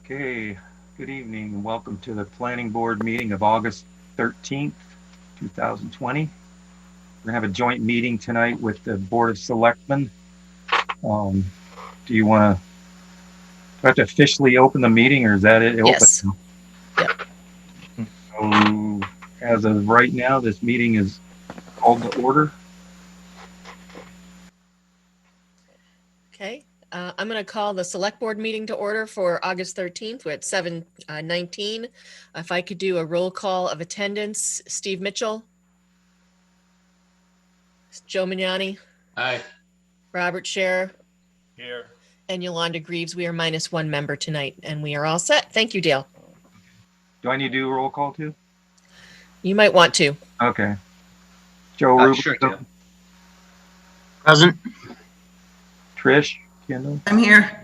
Okay, good evening and welcome to the Planning Board meeting of August 13th, 2020. We're gonna have a joint meeting tonight with the Board of Selectmen. Do you want to have to officially open the meeting or is that it open? Yes. Yep. So as of right now, this meeting is called to order. Okay. I'm going to call the Select Board meeting to order for August 13th. We're at 7:19. If I could do a roll call of attendance, Steve Mitchell, Joe Mignani, Aye. Robert Scherer, Here. and Yolanda Greaves. We are minus one member tonight, and we are all set. Thank you, Dale. Do I need to do a roll call too? You might want to. Okay. Joe Rubin. Sure, Dale. Present. Trish, Kendall. I'm here.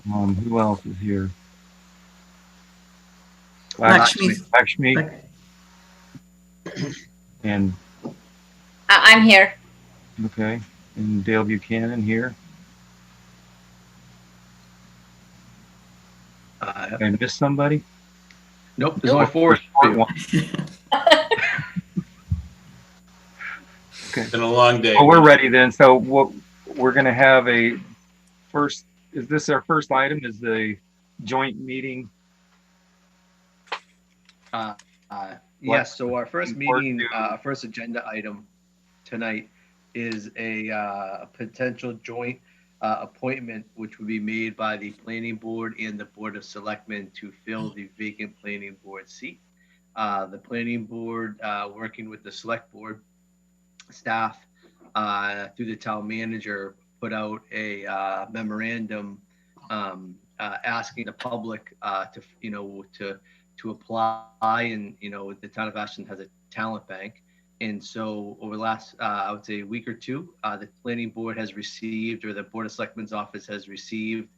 Who else is here? Lakshmi. And I'm here. okay, and Dale Buchanan here. Did I miss somebody? Nope, there's only four. Okay. Been a long day. Well, we're ready then. So what we're going to have a first. Is this our first item? Is the joint meeting? Yes, so our first meeting, to- first agenda item tonight is a potential joint appointment which would be made by the planning board and the board of selectmen to fill the vacant planning board seat. The planning board, working with the select board staff through the town manager, put out a memorandum asking the public to apply, and the town of Ashland has a talent bank, and so over the last I would say week or two, the planning board has received, or the board of selectmen's office has received,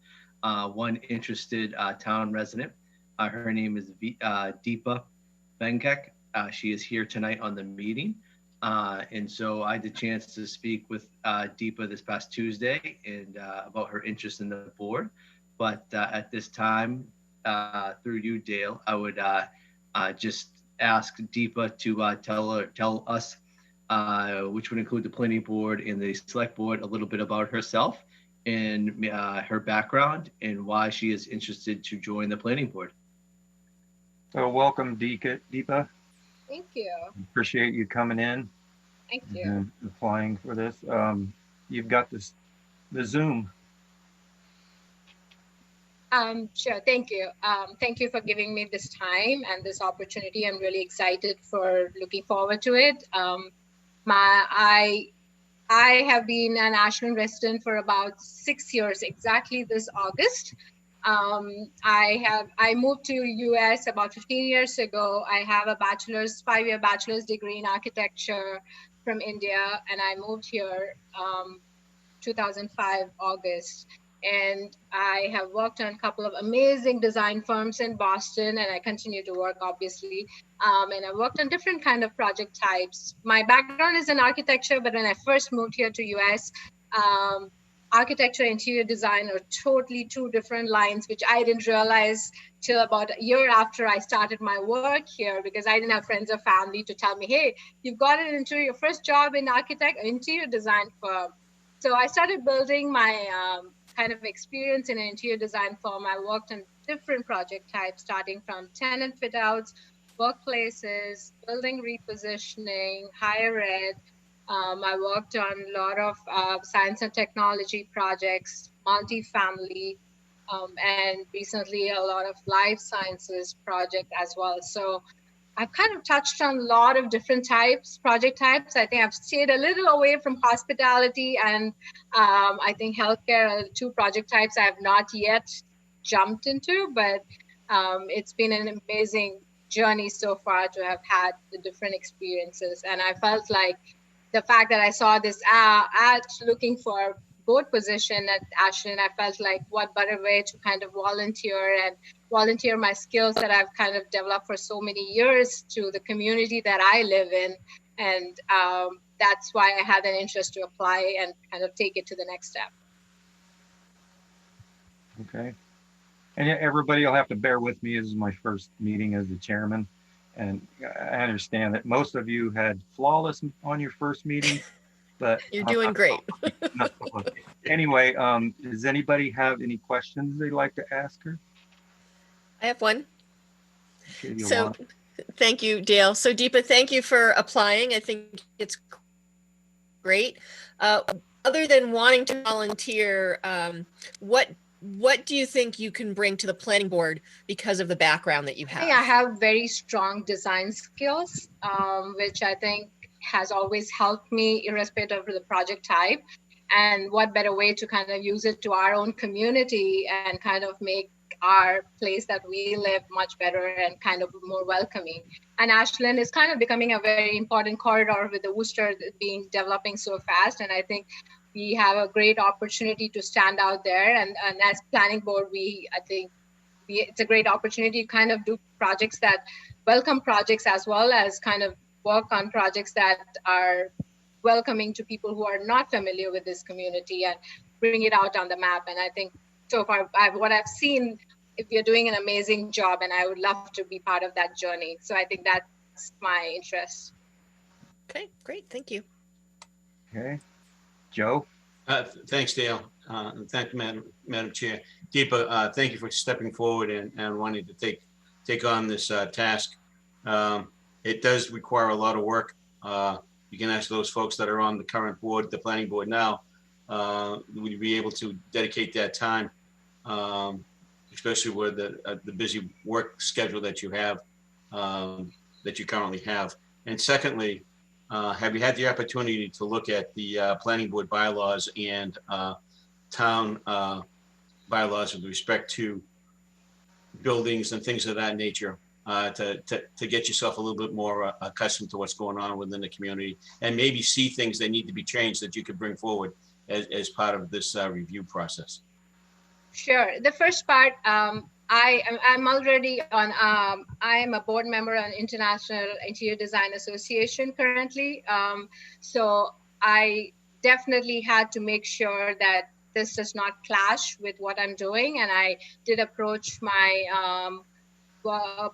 one interested town resident. Her name is Deepa Venkek. She is here tonight on the meeting, and so I had the chance to speak with Deepa this past Tuesday and about her interest in the board. But at this time, through you, Dale, I would just ask Deepa to tell us, which would include the planning board and the select board, a little bit about herself and her background and why she is interested to join the planning board. So welcome, Deepa. Thank you. Appreciate you coming in. Thank you. And applying for this. You've got the Zoom. Sure. Thank you. Thank you for giving me this time and this opportunity. I'm really excited for looking forward to it. I have been an Ashland resident for about 6 years, exactly this August. I moved to US about 15 years ago. I have a 5-year bachelor's degree in architecture from India, and I moved here 2005 August. And I have worked on a couple of amazing design firms in Boston, and I continue to work, obviously. And I worked on different kind of project types. My background is in architecture, but when I first moved here to US, architecture and interior design are totally two different lines, which I didn't realize till about a year after I started my work here, because I didn't have friends or family to tell me, hey, you've gotten into your first job in interior design firm. So I started building my kind of experience in an interior design firm. I worked on different project types, starting from tenant fit outs, workplaces, building repositioning, higher ed. I worked on a lot of science and technology projects, multifamily, and recently a lot of life sciences project as well. So I've kind of touched on a lot of different project types. I think I've stayed a little away from hospitality and I think healthcare are two project types I have not yet jumped into, but it's been an amazing journey so far to have had the different experiences. And I felt like the fact that I saw this ad looking for board position at Ashland, I felt like what better way to kind of volunteer my skills that I've kind of developed for so many years to the community that I live in. And that's why I had an interest to apply and kind of take it to the next step. Okay. And everybody will have to bear with me. This is my first meeting as the chairman. And I understand that most of you had flawless on your first meeting, but You're doing great. not so lucky. Anyway, does anybody have any questions they'd like to ask her? I have one. Okay, So Yolanda. thank you, Dale. So Deepa, thank you for applying. I think it's great. Other than wanting to volunteer, what do you think you can bring to the planning board because of the background that you I think I have? have very strong design skills, which I think has always helped me irrespective of the project type. And what better way to kind of use it to our own community and kind of make our place that we live much better and kind of more welcoming. And Ashland is kind of becoming a very important corridor with the Worcester being developing so fast. And I think we have a great opportunity to stand out there. And as planning board, I think it's a great opportunity to kind of do projects that welcome projects as well as kind of work on projects that are welcoming to people who are not familiar with this community and bring it out on the map. And I think so far what I've seen, if you're doing an amazing job, and I would love to be part of that journey. So I think that's my interest. Okay, great. Thank you. Okay, Joe. Thanks, Dale. And thank you, Madam Chair. Deepa, thank you for stepping forward and wanting to take on this task. It does require a lot of work. You can ask those folks that are on the current board, the planning board now, would you be able to dedicate that time, especially with the busy work schedule that you have, that you currently have? And secondly, have you had the opportunity to look at the planning board bylaws and town bylaws with respect to buildings and things of that nature, to get yourself a little bit more accustomed to what's going on within the community, and maybe see things that need to be changed that you could bring forward as part of this review process? Sure. The first part, I'm already on, I am a board member on International Interior Design Association currently. So I definitely had to make sure that this does not clash with what I'm doing. And I did approach my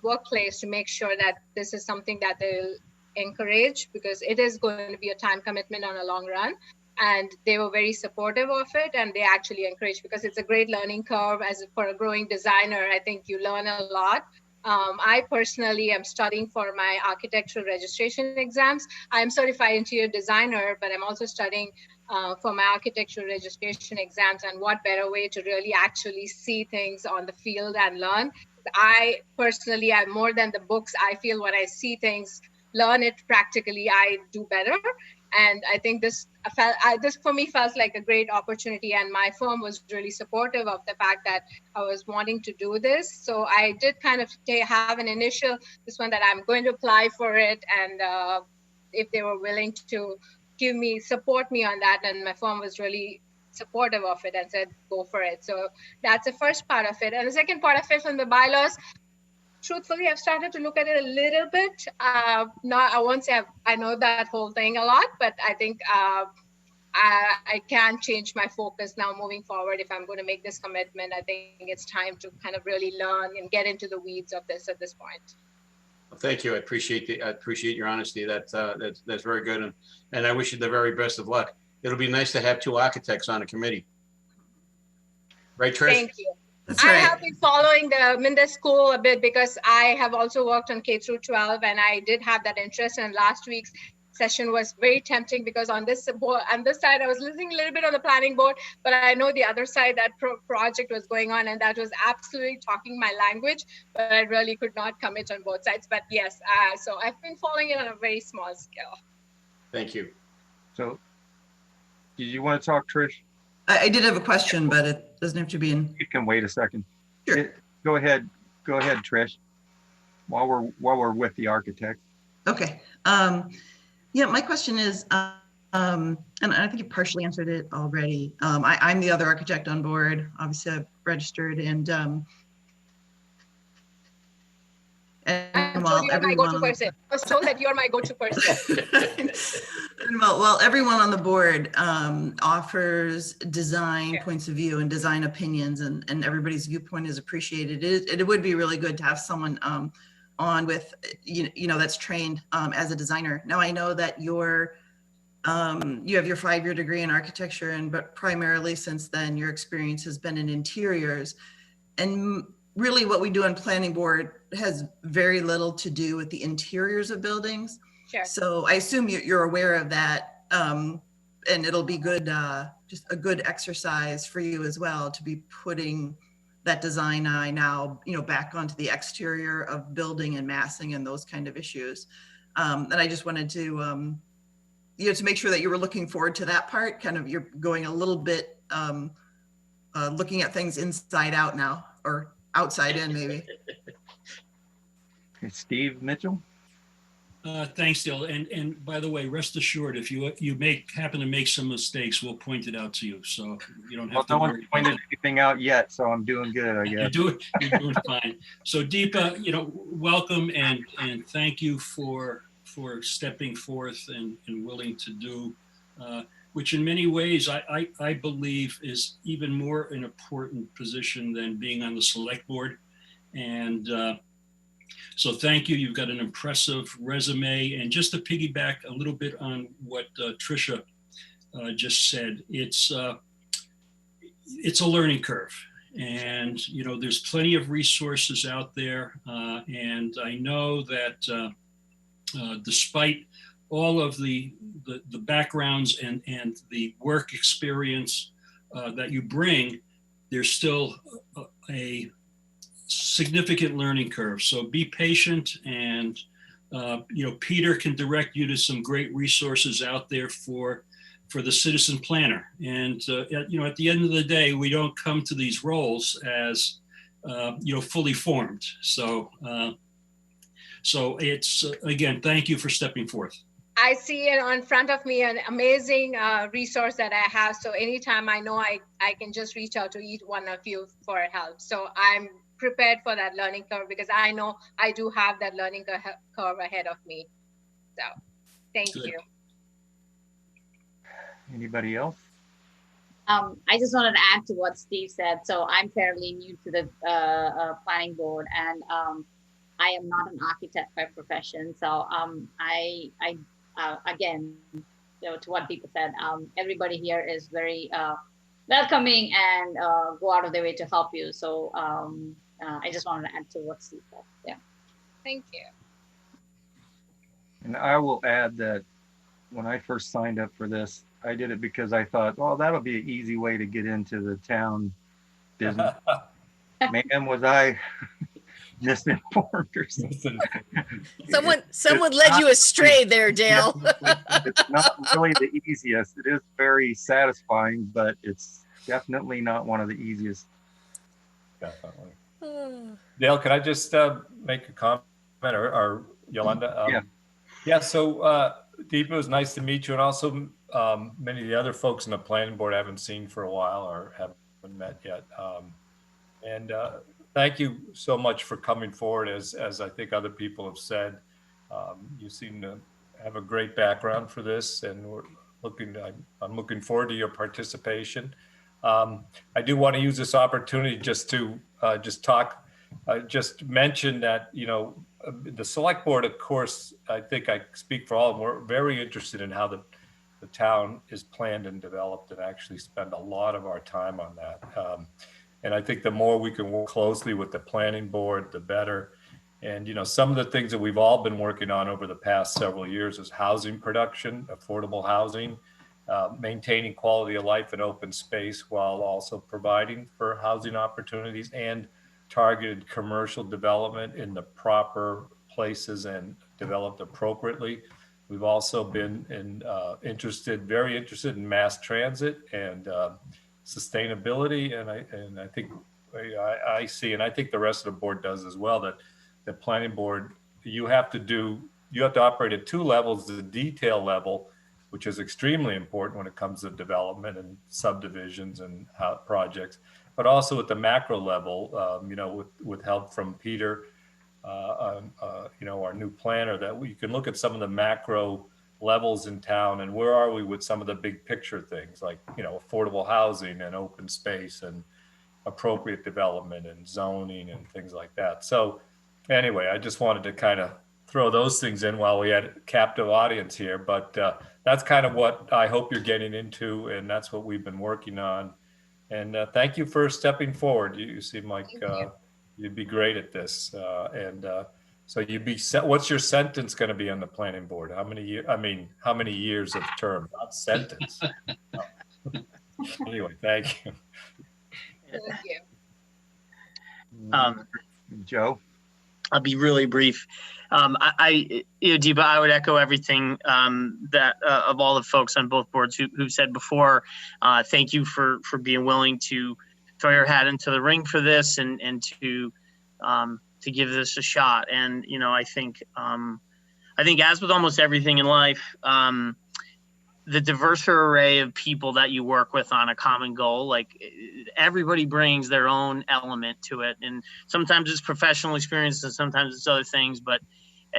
workplace to make sure that this is something that they'll encourage, because it is going to be a time commitment on a long run. And they were very supportive of it, and they actually encouraged, because it's a great learning curve. As for a growing designer, I think you learn a lot. I personally am studying for my architectural registration exams. I'm certified interior designer, but I'm also studying for my architectural registration exams. And what better way to really actually see things on the field and learn? I personally, I'm more than the books. I feel when I see things, learn it practically, I do better. And I think this for me felt like a great opportunity, and my firm was really supportive of the fact that I was wanting to do this. So I did kind of have an initial, this one, that I'm going to apply for it, and if they were willing to support me on that, and my firm was really supportive of it and said, go for it. So that's the first part of it. And the second part of it, from the bylaws, truthfully, I've started to look at it a little bit. Not, I won't say I know that whole thing a lot, but I think I can change my focus now moving forward. If I'm going to make this commitment, I think it's time to kind of really learn and get into the weeds of this at this point. Well, thank you. I appreciate your honesty. That's very good, and I wish you the very best of luck. It'll be nice to have two architects on a committee, right, Trish? Thank you. That's I right. have been following the Minda School a bit, because I have also worked on K through 12, and I did have that interest. And last week's session was very tempting, because on this side I was listening a little bit on the planning board, but I know the other side, that project was going on, and that was absolutely talking my language, but I really could not commit on both sides. But yes, so I've been following it on a very small scale. Thank you. So, did you want to talk, Trish? I did have a question, but it doesn't have to be in. You can wait a second. Sure. Go ahead, Trish. While we're with the architect. Okay. Yeah, my question is, and I think you partially answered it already. I'm the other architect on board. Obviously, I've registered, and I was told you're my go-to person. I was told that you're my go-to person. Well, everyone on the board offers design points of view and design opinions, and everybody's viewpoint is appreciated. It would be really good to have someone on with, you know, that's trained as a designer. Now, I know that you have your 5-year degree in architecture, but primarily since then, your experience has been in interiors. And really what we do on planning board has very little to do with the interiors of buildings. Sure. So I assume you're aware of that, and it'll be good, just a good exercise for you as well to be putting that design eye now, you know, back onto the exterior of building and massing and those kind of issues. And I just wanted to, you know, to make sure that you were looking forward to that part. Kind of, you're going a little bit, looking at things inside out now, or outside in maybe. Okay, Steve Mitchell. Thanks, Dale. And by the way, rest assured, if you happen to make some mistakes, we'll point it out to you. So you don't have to No worry. one's pointed anything out yet, so I'm doing good, I guess. You're doing fine. So Deepa, you know, welcome and thank you for stepping forth and willing to do, which in many ways I believe is even more an important position than being on the select board. And so thank you. You've got an impressive resume. And just to piggyback a little bit on what Tricia just said, it's a learning curve. And, you know, there's plenty of resources out there. And I know that despite all of the backgrounds and the work experience that you bring, there's still a significant learning curve. So be patient, and you know, Peter can direct you to some great resources out there for the citizen planner. And you know, at the end of the day, we don't come to these roles as you know, fully formed. So it's again, thank you for stepping forth. I see it on front of me, an amazing resource that I have. So anytime I know I can just reach out to each one of you for help. So I'm prepared for that learning curve, because I know I do have that learning curve ahead of me. So thank Good. you. Anybody else? I just wanted to add to what Steve said. So I'm fairly new to the planning board, and I am not an architect by profession. So I again, you know, to what people said, everybody here is very welcoming and go out of their way to help you. So I just wanted to add to what Steve said. Yeah. Thank you. And I will add that when I first signed up for this, I did it because I thought, well, that'll be an easy way to get into the town business. Man, was I misinformed or something. Someone led you astray there, Dale. It's not really the easiest. It is very satisfying, but it's definitely not one of the easiest. Definitely. Dale, can I just make a comment, or Yolanda? Yeah. Yeah, so Deepa, it was nice to meet you, and also many of the other folks in the planning board I haven't seen for a while or haven't met yet. And thank you so much for coming forward. As I think other people have said, you seem to have a great background for this, and I'm looking forward to your participation. I do want to use this opportunity just to just mention that, you know, the select board, of course, I think I speak for all of them, we're very interested in how the town is planned and developed, and actually spend a lot of our time on that. And I think the more we can work closely with the planning board, the better. And, you know, some of the things that we've all been working on over the past several years is housing production, affordable housing, maintaining quality of life and open space while also providing for housing opportunities, and targeted commercial development in the proper places and developed appropriately. We've also been very interested in mass transit and sustainability, and I think I see, and I think the rest of the board does as well, that the planning board, you have to operate at two levels: the detail level, which is extremely important when it comes to development and subdivisions and projects, but also at the macro level, you know, with help from Peter our new planner, that we can look at some of the macro levels in town and where are we with some of the big picture things like, affordable housing and open space and appropriate development and zoning and things like that. So anyway, I just wanted to kind of throw those things in while we had a captive audience here, but that's kind of what I hope you're getting into, and that's what we've been working on. And thank you for stepping forward. You seem like you'd be great at this. So you'd be set. What's your sentence going to be on the planning board? How many years? I mean, how many years of term? Not sentence. Anyway, thank you. Thank you. Joe? I'll be really brief. Deepa, I would echo everything that of all the folks on both boards who said before. Thank you for being willing to throw your hat into the ring for this and to give this a shot. And I think as with almost everything in life, the diverse array of people that you work with on a common goal, like everybody brings their own element to it. And sometimes it's professional experience and sometimes it's other things. But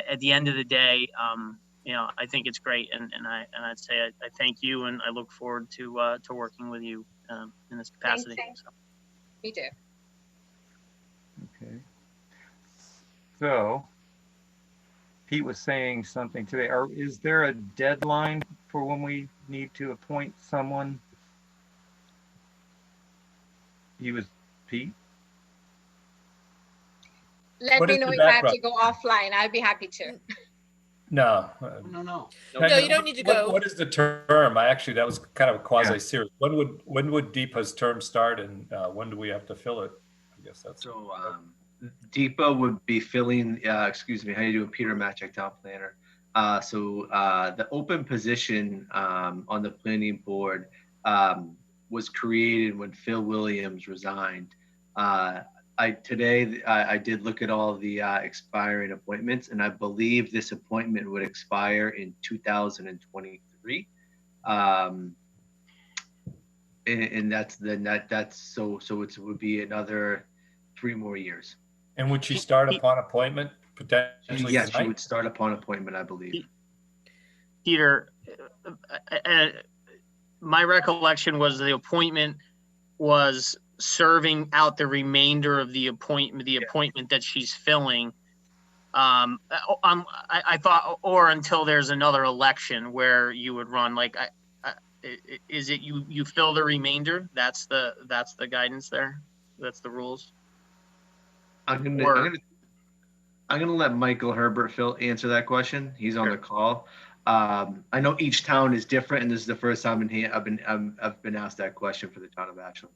at the end of the day, I think it's great. And I'd say I thank you and I look forward to working with you in this capacity. Thanks. Me too. Okay. So Pete was saying something today. Is there a deadline for when we need to appoint someone? Pete? Let me know if I have to go offline. I'll be happy to. No. No. No, you don't need to go. What is the term? That was kind of a quasi-serious. When would Deepa's term start, and when do we have to fill it? I guess that's so. Deepa would be filling. Excuse me. How you doing, Peter Matchak, town planner? So the open position on the planning board was created when Phil Williams resigned. Today I did look at all the expiring appointments, and I believe this appointment would expire in 2023. And that's so it would be another 3 more years. And would she start upon appointment potentially? Yes, she would start upon appointment, I believe. Peter, my recollection was the appointment was serving out the remainder of the appointment that she's filling. I thought, or until there's another election where you would run. Like, is it you fill the remainder? That's the guidance there. That's the rules. I'm gonna let Michael Herbert answer that question. He's on the call. I know each town is different, and this is the first time I've been asked that question for the town of Ashland.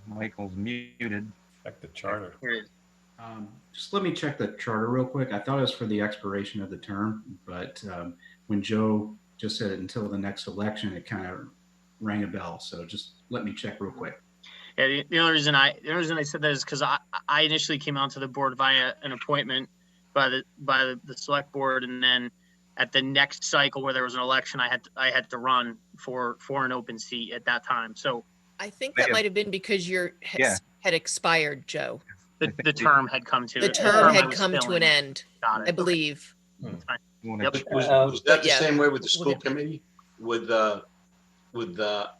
Michael's muted. Check the charter. Just let me check the charter real quick. I thought it was for the expiration of the term, but when Joe just said until the next election, it kind of rang a bell. So just let me check real quick. Yeah, the only reason I said that is because I initially came onto the board via an appointment by the select board, and then at the next cycle where there was an election, I had to run for an open seat at that time. So I think that might have been because had expired, Joe. The term had come to the term had come to an end. I believe. Yep. Was that the same way with the school committee with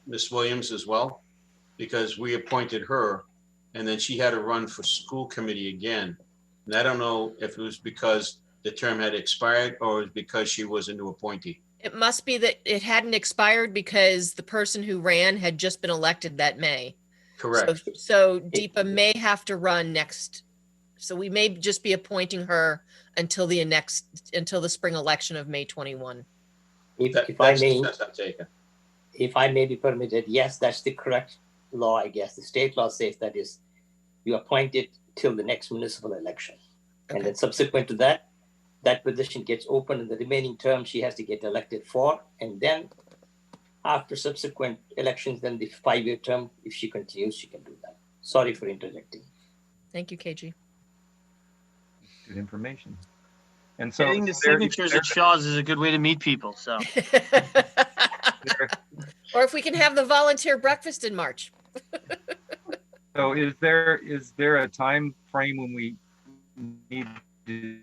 Miss Williams as well? Because we appointed her and then she had to run for school committee again. And I don't know if it was because the term had expired or it was because she was a new appointee. It must be that it hadn't expired because the person who ran had just been elected that May. Correct. So Deepa may have to run next. So we may just be appointing her until the spring election of May 21. If I may be permitted, yes, that's the correct law, I guess. The state law says that is you appoint it till the next municipal election. Okay. And then subsequent to that, that position gets open and the remaining term she has to get elected for. And then after subsequent elections, then the 5-year term, if she continues, she can do that. Sorry for interjecting. Thank you, KG. Good information. And so getting the signatures at Shaw's is a good way to meet people. So, or if we can have the volunteer breakfast in March. So is there a time frame when we need to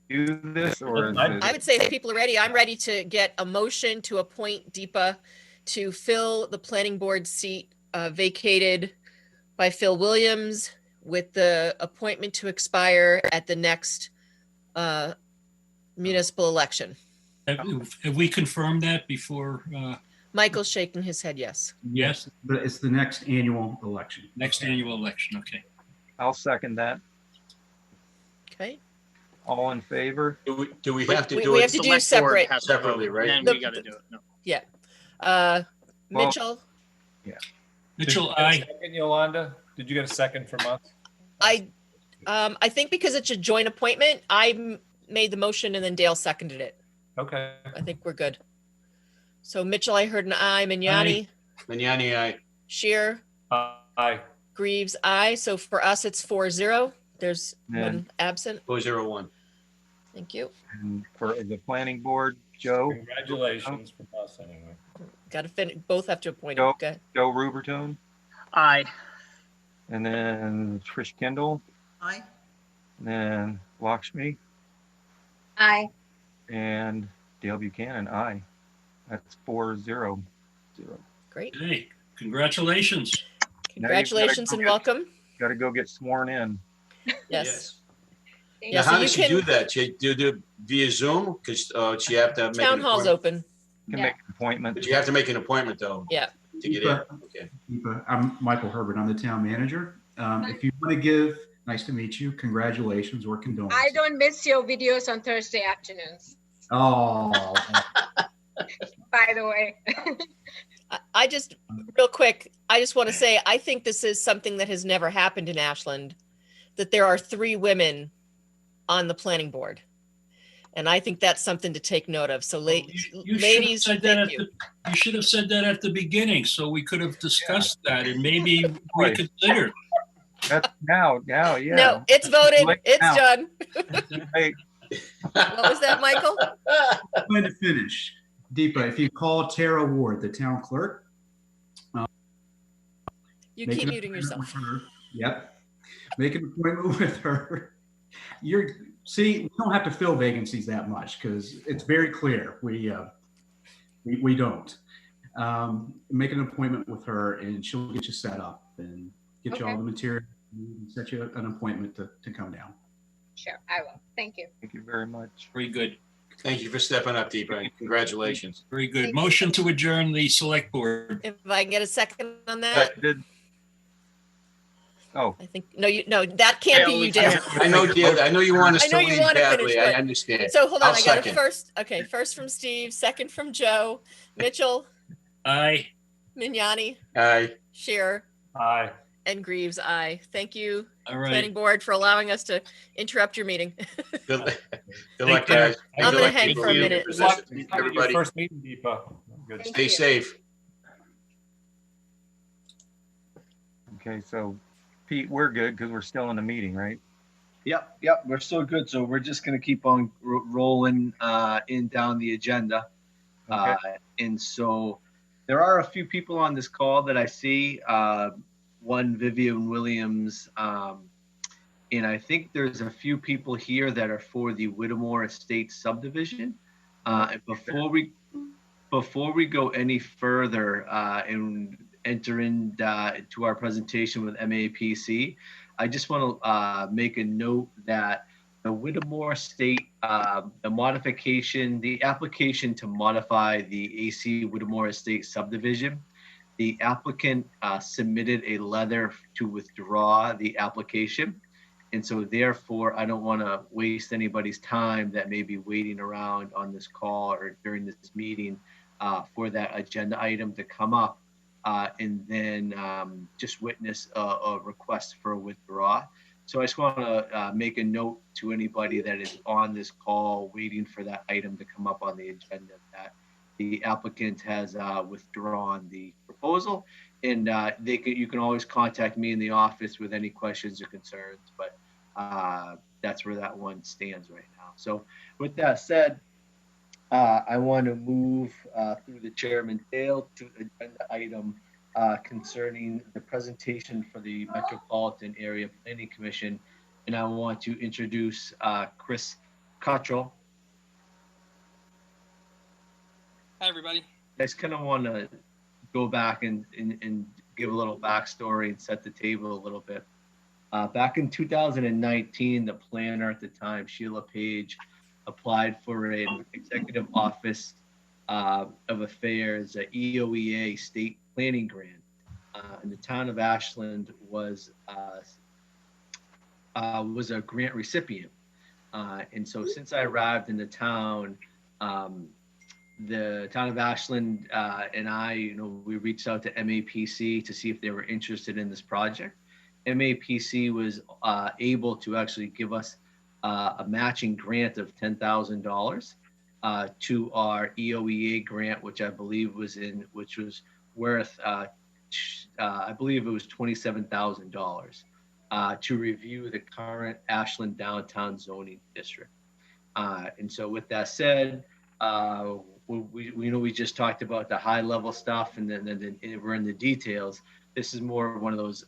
do this, or is I it? would say if people are ready, I'm ready to get a motion to appoint Deepa to fill the planning board seat vacated by Phil Williams, with the appointment to expire at the next municipal election. Have we confirmed that before? Michael's shaking his head yes. Yes, But it's the next annual election. next annual election, okay. I'll second that. Okay. All in favor? Do we have to do We it have to do Select board separate. has to separately, vote, right? And The- we got to do it. No. Mitchell, Mitchell, Did you get a aye. second, Yolanda? Did you get a second from us? I think because it's a joint appointment, I made the motion and then Dale seconded it. Okay. I think we're good. So Mitchell, I heard an aye. Mignani, Magnani, aye. Shear, Aye. Greaves, aye. So for us, it's 4-0. There's Yeah. one absent. 401. Thank you. And for the planning board, Joe Congratulations from us anyway. Got to finish. Both have to appoint him. Joe. Okay. Rubertone, Aye. and then Trish Kendall, Aye. and then Lakshmi, Aye. and Dale Buchanan, aye. That's 4-0. Great. Hey, congratulations. Congratulations and welcome. Got to go get sworn in. Yes. Thank Yeah, Now, so how you does she can- do that? She do it via Zoom? Because she have to make Town an hall's appointment? open. Can Yeah. make an appointment. But you have to make an appointment though. Yeah. To get in. Okay. Deepa, I'm Michael Herbert. I'm the town manager. If you want to give, nice to meet you, congratulations or condolences. I don't miss your videos on Thursday afternoons, Oh, by the way. I just, real quick, I just want to say, I think this is something that has never happened in Ashland, that there are 3 women on the planning board. And I think that's something to take note of. So You should have ladies, said that thank at you. You should have said that at the beginning, so we could have discussed that and maybe reconsidered. That's now, yeah. No, it's voted. Like It's now. done. Hey, What was that, Michael? I'm going to finish. Deepa, if you call Tara Ward, the town clerk, You make keep an muting appointment yourself. with her. Yep. Make an appointment with her. We don't have to fill vacancies that much because it's very clear. We don't. Make an appointment with her and she'll get you set up and get you all Okay. the material and set you an appointment to come down. Sure, I will. Thank you. thank you very much. Very good. Thank you for stepping up, Deepa. and Congratulations. Very good. Thank you. Motion to adjourn the select board. If I can get a second on that, Oh, I think, no, that can't be you, Dale. I know, Dale, I know you want us I to know you leave wanna finish, badly. I but- understand. So hold on, I'll I got a second. first from Steve, second from Joe, Mitchell, Aye. Mignani, Aye. Shearer, Aye. and Greaves, aye. Thank you, All right. planning board, for allowing us to interrupt your meeting. Good Take luck, care. guys. I'm Good gonna luck hang to for a you, minute. your Good luck. position. Your Everybody, first meeting, Deepa. Good. Thank stay you. safe. okay. So, Pete, we're good because we're still in the meeting, right? Yep, we're still good. So we're just gonna keep on rolling in down the agenda. Okay. And so there are a few people on this call that I see. One, Vivian Williams, and I think there's a few people here that are for the Whittemore Estate subdivision. And before we go any further and enter into our presentation with MAPC, I just want to make a note that the Whittemore Estate, the application to modify the AC Whittemore Estate subdivision, the applicant submitted a letter to withdraw the application. And so therefore, I don't want to waste anybody's time that may be waiting around on this call or during this meeting for that agenda item to come up and then just witness a request for a withdraw. So I just want to make a note to anybody that is on this call waiting for that item to come up on the agenda that the applicant has withdrawn the proposal, and you can always contact me in the office with any questions or concerns, but that's where that one stands right now. So with that said, I want to move through the chairman Dale to agenda item concerning the presentation for the Metropolitan Area Planning Commission and I want to introduce Chris Cottrell. Hi, everybody. I just kind of want to go back and give a little backstory and set the table a little bit. Back in 2019, the planner at the time, Sheila Page, applied for an executive office of affairs, a EOEA state planning grant. And the town of Ashland was a grant recipient. And so since I arrived in the town of Ashland and I, we reached out to MAPC to see if they were interested in this project. MAPC was able to actually give us a matching grant of $10,000 to our EOEA grant, which I believe was worth, I believe it was $27,000 to review the current Ashland downtown zoning district. And so with that said, we just talked about the high level stuff, and then we're in the details. This is more one of those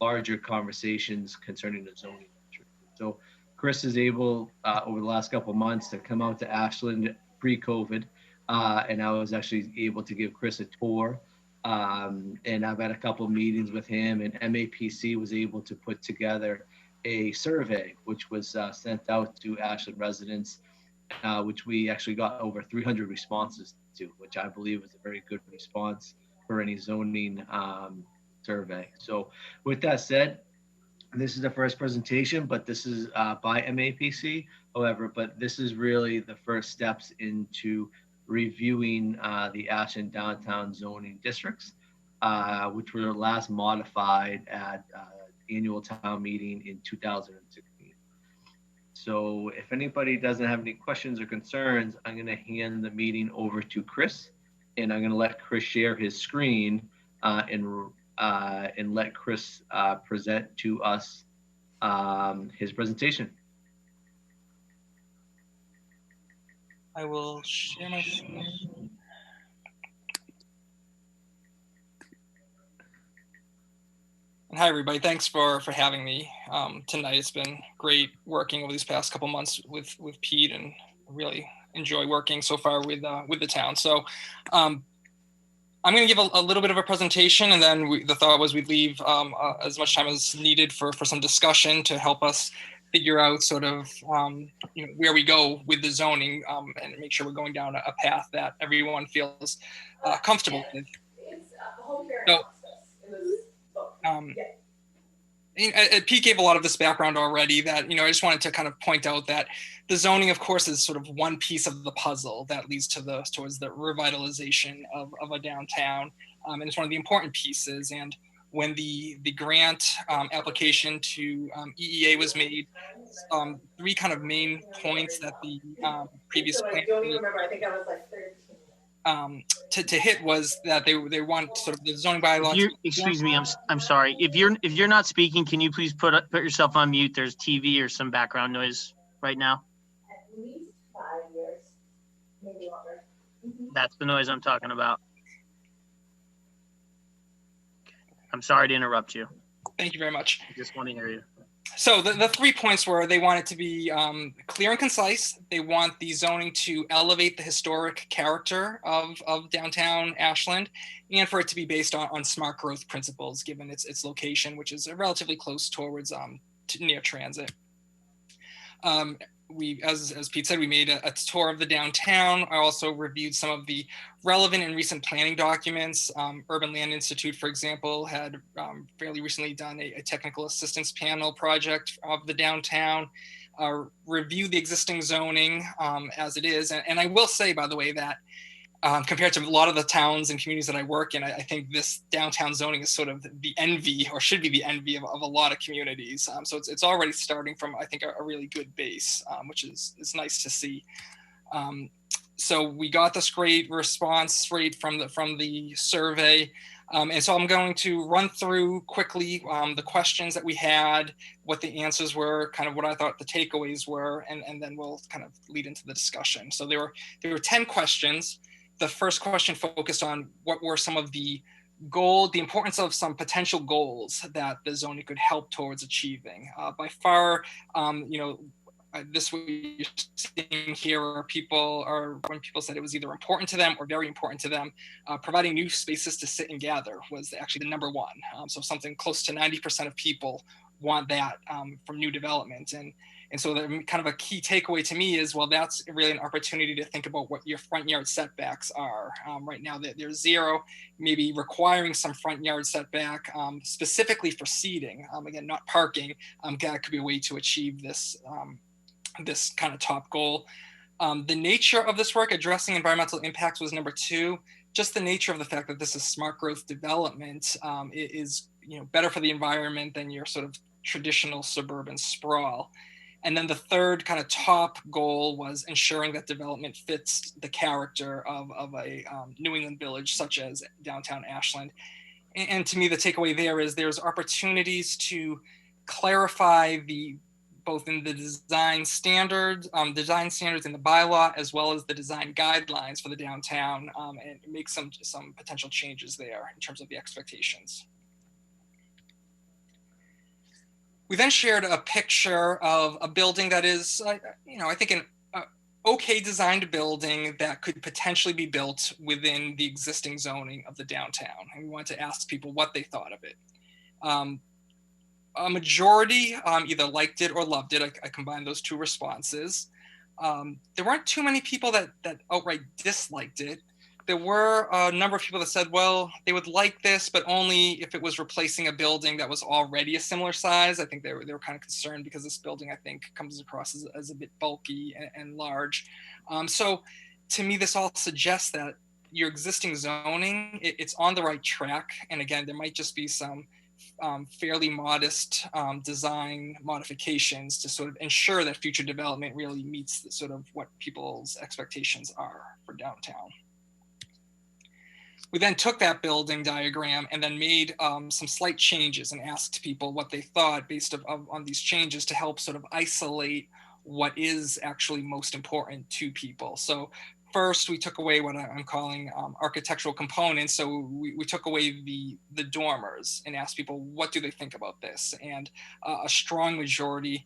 larger conversations concerning the zoning district. So Chris is able over the last couple of months to come out to Ashland pre-COVID, and I was actually able to give Chris a tour. And I've had a couple of meetings with him, and MAPC was able to put together a survey, which was sent out to Ashland residents, which we actually got over 300 responses to, which I believe is a very good response for any zoning survey. So with that said, this is the first presentation, but this is by MAPC. However, but this is really the first steps into reviewing the Ashland downtown zoning districts, which were last modified at annual town meeting in 2016. So if anybody doesn't have any questions or concerns, I'm going to hand the meeting over to Chris, and I'm going to let Chris share his screen and let Chris present to us his presentation. I will share my screen. And hi, everybody. Thanks for having me tonight. It's been great working over these past couple months with Pete, and really enjoy working so far with the town. So I'm going to give a little bit of a presentation, and then the thought was we'd leave as much time as needed for some discussion to help us figure out sort of where we go with the zoning, and make sure we're going down a path that everyone feels comfortable with. So, Pete gave a lot of this background already that, I just wanted to kind of point out that the zoning, of course, is sort of one piece of the puzzle that leads towards the revitalization of a downtown. And it's one of the important pieces. And when the grant application to EEA was made, three kind of main points that the previous plan to hit was that they want sort of the zoning bylaws. Excuse me, I'm sorry. If you're not speaking, can you please put yourself on mute? There's TV or some background noise right now. At least 5 years, maybe longer. That's the noise I'm talking about. I'm sorry to interrupt you. Thank you very much. I just want to hear you. So the 3 points were they want it to be clear and concise. They want the zoning to elevate the historic character of downtown Ashland, and for it to be based on smart growth principles, given its location, which is relatively close towards near transit. We, as Pete said, we made a tour of the downtown. I also reviewed some of the relevant and recent planning documents. Urban Land Institute, for example, had fairly recently done a technical assistance panel project of the downtown, review the existing zoning as it is. And I will say, by the way, that compared to a lot of the towns and communities that I work in, I think this downtown zoning is sort of the envy, or should be the envy of a lot of communities. So it's already starting from, I think, a really good base, which is nice to see. So we got this great response rate from the survey. And so I'm going to run through quickly the questions that we had, what the answers were, kind of what I thought the takeaways were, and then we'll kind of lead into the discussion. So there were 10 questions. The first question focused on what were some of the the importance of some potential goals that the zoning could help towards achieving. By far, this what you're seeing here are when people said it was either important to them or very important to them, providing new spaces to sit and gather was actually the number one. So something close to 90% of people want that from new development. And so the kind of a key takeaway to me is, well, that's really an opportunity to think about what your front yard setbacks are. Right now, there's 0, maybe requiring some front yard setback specifically for seating. Again, not parking. That could be a way to achieve this, this kind of top goal. The nature of this work, addressing environmental impacts, was number 2. Just the nature of the fact that this is smart growth development is better for the environment than your sort of traditional suburban sprawl. And then the third kind of top goal was ensuring that development fits the character of a New England village, such as downtown Ashland. And to me, the takeaway there is there's opportunities to clarify both in the design standards in the bylaw, as well as the design guidelines for the downtown, and make some potential changes there in terms of the expectations. We then shared a picture of a building that is, I think an okay designed building that could potentially be built within the existing zoning of the downtown. And we wanted to ask people what they thought of it. A majority either liked it or loved it. I combined those 2 responses. There weren't too many people that outright disliked it. There were a number of people that said, well, they would like this, but only if it was replacing a building that was already a similar size. I think they were kind of concerned because this building, I think, comes across as a bit bulky and large. So to me, this all suggests that your existing zoning, it's on the right track. And again, there might just be some fairly modest design modifications to sort of ensure that future development really meets the sort of what people's expectations are for downtown. We then took that building diagram and then made some slight changes and asked people what they thought based on these changes to help sort of isolate what is actually most important to people. So first, we took away what I'm calling architectural components. So we took away the dormers and asked people, what do they think about this? And a strong majority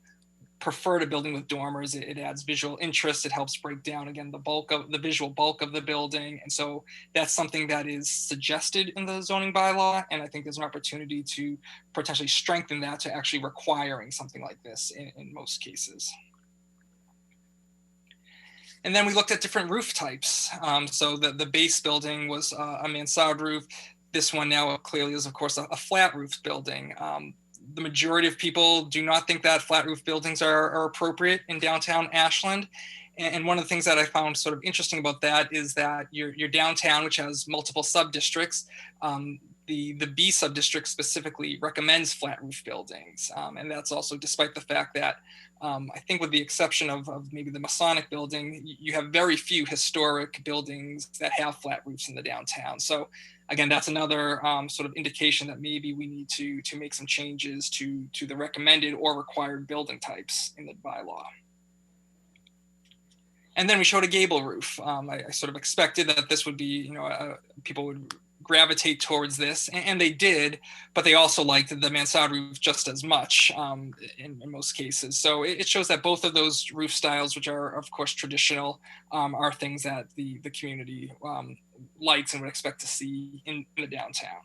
preferred a building with dormers. It adds visual interest. It helps break down, again, the visual bulk of the building. And so that's something that is suggested in the zoning bylaw. And I think there's an opportunity to potentially strengthen that to actually requiring something like this in most cases. And then we looked at different roof types. So the base building was a mansard roof. This one now clearly is, of course, a flat roof building. The majority of people do not think that flat roof buildings are appropriate in downtown Ashland. And one of the things that I found sort of interesting about that is that your downtown, which has multiple sub-districts, the B sub-district specifically recommends flat roof buildings. And that's also despite the fact that I think with the exception of maybe the Masonic building, you have very few historic buildings that have flat roofs in the downtown. So again, that's another sort of indication that maybe we need to make some changes to the recommended or required building types in the bylaw. And then we showed a gable roof. I sort of expected that this would be, people would gravitate towards this, and they did, but they also liked the mansard roof just as much in most cases. So it shows that both of those roof styles, which are of course traditional, are things that the community likes and would expect to see in the downtown.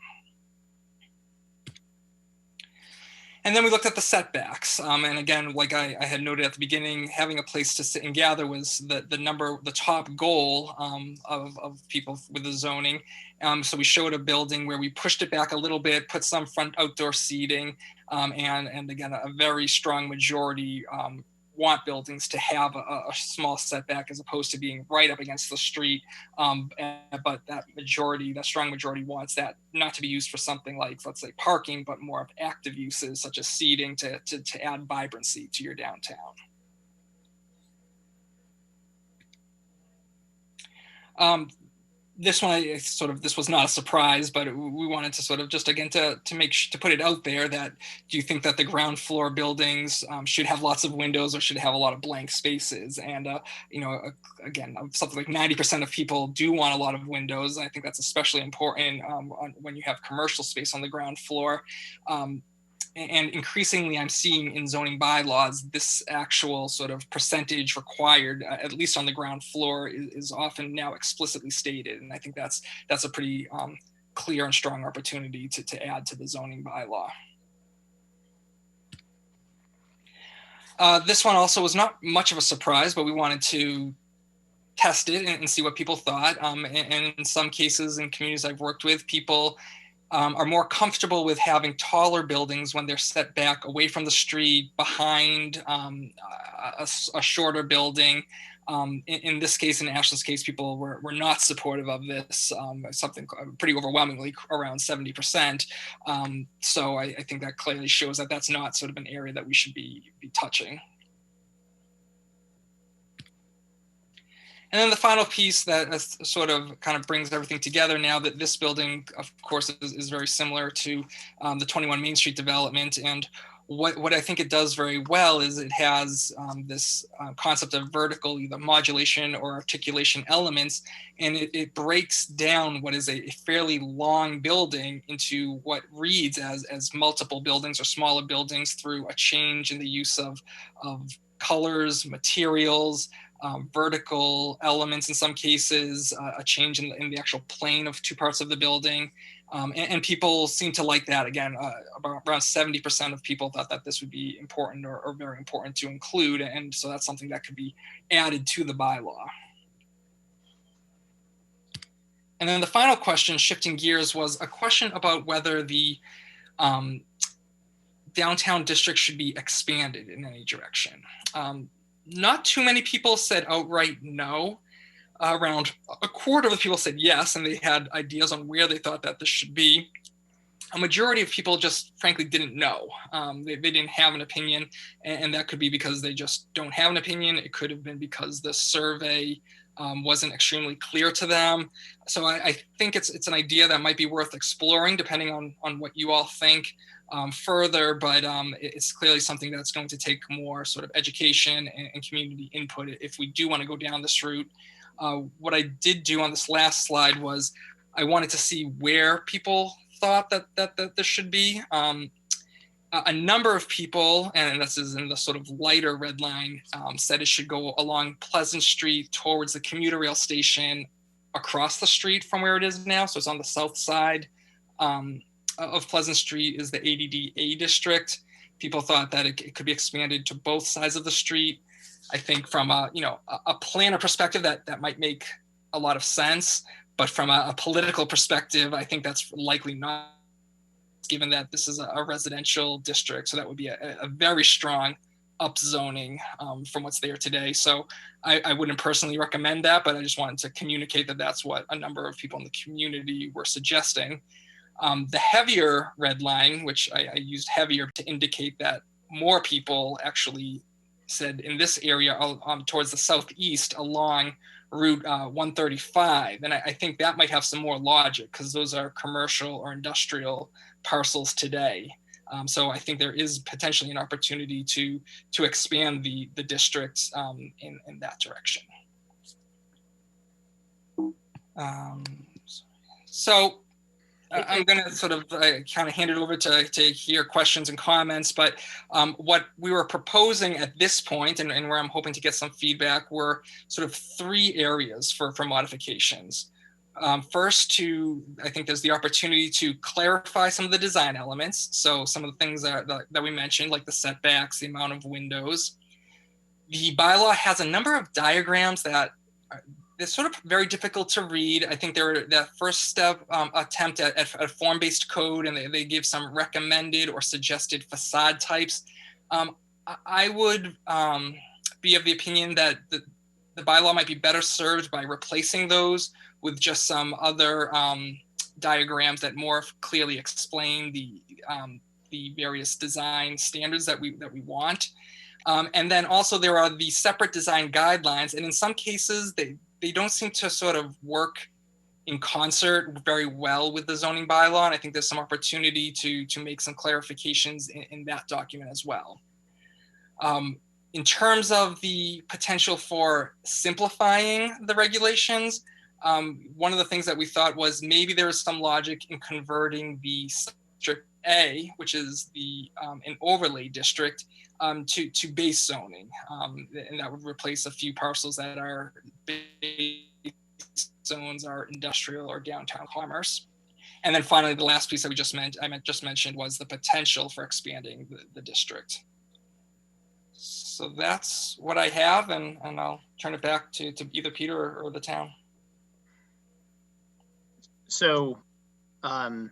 And then we looked at the setbacks. And again, like I had noted at the beginning, having a place to sit and gather was the top goal of people with the zoning. So we showed a building where we pushed it back a little bit, put some front outdoor seating, and again, a very strong majority want buildings to have a small setback as opposed to being right up against the street. But that strong majority wants that not to be used for something like, let's say, parking, but more of active uses such as seating to add vibrancy to your downtown. this one, this was not a surprise, but we wanted to sort of just, again, to put it out there that, do you think that the ground floor buildings should have lots of windows or should have a lot of blank spaces? And, again, something like 90% of people do want a lot of windows. I think that's especially important when you have commercial space on the ground floor. And increasingly, I'm seeing in zoning bylaws, this actual sort of percentage required, at least on the ground floor, is often now explicitly stated. And I think that's a pretty clear and strong opportunity to add to the zoning bylaw. This one also was not much of a surprise, but we wanted to test it and see what people thought. And in some cases, in communities I've worked with, people are more comfortable with having taller buildings when they're set back away from the street, behind a shorter building. In this case, in Ashland's case, people were not supportive of this, something pretty overwhelmingly, around 70%. So I think that clearly shows that that's not sort of an area that we should be touching. And then the final piece that sort of kind of brings everything together, now that this building, of course, is very similar to the 21 Main Street development. And what I think it does very well is it has this concept of vertical either modulation or articulation elements, and it breaks down what is a fairly long building into what reads as multiple buildings or smaller buildings through a change in the use of colors, materials, vertical elements in some cases, a change in the actual plane of two parts of the building. And people seem to like that. Again, around 70% of people thought that this would be important or very important to include. And so that's something that could be added to the bylaw. And then the final question, shifting gears, was a question about whether the downtown district should be expanded in any direction. Not too many people said outright no. Around a quarter of the people said yes, and they had ideas on where they thought that this should be. A majority of people just frankly didn't know. They didn't have an opinion, and that could be because they just don't have an opinion. It could have been because the survey wasn't extremely clear to them. So I think it's an idea that might be worth exploring, depending on what you all think further, but it's clearly something that's going to take more sort of education and community input if we do want to go down this route. What I did do on this last slide was I wanted to see where people thought that this should be. A number of people, and this is in the sort of lighter red line, said it should go along Pleasant Street towards the commuter rail station across the street from where it is now. So it's on the south side of Pleasant Street is the ADD-A district. People thought that it could be expanded to both sides of the street. I think from a planner perspective, that might make a lot of sense, but from a political perspective, I think that's likely not, given that this is a residential district. So that would be a very strong upzoning from what's there today. So I wouldn't personally recommend that, but I just wanted to communicate that that's what a number of people in the community were suggesting. The heavier red line, which I used heavier to indicate that more people actually said in this area towards the southeast along Route 135. And I think that might have some more logic because those are commercial or industrial parcels today. So I think there is potentially an opportunity to expand the districts in that direction. So I'm going to sort of kind of hand it over to hear questions and comments, but what we were proposing at this point and where I'm hoping to get some feedback were sort of three areas for modifications. First, I think there's the opportunity to clarify some of the design elements. So some of the things that we mentioned, like the setbacks, the amount of windows. The bylaw has a number of diagrams that it's sort of very difficult to read. I think they're that first step attempt at a form-based code, and they give some recommended or suggested facade types. I would be of the opinion that the bylaw might be better served by replacing those with just some other diagrams that more clearly explain the various design standards that we want. And then also there are the separate design guidelines, and in some cases they don't seem to sort of work in concert very well with the zoning bylaw. And I think there's some opportunity to make some clarifications in that document as well. In terms of the potential for simplifying the regulations, one of the things that we thought was maybe there was some logic in converting the District A, which is an overlay district, to base zoning, and that would replace a few parcels that are base zones are industrial or downtown commerce. And then finally, the last piece that I just mentioned was the potential for expanding the district. So that's what I have, and I'll turn it back to either Peter or the town. So, can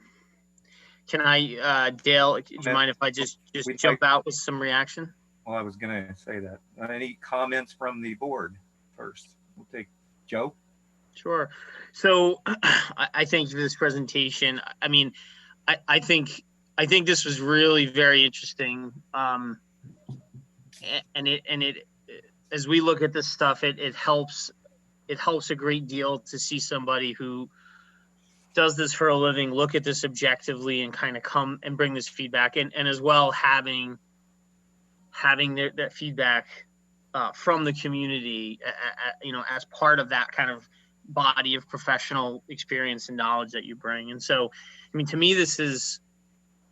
I, Dale, do you mind if I just jump out with some reaction? Well, I was going to say that. Any comments from the board first? We'll take Joe. Sure. So I thank you for this presentation. I mean, I think this was really very interesting. And it as we look at this stuff, it helps a great deal to see somebody who does this for a living look at this objectively and kind of come and bring this feedback, and as well having that feedback from the community, you know, as part of that kind of body of professional experience and knowledge that you bring. And so, I mean, to me, this is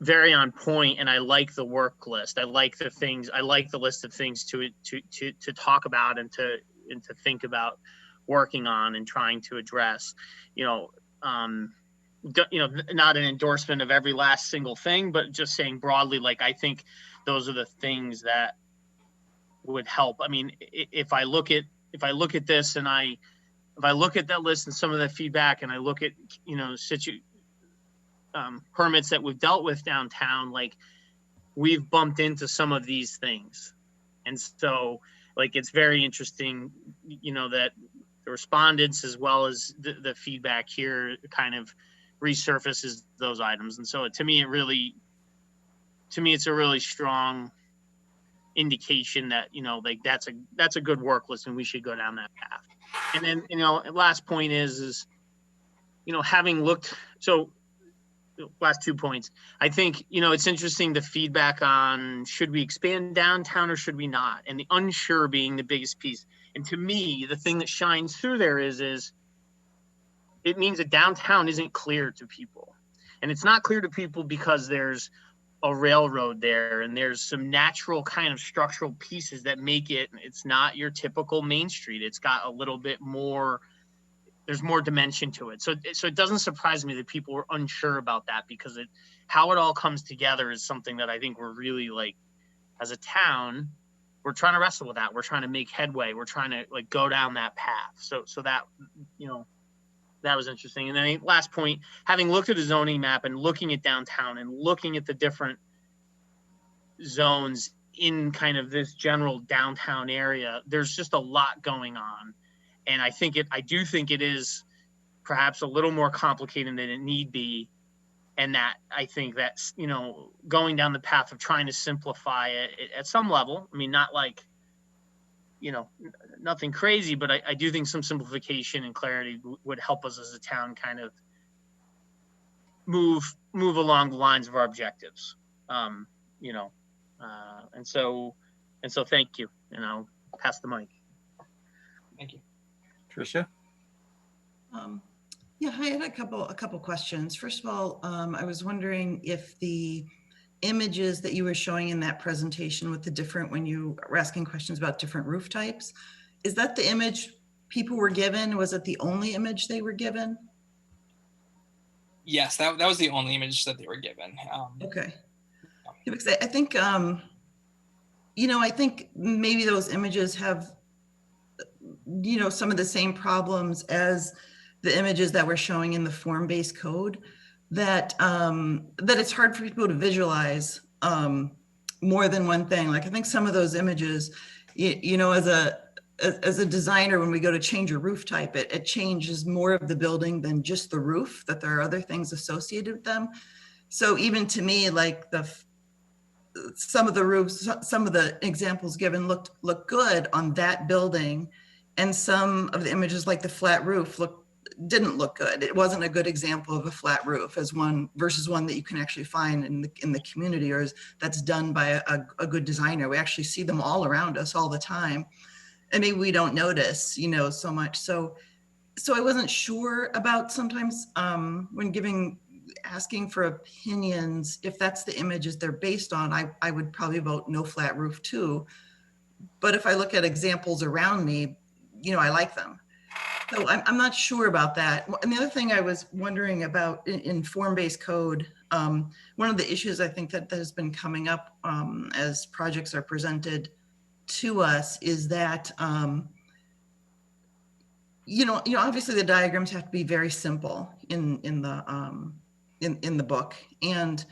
very on point, and I like the work list. I like the list of things to talk about and to think about working on and trying to address. Not an endorsement of every last single thing, but just saying broadly, like, I think those are the things that would help. I mean, if I look at this and if I look at that list and some of the feedback, and I look at, permits that we've dealt with downtown, like, we've bumped into some of these things. And so, like, it's very interesting, that the respondents as well as the feedback here kind of resurfaces those items. And so to me, it's a really strong indication that, like, that's a good work list and we should go down that path. And then, last point is, having looked, so last 2 points, I think, it's interesting, the feedback on should we expand downtown or should we not? And the unsure being the biggest piece. And to me, the thing that shines through there is it means that downtown isn't clear to people. And it's not clear to people because there's a railroad there and there's some natural kind of structural pieces that make it's not your typical Main Street. It's got a little bit more, there's more dimension to it. So it doesn't surprise me that people were unsure about that, because how it all comes together is something that I think we're really, like, as a town, we're trying to wrestle with that. We're trying to make headway. We're trying to, like, go down that path. So that, that was interesting. And then last point, having looked at the zoning map and looking at downtown and looking at the different zones in kind of this general downtown area, there's just a lot going on. And I do think it is perhaps a little more complicated than it need be. And that I think that's, going down the path of trying to simplify it at some level. I mean, not like, nothing crazy, but I do think some simplification and clarity would help us as a town kind of move along the lines of our objectives. And so thank you, and I'll pass the mic. Thank you. Tricia? Yeah, I had a couple questions. First of all, I was wondering if the images that you were showing in that presentation with the different, when you were asking questions about different roof types, is that the image people were given? Was it the only image they were given? Yes, that was the only image that they were given. Okay. Yeah, because I think, I think maybe those images have, some of the same problems as the images that we're showing in the form-based code, that it's hard for people to visualize more than one thing. Like, I think some of those images, as a designer, when we go to change a roof type, it changes more of the building than just the roof, that there are other things associated with them. So even to me, like, some of the roofs, some of the examples given look good on that building, and some of the images, like the flat roof, look didn't look good. It wasn't a good example of a flat roof as one versus one that you can actually find in the community, or that's done by a good designer. We actually see them all around us all the time. And maybe we don't notice, you know, so much. So I wasn't sure about sometimes when asking for opinions, if that's the images they're based on, I would probably vote no flat roof too. But if I look at examples around me, you know, I like them. So I'm not sure about that. And the other thing I was wondering about in form-based code, one of the issues I think that has been coming up as projects are presented to us is that, you know, obviously the diagrams have to be very simple in the book, and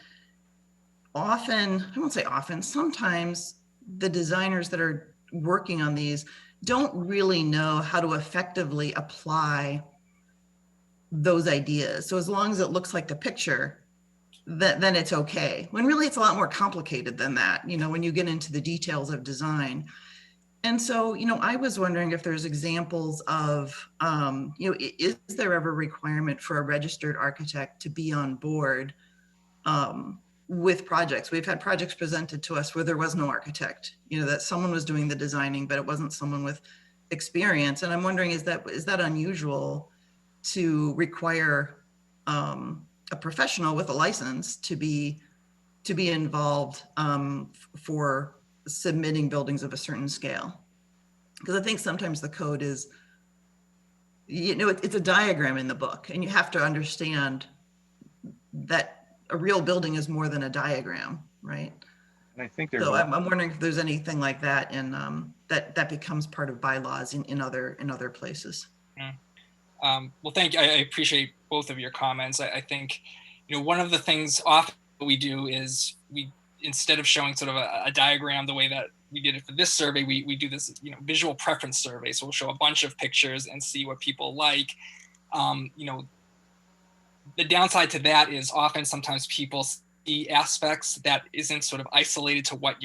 often, I won't say often, sometimes the designers that are working on these don't really know how to effectively apply those ideas. So as long as it looks like the picture, then it's okay. When really it's a lot more complicated than that, you know, when you get into the details of design. And so, you know, I was wondering if there's examples of, you know, is there ever a requirement for a registered architect to be on board with projects? We've had projects presented to us where there was no architect, you know, that someone was doing the designing, but it wasn't someone with experience. And I'm wondering, is that unusual to require a professional with a license to be involved for submitting buildings of a certain scale? Because I think sometimes the code is, you know, it's a diagram in the book, and you have to understand that a real building is more than a diagram, right? And I think there's. So I'm wondering if there's anything like that, and that becomes part of bylaws in other places. Well, thank you. I appreciate both of your comments. I think, you know, one of the things often we do is instead of showing sort of a diagram the way that we did it for this survey, we do this, you know, visual preference survey. So we'll show a bunch of pictures and see what people like. You know, the downside to that is often sometimes people see aspects that isn't sort of isolated to what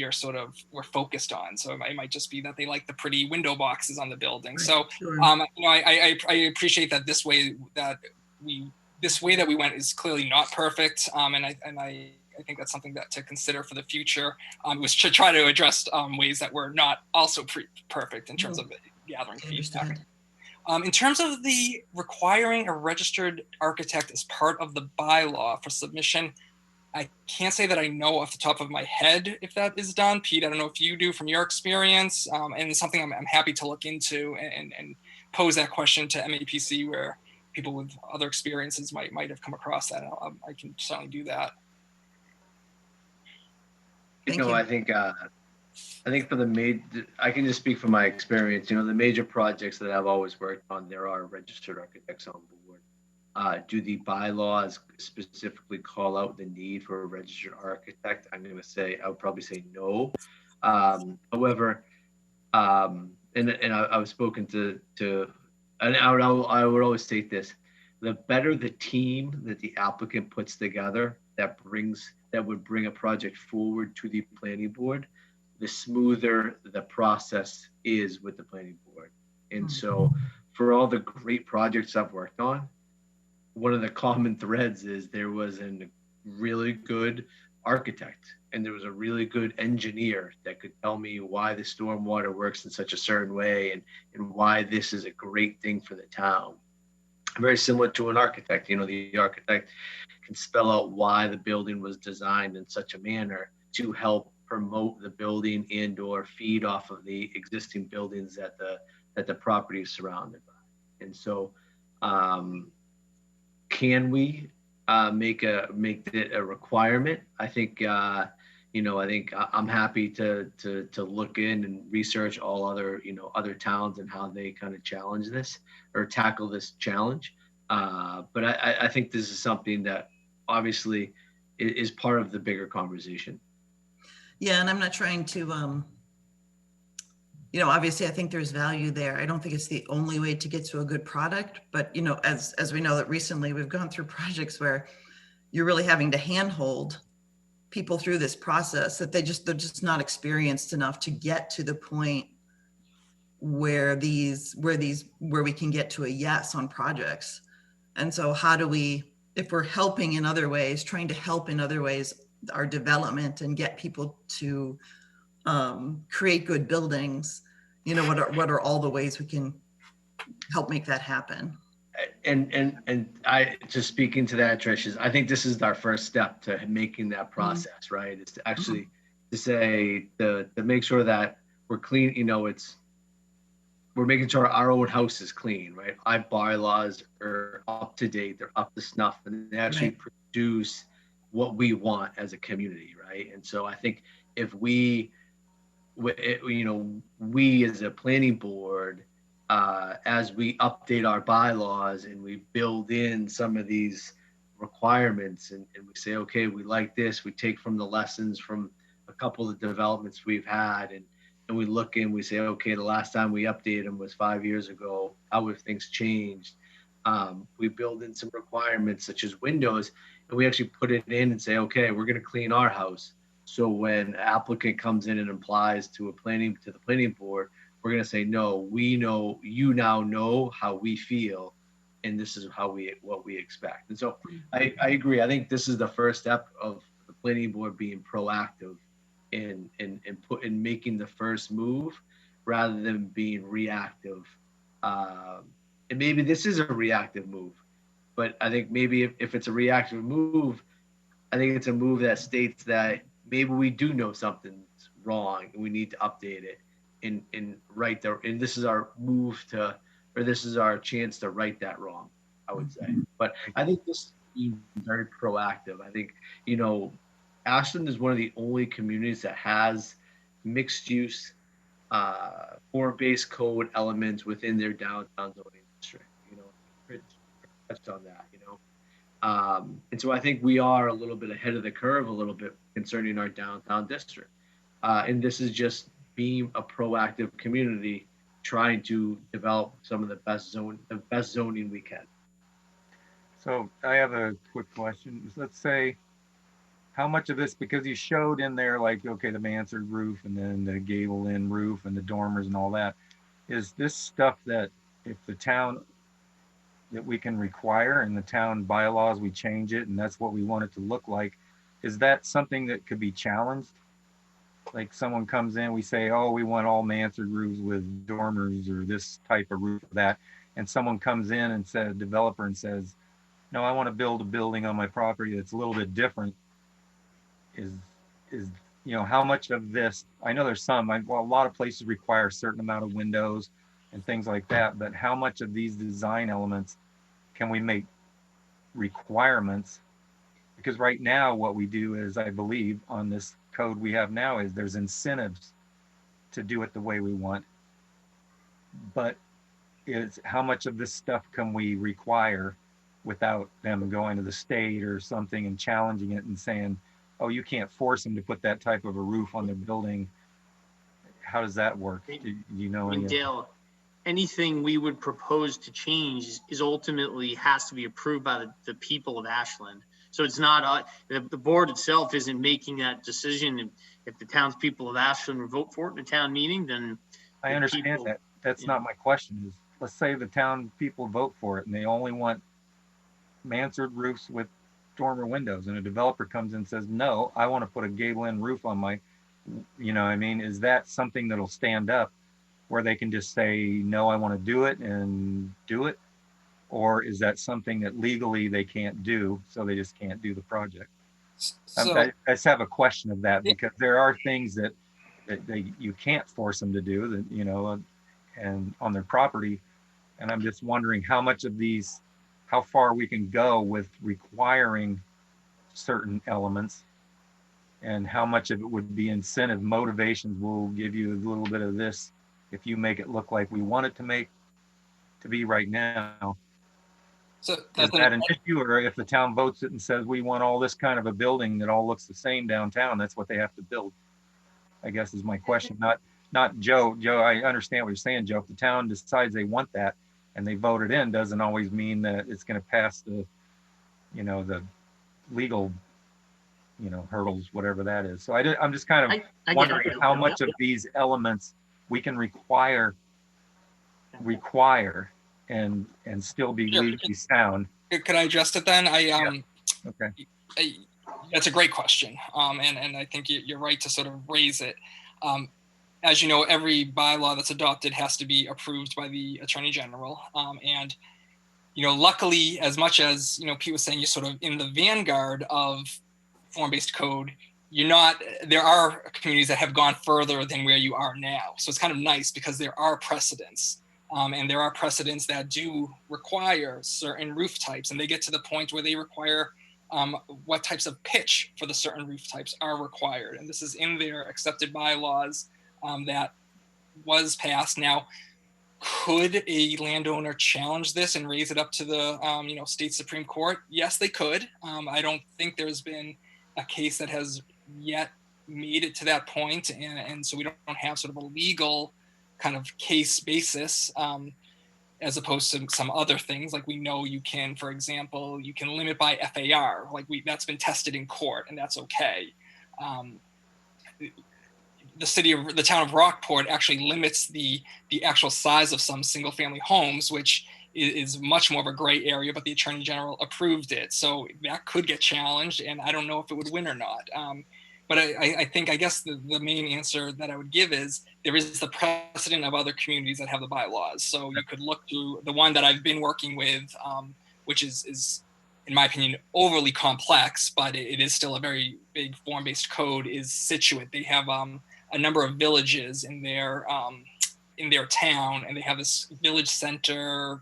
we're focused on. So it might just be that they like the pretty window boxes on the building. Right, so, sure. You know, I appreciate that this way that we went is clearly not perfect. And I think that's something that to consider for the future, was to try to address ways that were not also perfect in terms of gathering feedback. In terms of the requiring a registered architect as part of the bylaw for submission, I can't say that I know off the top of my head if that is done. Pete, I don't know if you do from your experience, and it's something I'm happy to look into and pose that question to MAPC where people with other experiences might have come across that. I can certainly do that. You know, I think for I can just speak from my experience. You know, the major projects that I've always worked on, there are registered architects on board. Do the bylaws specifically call out the need for a registered architect? I would probably say no. However, and I've spoken to, and I would always state this: the better the team that the applicant puts together that would bring a project forward to the planning board, the smoother the process is with the planning board. And so for all the great projects I've worked on, one of the common threads is there was a really good architect and there was a really good engineer that could tell me why the stormwater works in such a certain way and why this is a great thing for the town. Very similar to an architect. You know, the architect can spell out why the building was designed in such a manner to help promote the building and or feed off of the existing buildings that the property is surrounded by. And so can we make it a requirement? I think you know, I think I'm happy to look in and research all other towns and how they kind of challenge this or tackle this challenge. But I think this is something that obviously is part of the bigger conversation. Yeah, and I'm not trying to, you know, obviously I think there's value there. I don't think it's the only way to get to a good product, but you know, as we know that recently we've gone through projects where you're really having to handhold people through this process that they're just not experienced enough to get to the point where we can get to a yes on projects. And so how do we, if we're helping in other ways, trying to help in other ways, our development and get people to create good buildings, you know, what are all the ways we can help make that happen? And I, just speaking to that, Trish, is I think this is our first step to making that process, right? Is to actually to say, to make sure that we're clean, you know, we're making sure our own house is clean, right? Our bylaws are up to date, they're up to snuff, and they actually produce what we want as a community, right? And so I think if we as a planning board, as we update our bylaws and we build in some of these requirements and we say, okay, we like this, we take from the lessons from a couple of the developments we've had, and we look and we say, okay, the last time we updated them was 5 years ago. How have things changed? We build in some requirements such as windows, and we actually put it in and say, okay, we're going to clean our house. So when an applicant comes in and applies to the planning board, we're going to say, no, we know, you now know how we feel, and this is what we expect. And so I agree. I think this is the first step of the planning board being proactive in making the first move rather than being reactive. And maybe this is a reactive move, but I think maybe if it's a reactive move, I think it's a move that states that maybe we do know something's wrong and we need to update it and right there. And this is our move to, or this is our chance to right that wrong, I would say. But I think this is very proactive. I think, you know, Ashland is one of the only communities that has mixed use form-based code elements within their downtown zoning district. You know, Rich touched on that, you know. And so I think we are a little bit ahead of the curve a little bit concerning our downtown district. And this is just being a proactive community trying to develop some of the best zoning we can. So I have a quick question. Let's say, how much of this, because you showed in there like, okay, the mansard roof and then the gable end roof and the dormers and all that, is this stuff that if the town, that we can require in the town bylaws, we change it and that's what we want it to look like, is that something that could be challenged? Like someone comes in, we say, oh, we want all mansard roofs with dormers or this type of roof or that, and someone comes in and says, developer, and says, no, I want to build a building on my property that's a little bit different. Is you know, how much of this, I know there's some, well, a lot of places require a certain amount of windows and things like that, but how much of these design elements can we make requirements? Because right now what we do is, I believe on this code we have now, is there's incentives to do it the way we want, but it's how much of this stuff can we require without them going to the state or something and challenging it and saying, oh, you can't force them to put that type of a roof on their building. How does that work? Do you know? I mean, Dale, anything we would propose to change is ultimately has to be approved by the people of Ashland. So it's not, the board itself isn't making that decision. If the townspeople of Ashland vote for it in a town meeting, then I understand that. That's not my question. Is, let's say the town people vote for it and they only want mansard roofs with dormer windows, and a developer comes in and says, no, I want to put a gable end roof on my, you know what I mean? Is that something that'll stand up where they can just say, no, I want to do it and do it? Or is that something that legally they can't do, so they just can't do the project? So, I just have a question of that, because there are things that you can't force them to do, that, you know, and on their property. And I'm just wondering how much of these, how far we can go with requiring certain elements, and how much of it would be incentive motivations. Will give you a little bit of this if you make it look like we want it to be right now. So is that an issue? Or if the town votes it and says we want all this kind of a building that all looks the same downtown, that's what they have to build, I guess is my question. Not Joe. I understand what you're saying, Joe. If the town decides they want that and they vote it in, doesn't always mean that it's going to pass the, you know, the legal, you know, hurdles, whatever that is. So I'm just kind of wondering how much of these elements we can require, and still be Sure. legally sound? Could I address it then? Okay. That's a great question. And I think you're right to sort of raise it. As you know, every bylaw that's adopted has to be approved by the Attorney General. And, luckily, as much as, Pete was saying, you're sort of in the vanguard of form-based code, there are communities that have gone further than where you are now. So it's kind of nice because there are precedents. And there are precedents that do require certain roof types, and they get to the point where they require what types of pitch for the certain roof types are required. And this is in their accepted bylaws that was passed. Now, could a landowner challenge this and raise it up to the state Supreme Court? Yes, they could. I don't think there's been a case that has yet made it to that point, and so we don't have sort of a legal kind of case basis, as opposed to some other things. Like we know you can, for example, you can limit by FAR. That's been tested in court, and that's okay. The town of Rockport actually limits the actual size of some single family homes, which is much more of a gray area, but the Attorney General approved it. So that could get challenged, and I don't know if it would win or not. But I guess the main answer that I would give is there is the precedent of other communities that have the bylaws. So you could look to the one that I've been working with, which is, in my opinion, overly complex, but it is still a very big form-based code, is Situate. They have a number of villages in their town, and they have this village center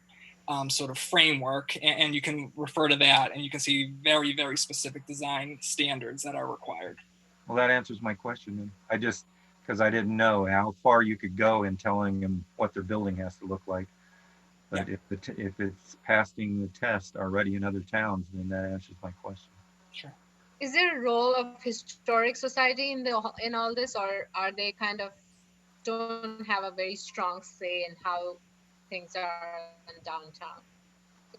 sort of framework, and you can refer to that, and you can see very, very specific design standards that are required. Well, that answers my question. Because I didn't know how far you could go in telling them what their building has to look like. But if it's passing the test already in other towns, then that answers my question. Sure. Is there a role of historic society in all this, or are they kind of don't have a very strong say in how things are in downtown?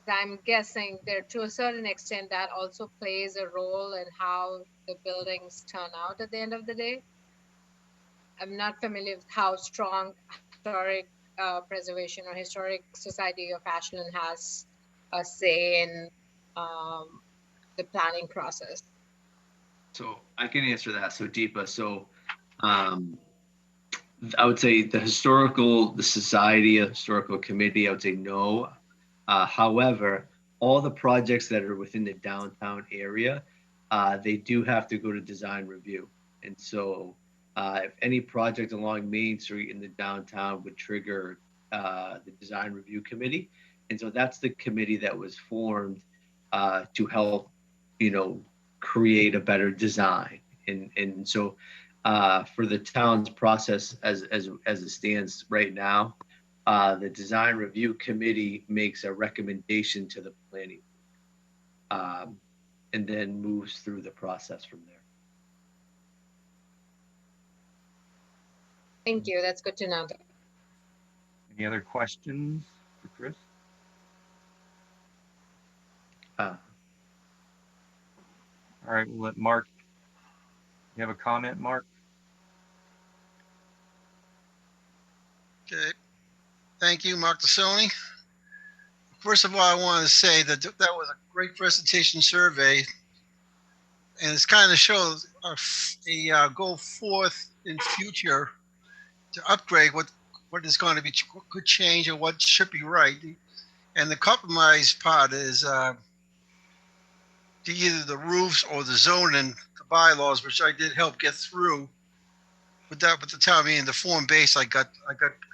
I'm guessing there, to a certain extent, that also plays a role in how the buildings turn out at the end of the day. I'm not familiar with how strong historic preservation or historic society of Ashland has a say in the planning process. So I can answer that. So Deepa, I would say the Society of Historical Committee, I would say no. However, all the projects that are within the downtown area, they do have to go to design review. And so if any project along Main Street in the downtown would trigger the design review committee. And so that's the committee that was formed to help, create a better design. And so for the town's process as it stands right now, the design review committee makes a recommendation to the planning and then moves through the process from there. Thank you. That's good to know. Any other questions for Chris? All right, we'll let Mark. You have a comment, Mark? Okay. Thank you, Mark Tassoni. First of all, I want to say that that was a great presentation survey, and it's kind of shows a go forth in future to upgrade what is going to be could change and what should be right. And the compromise part is either the roofs or the zoning, the bylaws, which I did help get through with the town meeting, the form base I got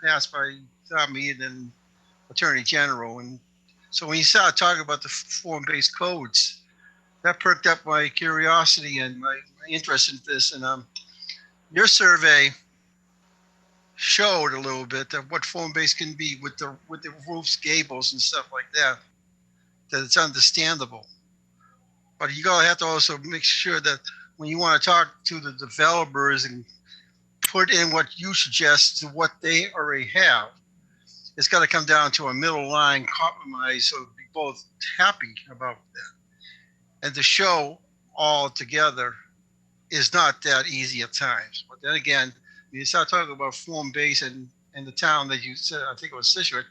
passed by town meeting and Attorney General. And so when you start talking about the form-based codes, that perked up my curiosity and my interest in this. And your survey showed a little bit of what form-based can be with the roofs, gables, and stuff like that. That it's understandable. But you gotta have to also make sure that when you want to talk to the developers and put in what you suggest to what they already have, it's got to come down to a middle line compromise so be both happy about that. And to show all together is not that easy at times. But then again, when you start talking about form base and the town that you said, I think it was Situate,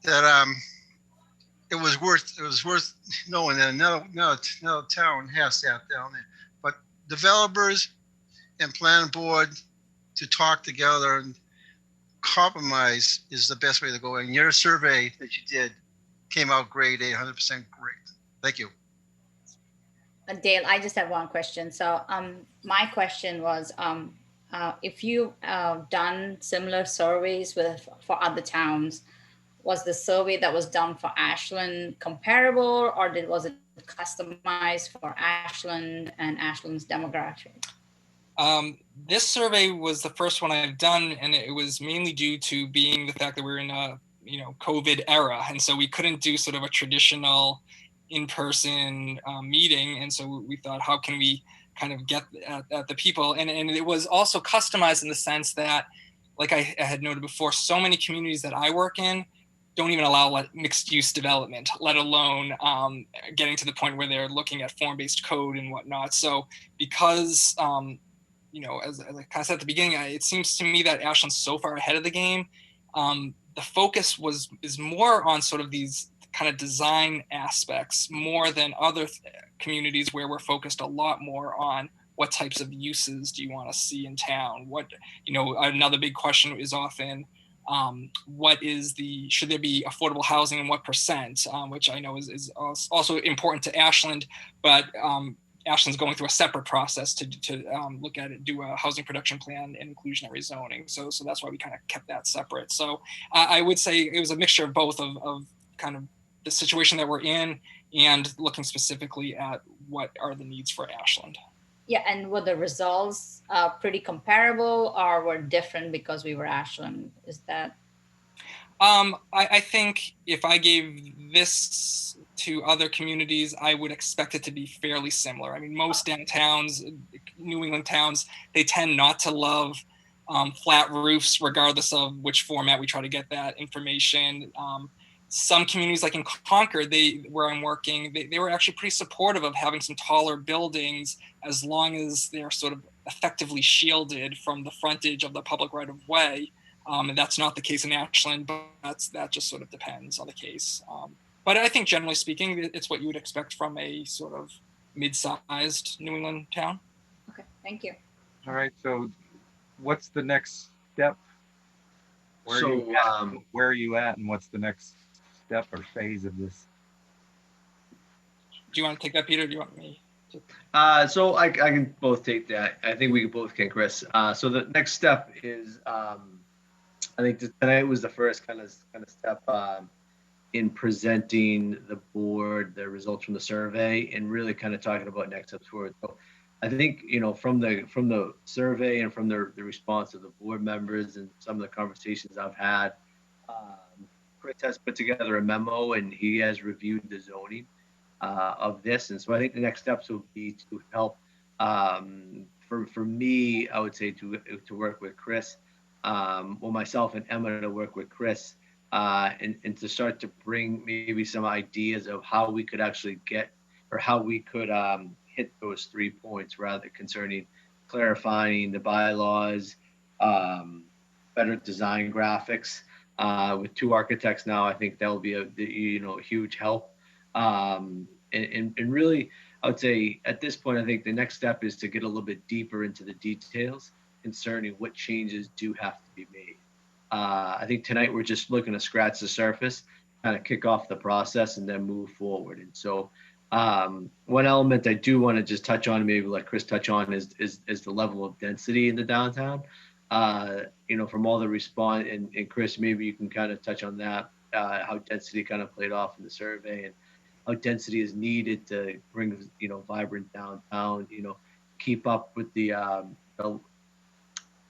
that it was worth knowing that another town has that down there. But developers and planning board to talk together and compromise is the best way to go. And your survey that you did came out great, 100% great. Thank you. Dale, I just have one question. So my question was, if you've done similar surveys for other towns, was the survey that was done for Ashland comparable, or was it customized for Ashland and Ashland's demographic? This survey was the first one I've done, and it was mainly due to being the fact that we're in a COVID era, and so we couldn't do sort of a traditional in-person meeting, and so we thought, how can we kind of get at the people? And it was also customized in the sense that, like I had noted before, so many communities that I work in don't even allow mixed-use development, let alone getting to the point where they're looking at form-based code and whatnot. So because, as I kind of said at the beginning, it seems to me that Ashland's so far ahead of the game. The focus is more on sort of these kind of design aspects more than other communities where we're focused a lot more on what types of uses do you want to see in town? Another big question is often, should there be affordable housing and what percent, which I know is also important to Ashland, but Ashland's going through a separate process to look at it, do a housing production plan and inclusionary zoning. So that's why we kind of kept that separate. So I would say it was a mixture of both of kind of the situation that we're in and looking specifically at what are the needs for Ashland. Yeah, and were the results pretty comparable or were different because we were Ashland? Is that? I think if I gave this to other communities, I would expect it to be fairly similar. I mean, most downtowns, New England towns, they tend not to love flat roofs, regardless of which format we try to get that information. Some communities, like in Concord, where I'm working, they were actually pretty supportive of having some taller buildings as long as they're sort of effectively shielded from the frontage of the public right of way. And that's not the case in Ashland, but that just sort of depends on the case. But I think generally speaking, it's what you would expect from a sort of mid-sized New England town. Okay, thank you. All right, so what's the next step? Where are you at and what's the next step or phase of this? Do you want to take that, Peter? Or do you want me to? So I can both take that. I think we both can, Chris. So the next step is, I think tonight was the first kind of step in presenting the board the results from the survey and really kind of talking about next steps forward. So I think, from the survey and from the response of the board members and some of the conversations I've had, Chris has put together a memo and he has reviewed the zoning of this. And so I think the next steps will be to help, for me, I would say to work with Chris, myself and Emma to work with Chris and to start to bring maybe some ideas of how we could actually how we could hit those 3 points rather concerning clarifying the bylaws, better design graphics. With 2 architects now, I think that will be a huge help. And really, I would say at this point, I think the next step is to get a little bit deeper into the details concerning what changes do have to be made. I think tonight we're just looking to scratch the surface, kind of kick off the process and then move forward. And so one element I do want to just touch on, maybe let Chris touch on, is the level of density in the downtown. From all the response, and Chris, maybe you can kind of touch on that, how density kind of played off in the survey and how density is needed to bring, vibrant downtown, keep up with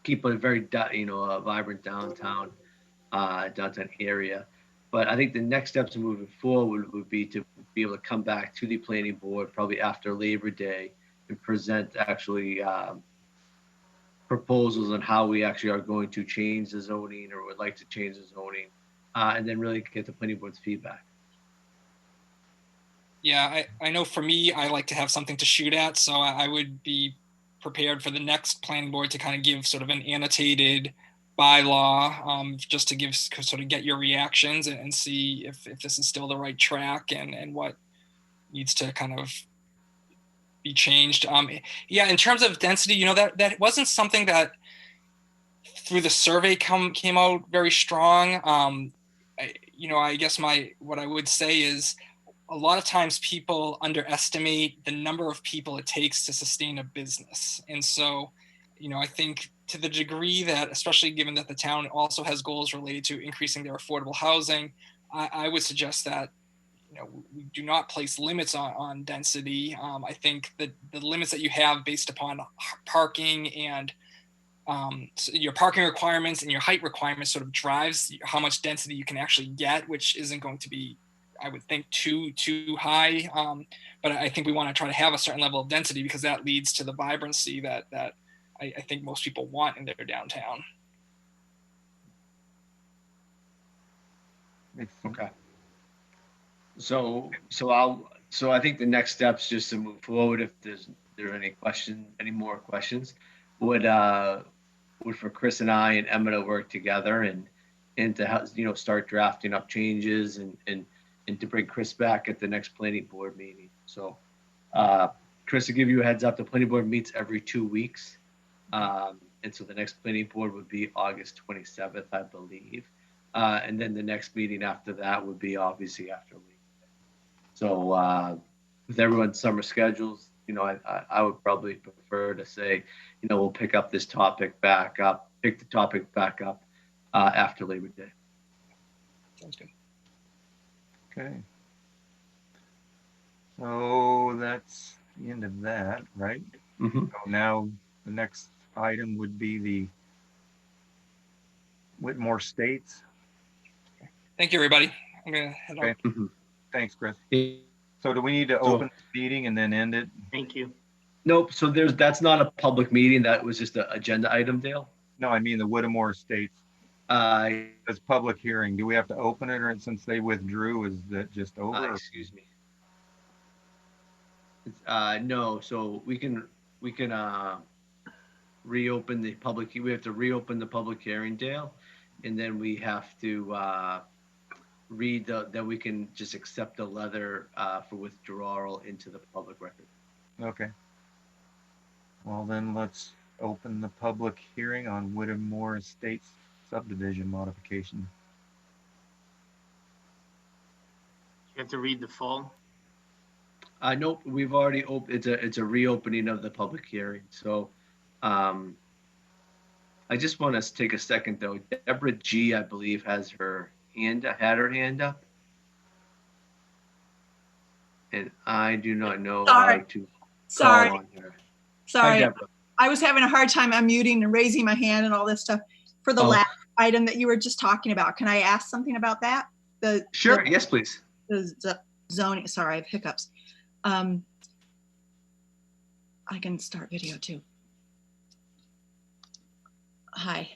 keep a very, vibrant downtown area. But I think the next steps moving forward would be to be able to come back to the planning board probably after Labor Day and present actually proposals on how we actually are going to change the zoning or would like to change the zoning, and then really get the planning board's feedback. Yeah, I know for me, I like to have something to shoot at. So I would be prepared for the next planning board to kind of give sort of an annotated bylaw, just to give sort of get your reactions and see if this is still the right track and what needs to kind of be changed. Yeah, in terms of density, you know, that wasn't something that through the survey came out very strong. You know, I guess what I would say is a lot of times people underestimate the number of people it takes to sustain a business. And so, you know, I think to the degree that, especially given that the town also has goals related to increasing their affordable housing, I would suggest that, you know, we do not place limits on density. I think that the limits that you have based upon parking and so your parking requirements and your height requirements sort of drives how much density you can actually get, which isn't going to be, I would think, too high. But I think we want to try to have a certain level of density because that leads to the vibrancy that I think most people want in their downtown. Okay. So I think the next steps just to move forward, if there are any more questions, would for Chris and I and Emma to work together and to, you know, start drafting up changes and to bring Chris back at the next planning board meeting. So Chris, to give you a heads up, the planning board meets every 2 weeks. And so the next planning board would be August 27th, I believe. And then the next meeting after that would be obviously after Labor Day. So with everyone's summer schedules, you know, I would probably prefer to say, you know, we'll pick the topic back up after Labor Day. Sounds good. Okay. So that's the end of that, right? Mm-hmm. So now the next item would be the Whitmore Estates. Thank you, everybody. I'm gonna head out. Mm-hmm. Thanks, Chris. So do we need to open the meeting and then end it? Thank you. Nope. So that's not a public meeting. That was just an agenda item, Dale. No, I mean the Whitmore Estates. As public hearing. Do we have to open it, or since they withdrew, is that just over? Excuse me. No. So we can reopen the public. We have to reopen the public hearing, Dale, and then we have to read that we can just accept the letter for withdrawal into the public record. Okay. Well, then let's open the public hearing on Whitmore Estates subdivision modification. You have to read the full. Nope, we've already opened. It's a reopening of the public hearing. So, I just want to take a second though. Deborah G, I believe, had her hand up, and I do not know how to call on her. Sorry, Hi, Deborah. I was having a hard time unmuting and raising my hand and all this stuff for the last item that you were just talking about. Can I ask something about that? Sure. Yes, please. The zoning. Sorry, I have hiccups. I can start video too. Hi.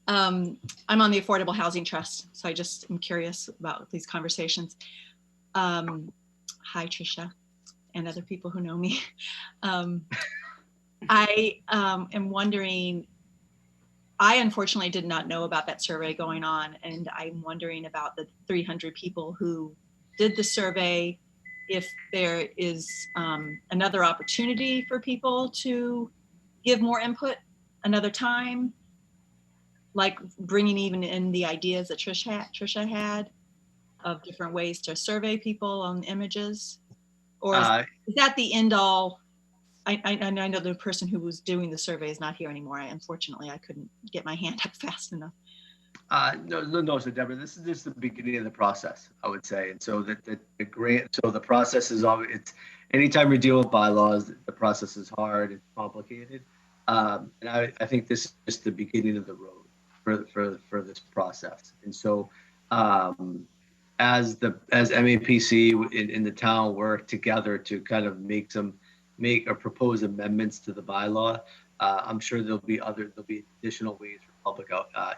I'm on the Affordable Housing Trust, so I just am curious about these conversations. Hi, Tricia, and other people who know me. I am wondering, I unfortunately did not know about that survey going on, and I'm wondering about the 300 people who did the survey, if there is another opportunity for people to give more input another time, like bringing even in the ideas that Tricia had of different ways to survey people on images, or is that the end all? I know the person who was doing the survey is not here anymore. Unfortunately, I couldn't get my hand up fast enough. No. So Deborah, this is just the beginning of the process, I would say. And so the process is always, it's anytime you deal with bylaws, the process is hard, it's complicated. And I think this is just the beginning of the road for this process. And so as MAPC in the town work together to kind of make or propose amendments to the bylaw, I'm sure there'll be additional ways for public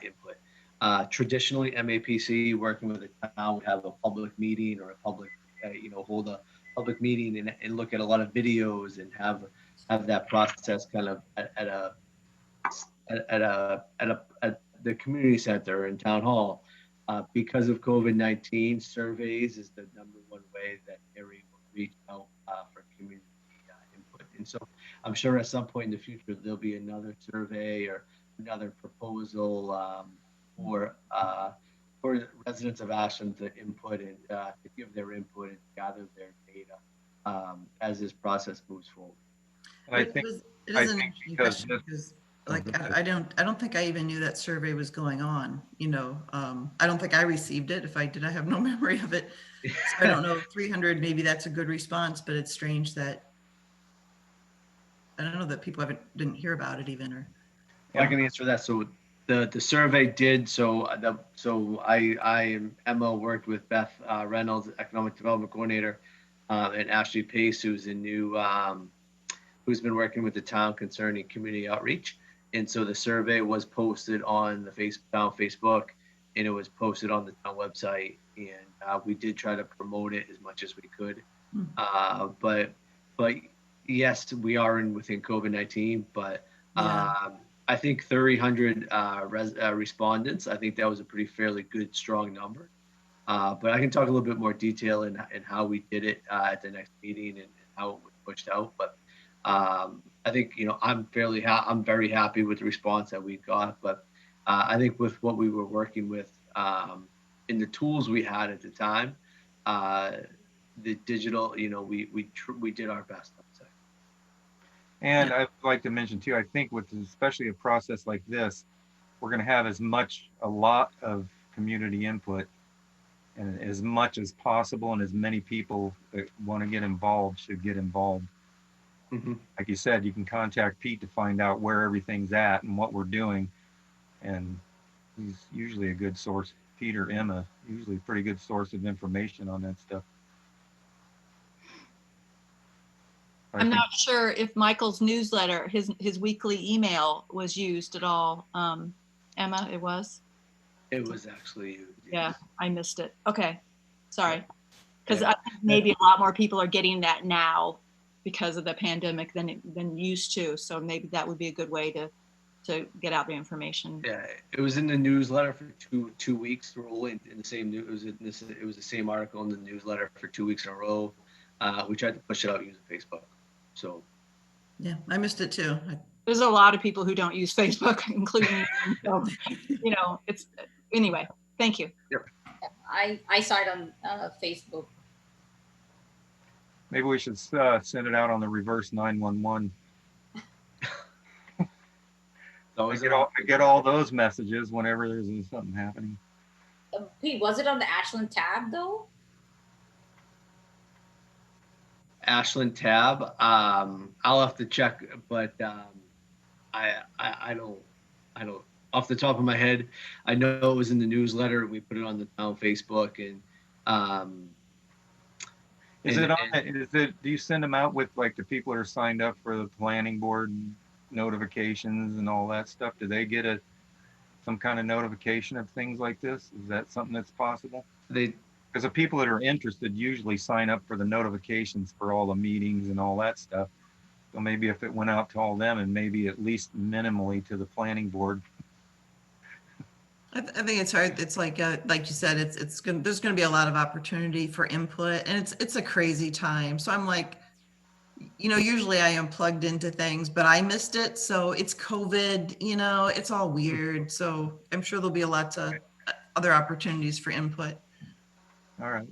input. Traditionally, MAPC working with the town would have a public meeting or a public, hold a public meeting and look at a lot of videos and have that process kind of at the community center and town hall. Because of COVID-19, surveys is the #1 way that Harry will reach out for community input. And so I'm sure at some point in the future, there'll be another survey or another proposal for residents of Ashland to input and to give their input and gather their data as this process moves forward. And I think, It I is an think interesting because question because, like, I don't think I even knew that survey was going on. You know, I don't think I received it. If I did, I have no memory of it. So I don't know. 300, maybe that's a good response, but it's strange that I don't know that people didn't hear about it even. Or I can answer that. So the survey did. So Emma worked with Beth Reynolds, Economic Development Coordinator, and Ashley Pace, who's a new who's been working with the town concerning community outreach. And so the survey was posted on the town Facebook, and it was posted on the town website. And we did try to promote it as much as we could. But yes, we are within COVID-19. But I think 300 respondents. I think that was a pretty fairly good, strong number. But I can talk a little bit more detail in how we did it at the next meeting and how it was pushed out. But I think, you know, I'm very happy with the response that we got. But I think with what we were working with in the tools we had at the time, the digital, you know, we did our best, I'd say. And I'd like to mention too, I think with especially a process like this, we're going to have a lot of community input and as much as possible, and as many people that want to get involved should get involved. Mm-hmm. Like you said, you can contact Pete to find out where everything's at and what we're doing. And he's usually a good source. Pete or Emma, usually a pretty good source of information on that stuff. I'm not sure if Michael's newsletter, his weekly email was used at all. Emma, it was? It was actually used. Yeah, I missed it. Okay, sorry. Because I think maybe a lot more people are getting that now because of the pandemic than used to. So maybe that would be a good way to get out the information. Yeah, it was in the newsletter for two weeks rolling in the same news. It was the same article in the newsletter for 2 weeks in a row. We tried to push it out using Facebook. So yeah, I missed it too. There's a lot of people who don't use Facebook, including me. So, you know, it's anyway. Thank you. Yep. I saw it on Facebook. Maybe we should send it out on the reverse 911. I get all those messages whenever there's something happening. Pete, was it on the Ashland tab though? Ashland tab. I'll have to check, but I don't off the top of my head. I know it was in the newsletter. We put it on the town Facebook, and do you send them out with like the people that are signed up for the planning board notifications and all that stuff? Do they get some kind of notification of things like this? Is that something that's possible? Because the people that are interested usually sign up for the notifications for all the meetings and all that stuff. So maybe if it went out to all them and maybe at least minimally to the planning board. I think it's hard. It's like you said, there's going to be a lot of opportunity for input, and it's a crazy time. So I'm like, you know, usually I am plugged into things, but I missed it. So it's COVID, you know, it's all weird. So I'm sure there'll be a lot of other opportunities for input. All right.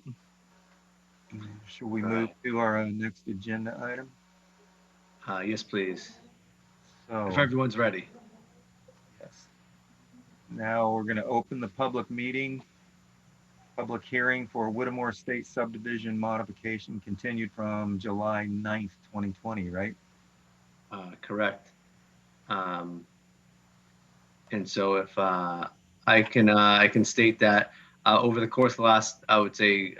Should we move to our next agenda item? Yes, please. So, if everyone's ready. Yes. Now we're going to open the public hearing for Whittemore State subdivision modification continued from July 9th, 2020, right? Correct. And so if I can state that over the course of the last, I would say,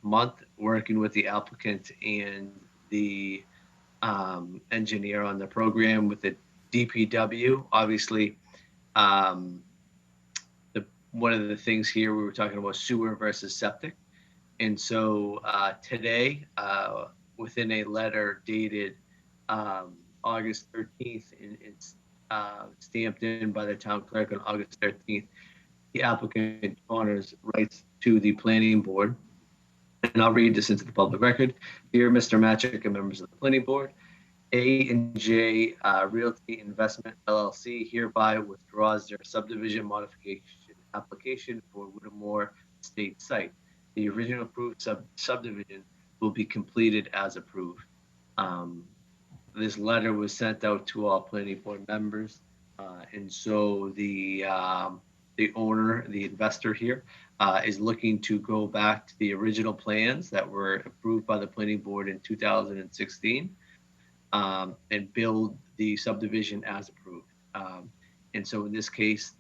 month, working with the applicant and the engineer on the program with the DPW, obviously, one of the things here, we were talking about sewer versus septic. And so today, within a letter dated August 13th, stamped in by the town clerk on August 13th. The applicant honors rights to the planning board. And I'll read this into the public record. Dear Mr. Matchik and members of the planning board, A&J Realty Investment LLC hereby withdraws their subdivision modification application for Whittemore Estate site. The original approved subdivision will be completed as approved. This letter was sent out to all planning board members. And so the owner, the investor here, is looking to go back to the original plans that were approved by the planning board in 2016 and build the subdivision as approved. And so in this case,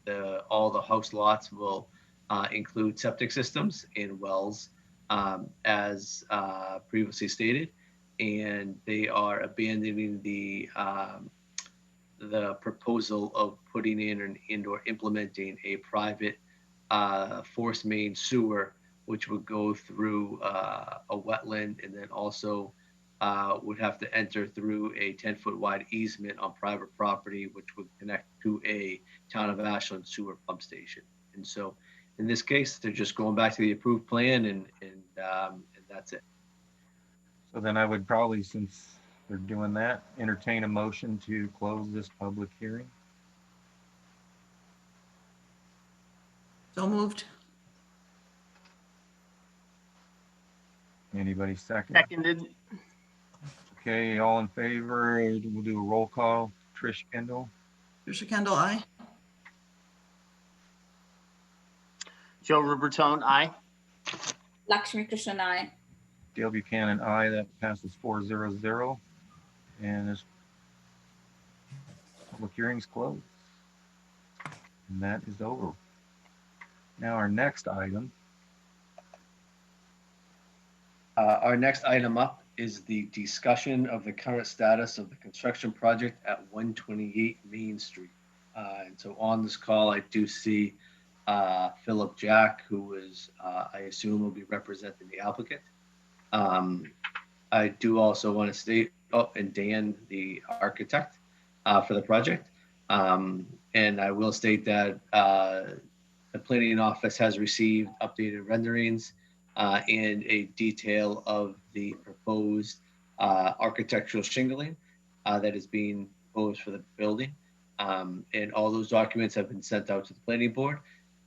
all the house lots will include septic systems and wells as previously stated. And they are abandoning the proposal of putting in and/or implementing a private force main sewer, which would go through a wetland and then also would have to enter through a 10-foot wide easement on private property, which would connect to a town of Ashland sewer pump station. And so in this case, they're just going back to the approved plan and that's it. So then I would probably, since they're doing that, entertain a motion to close this public hearing. So moved. Anybody second? Seconded. Okay, all in favor, we'll do a roll call. Trish Kendall, Trisha Kendall, aye. Joe Rubertone, aye. Lakshmi Krishnan, aye. Dale Buchanan, aye. That passes 4-0-0. And this public hearing's closed. And that is over. Now our next item. Our next item up is the discussion of the current status of the construction project at 128 Main Street. And so on this call, I do see Philip Jack, who is, I assume, will be representing the applicant. I do also want to state, and Dan, the architect for the project. And I will state that the planning office has received updated renderings and a detail of the proposed architectural shingling that is being proposed for the building. And all those documents have been sent out to the planning board.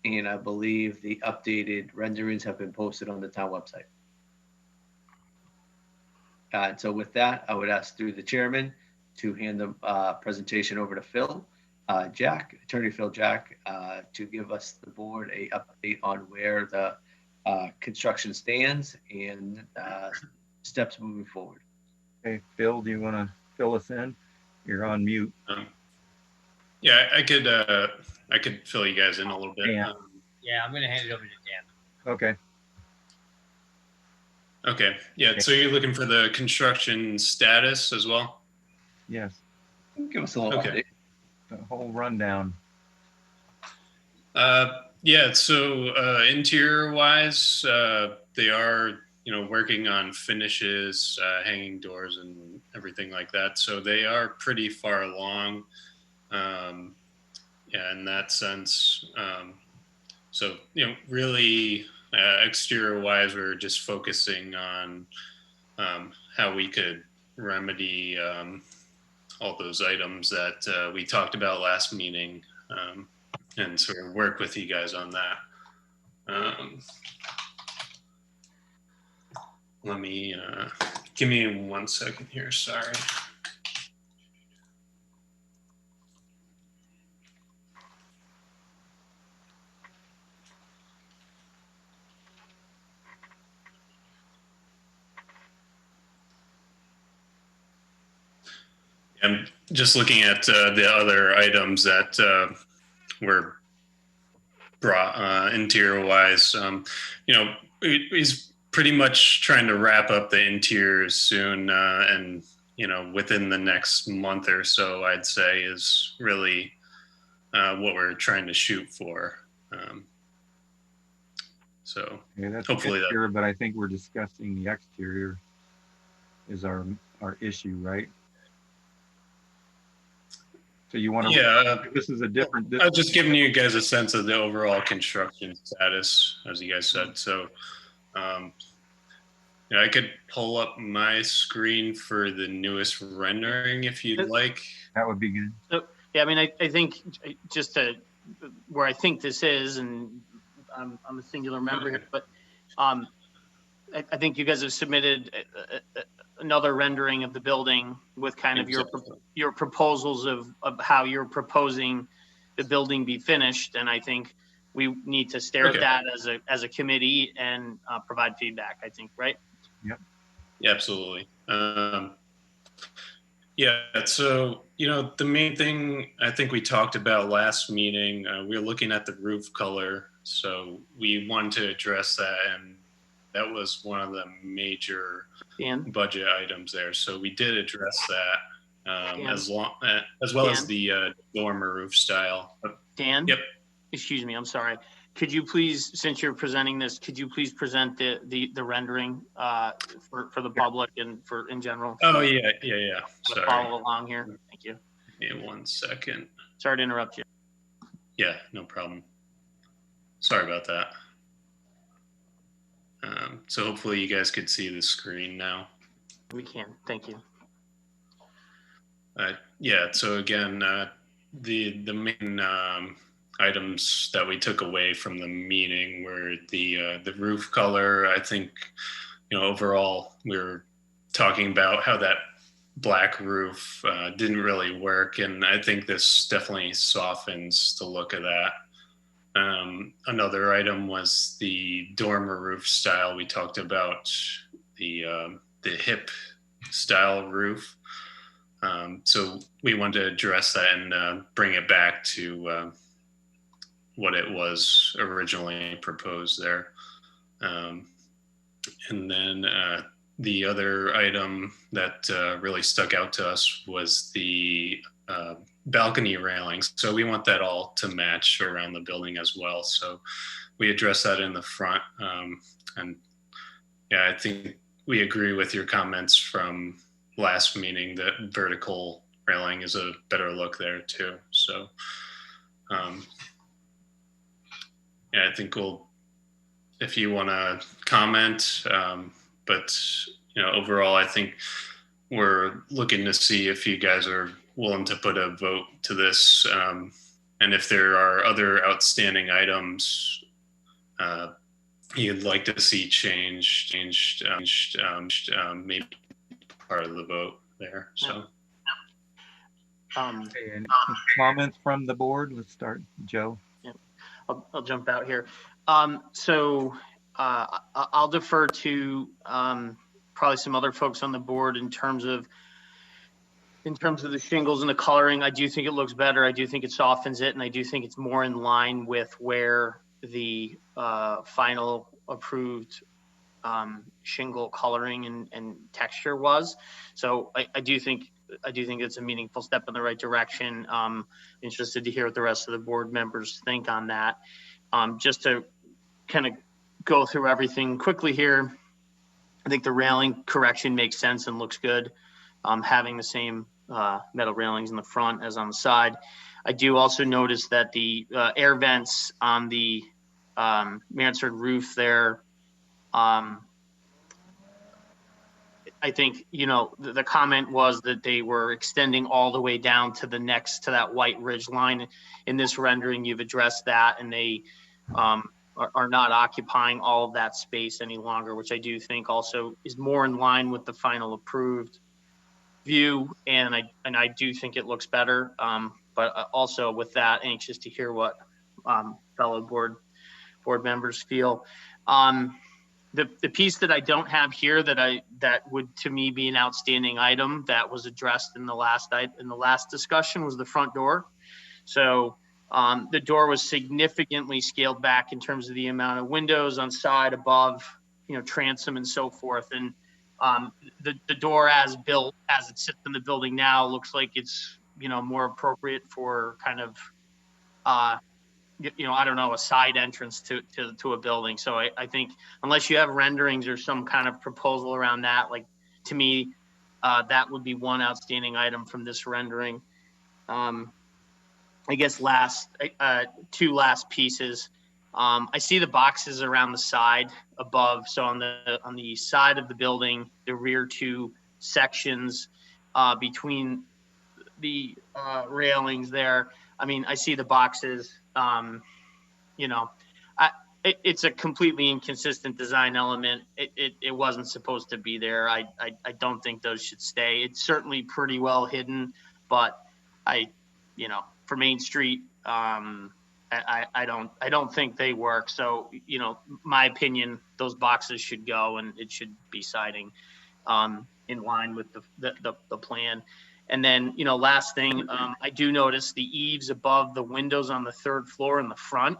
And I believe the updated renderings have been posted on the town website. And so with that, I would ask through the chairman to hand the presentation over to Phil Jack, Attorney Phil Jack, to give us the board a update on where the construction stands and steps moving forward. Okay, Phil, do you want to fill us in? You're on mute. Yeah, I could fill you guys in a little bit. Yeah, I'm going to hand it over to Dan. okay. Okay. Yeah. So you're looking for the construction status as well? Yes. Give us a little update. The whole rundown. Yeah. So interior wise, they are, working on finishes, hanging doors and everything like that. So they are pretty far along. Yeah, in that sense. So, really exterior wise, we're just focusing on how we could remedy all those items that we talked about last meeting and sort of work with you guys on that. Let me, give me 1 second here, sorry. I'm just looking at the other items that were brought interior wise. He's pretty much trying to wrap up the interiors soon, and within the next month or so, I'd say is really what we're trying to shoot for. So Okay, that's hopefully exterior, but I think we're discussing the exterior is our issue, right? So you want to? Yeah, this is a different. I was just giving you guys a sense of the overall construction status, as you guys said. So, yeah, I could pull up my screen for the newest rendering if you'd like. That would be good. So, yeah, I mean, I think just to where I think this is, and I'm a singular member here, but I think you guys have submitted another rendering of the building with kind of your proposals of how you're proposing the building be finished. And I think we need to stare at that as a committee and provide feedback, I think, right? Yep. Yeah, absolutely. Yeah, so, the main thing I think we talked about last meeting, we were looking at the roof color. So we wanted to address that, and that was one of the major budget items there. So we did address that, as well as the dormer roof style. Dan? Yep. Excuse me, I'm sorry. Could you please, since you're presenting this, could you please present the rendering for the public and for in general? Oh, yeah. Sorry. Follow along here. Thank you. Give me 1 second. Sorry to interrupt you. Yeah, no problem. Sorry about that. So hopefully you guys could see the screen now. We can. Thank you. Yeah. So again, the main items that we took away from the meeting were the roof color. I think overall we were talking about how that black roof didn't really work, and I think this definitely softens the look of that. Another item was the dormer roof style. We talked about the hip style roof. So we wanted to address that and bring it back to what it was originally proposed there. And then the other item that really stuck out to us was the balcony railings. So we want that all to match around the building as well. So we address that in the front. And yeah, I think we agree with your comments from last meeting that vertical railing is a better look there too. So yeah, I think if you want to comment, but overall, I think we're looking to see if you guys are willing to put a vote to this, and if there are other outstanding items you'd like to see changed, maybe part of the vote there. So, any comments from the board? Let's start, Joe. Yeah, I'll jump out here. So I'll defer to probably some other folks on the board in terms of the shingles and the coloring. I do think it looks better. I do think it softens it, and I do think it's more in line with where the final approved shingle coloring and texture was. So I do think it's a meaningful step in the right direction. Interested to hear what the rest of the board members think on that. Just to kind of go through everything quickly here, I think the railing correction makes sense and looks good. Having the same metal railings in the front as on the side. I do also notice that the air vents on the mansard roof there, I think, the comment was that they were extending all the way down to that white ridge line. In this rendering, you've addressed that, and they are not occupying all of that space any longer, which I do think also is more in line with the final approved view. And I do think it looks better. But also with that, anxious to hear what fellow board members feel. The piece that I don't have here that would to me be an outstanding item that was addressed in the last discussion was the front door. So the door was significantly scaled back in terms of the amount of windows on side, above, transom and so forth. And the door as built, as it sits in the building now, looks like it's, more appropriate for kind of, I don't know, a side entrance to a building. So I think unless you have renderings or some kind of proposal around that, like, to me, that would be one outstanding item from this rendering. I guess two last pieces. I see the boxes around the side above. So on the side of the building, the rear two sections between the railings there. I mean, I see the boxes. You know, it's a completely inconsistent design element. It wasn't supposed to be there. I don't think those should stay. It's certainly pretty well hidden, but for Main Street, I don't think they work. So, my opinion, those boxes should go and it should be siding in line with the plan. And then, last thing, I do notice the eaves above the windows on the third floor in the front,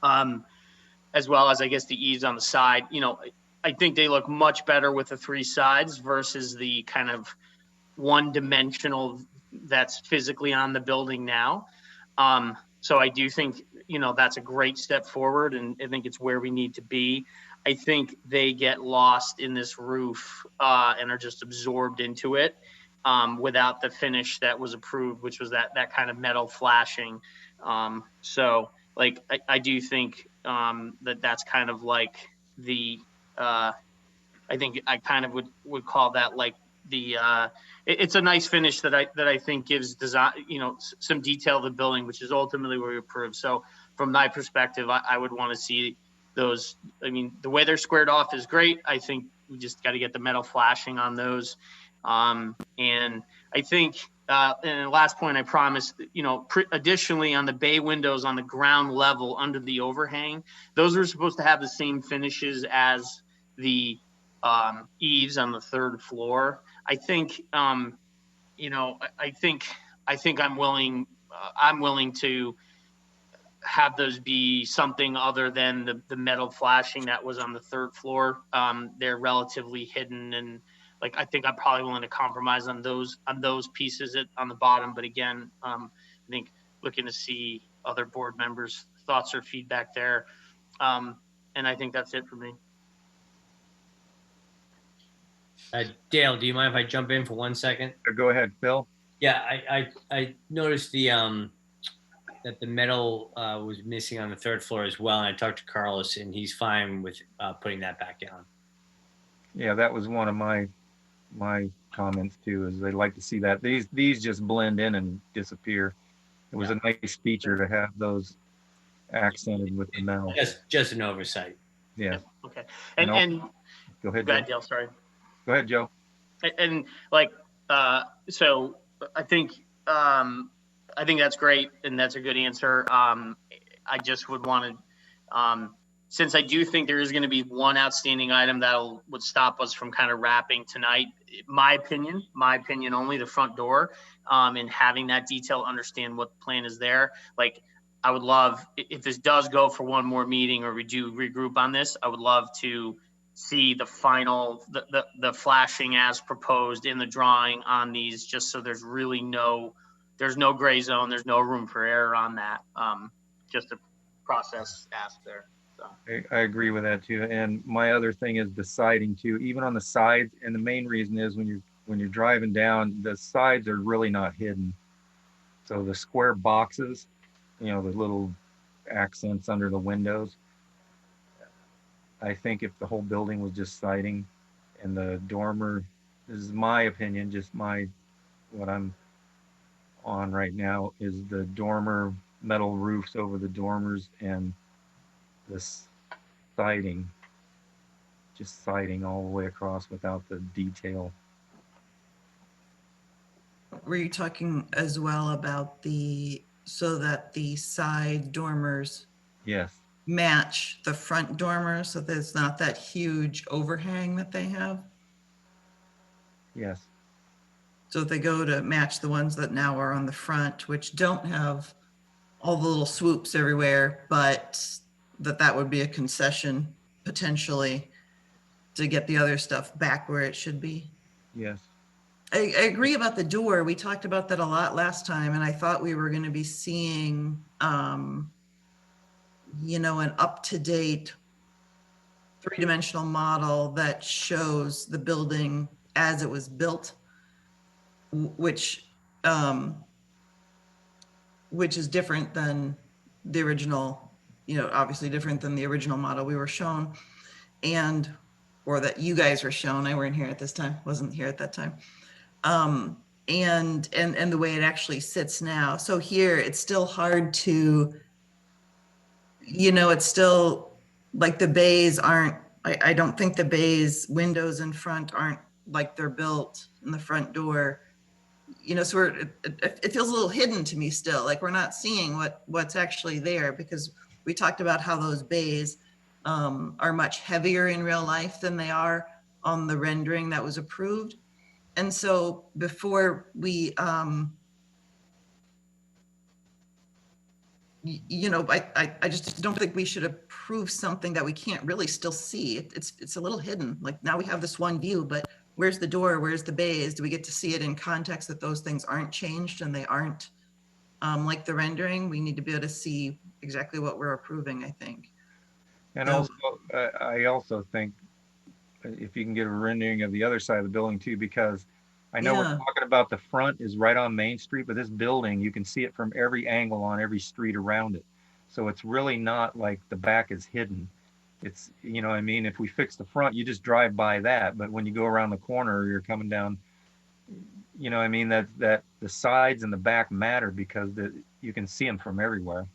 as well as I guess the eaves on the side. I think they look much better with the three sides versus the kind of one-dimensional that's physically on the building now. So I do think, that's a great step forward, and I think it's where we need to be. I think they get lost in this roof and are just absorbed into it without the finish that was approved, which was that kind of metal flashing. So like, I do think that's kind of like the, I think I kind of would call that like the, it's a nice finish that I think gives design, some detail to the building, which is ultimately what we approve. So from my perspective, I would want to see those. I mean, the way they're squared off is great. I think we just got to get the metal flashing on those. And I think, and the last point I promised, additionally on the bay windows on the ground level under the overhang, those are supposed to have the same finishes as the eaves on the third floor. I think, I think I'm willing to have those be something other than the metal flashing that was on the third floor. They're relatively hidden, and like, I think I'm probably willing to compromise on those pieces on the bottom. But again, I think looking to see other board members' thoughts or feedback there. And I think that's it for me. Dale, do you mind if I jump in for 1 second? Go ahead, Phil. Yeah, I noticed that the metal was missing on the third floor as well, and I talked to Carlos, and he's fine with putting that back down. Yeah, that was one of my comments too, is they'd like to see that. These just blend in and disappear. It was a nice feature to have those accented with the metal. Just an oversight. Yeah. Okay. And go ahead, Dale. Sorry. Go ahead, Joe. And like, so I think that's great, and that's a good answer. I just would want to, since I do think there is going to be one outstanding item that would stop us from kind of wrapping tonight. My opinion only, the front door, and having that detail, understand what the plan is there. Like, I would love, if this does go for one more meeting or we do regroup on this, I would love to see the final, the flashing as proposed in the drawing on these, just so there's really there's no gray zone, there's no room for error on that. Just a process ask there. So I agree with that too. And my other thing is the siding too, even on the sides. And the main reason is when you're driving down, the sides are really not hidden. So the square boxes, the little accents under the windows, I think if the whole building was just siding, and the dormer, this is my opinion, just what I'm on right now, is the dormer, metal roofs over the dormers, and this siding, just siding all the way across without the detail. Were you talking as well about so that the side dormers Yes. match the front dormer, so there's not that huge overhang that they have? Yes. So if they go to match the ones that now are on the front, which don't have all the little swoops everywhere, but that would be a concession potentially to get the other stuff back where it should be. Yes. I agree about the door. We talked about that a lot last time, and I thought we were going to be seeing, an up-to-date three-dimensional model that shows the building as it was built, which which is different than the original, obviously different than the original model we were shown, or that you guys were shown. I weren't here at this time, wasn't here at that time. And the way it actually sits now. So here it's still hard to, it's still like the bays aren't, I don't think the bays windows in front aren't like they're built in the front door. So it feels a little hidden to me still, like we're not seeing what's actually there, because we talked about how those bays are much heavier in real life than they are on the rendering that was approved. And so before we, I just don't think we should approve something that we can't really still see. It's a little hidden. Like now we have this one view, but where's the door? Where's the bays? Do we get to see it in context that those things aren't changed and they aren't like the rendering? We need to be able to see exactly what we're approving, I think. And also, I also think if you can get a rendering of the other side of the building too, because I know we're talking about the front is right on Main Street, but this building, you can see it from every angle on every street around it. So it's really not like the back is hidden. It's, what I mean? If we fix the front, you just drive by that. But when you go around the corner, you're coming down, what I mean? That the sides and the back matter because you can see them from everywhere.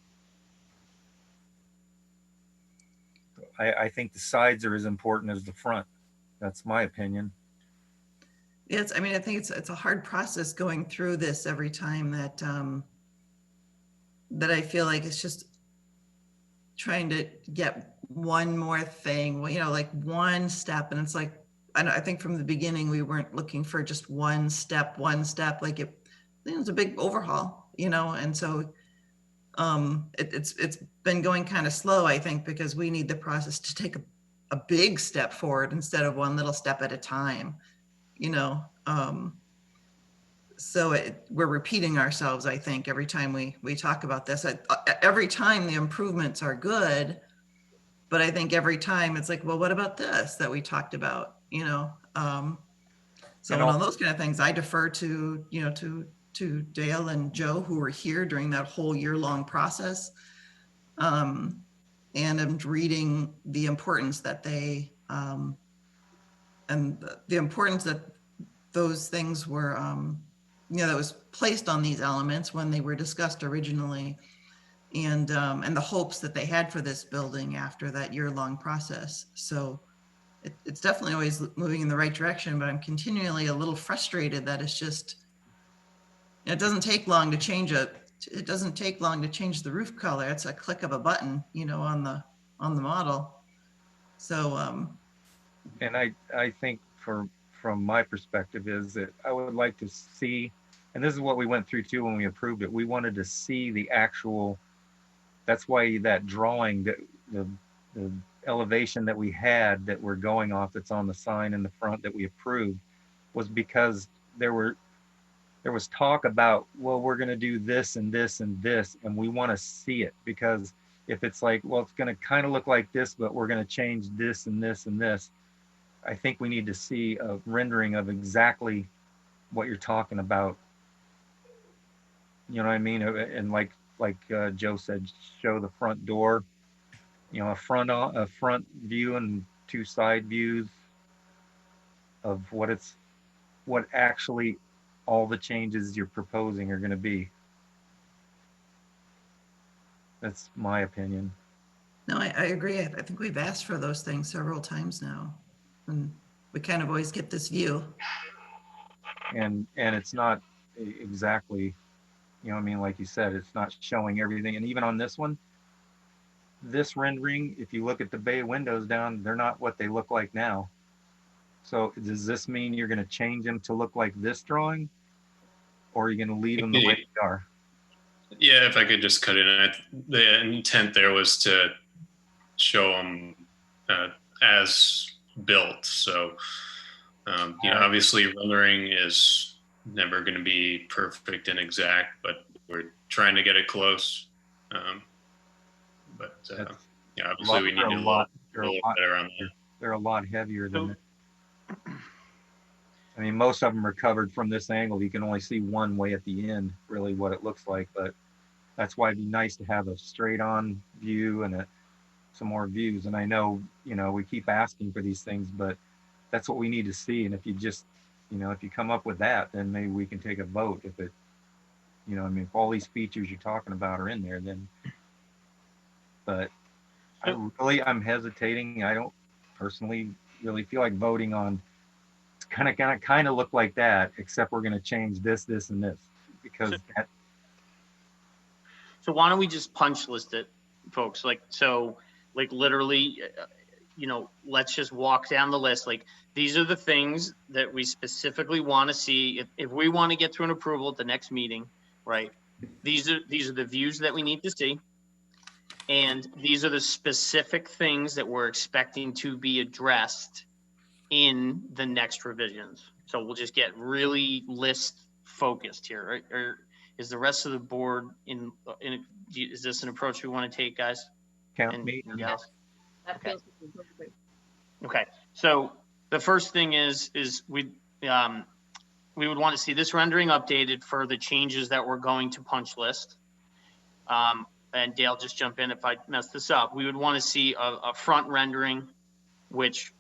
I think the sides are as important as the front. That's my opinion. Yes, I mean, I think it's a hard process going through this every time that that I feel like it's just trying to get one more thing, like one step. And it's like, I think from the beginning, we weren't looking for just one step, like it was a big overhaul, and so it's been going kind of slow, I think, because we need the process to take a big step forward instead of one little step at a time, so we're repeating ourselves, I think, every time we talk about this. Every time the improvements are good, but I think every time it's like, well, what about this that we talked about, so on those kind of things, I defer to, to Dale and Joe, who were here during that whole year-long process. And I'm reading the importance that they, and the importance that those things were, that was placed on these elements when they were discussed originally, and the hopes that they had for this building after that year-long process. So it's definitely always moving in the right direction, but I'm continually a little frustrated that it's just, it doesn't take long to change it doesn't take long to change the roof color. It's a click of a button, on the model. So, and I think from my perspective is that I would like to see, and this is what we went through too when we approved it. We wanted to see the actual, that's why that drawing, the elevation that we had that we're going off that's on the sign in the front that we approved, was because there was talk about, well, we're going to do this and this and this, and we want to see it, because if it's like, well, it's going to kind of look like this, but we're going to change this and this and this, I think we need to see a rendering of exactly what you're talking about. You know what I mean? And like Joe said, show the front door, a front view and two side views of what actually all the changes you're proposing are going to be. That's my opinion. No, I agree. I think we've asked for those things several times now, and we kind of always get this view. And it's not exactly, I mean, like you said, it's not showing everything. And even on this one, this rendering, if you look at the bay windows down, they're not what they look like now. So does this mean you're going to change them to look like this drawing, or are you going to leave them the way they are? Yeah, if I could just cut in, the intent there was to show them as built. So, obviously rendering is never going to be perfect and exact, but we're trying to get it close. Obviously we need to do a little better on that. They're a lot heavier than that. I mean, most of them are covered from this angle. You can only see one way at the end, really, what it looks like. But that's why it'd be nice to have a straight on view and some more views. And I know, we keep asking for these things, but that's what we need to see. And if you just, if you come up with that, then maybe we can take a vote. If it, if all these features you're talking about are in there, then, but I'm hesitating. I don't personally really feel like voting on, it's kind of look like that, except we're going to change this, and this, because that. So why don't we just punch list it, folks? Like literally, let's just walk down the list. Like, these are the things that we specifically want to see. If we want to get through an approval at the next meeting, right? These are the views that we need to see. And these are the specific things that we're expecting to be addressed in the next revisions. So we'll just get really list focused here, right? Or is the rest of the board is this an approach we want to take, guys? Count me. Gals? That Okay. feels good. Okay. So the first thing is we would want to see this rendering updated for the changes that we're going to punch list. And Dale, just jump in if I mess this up. We would want to see a front rendering, which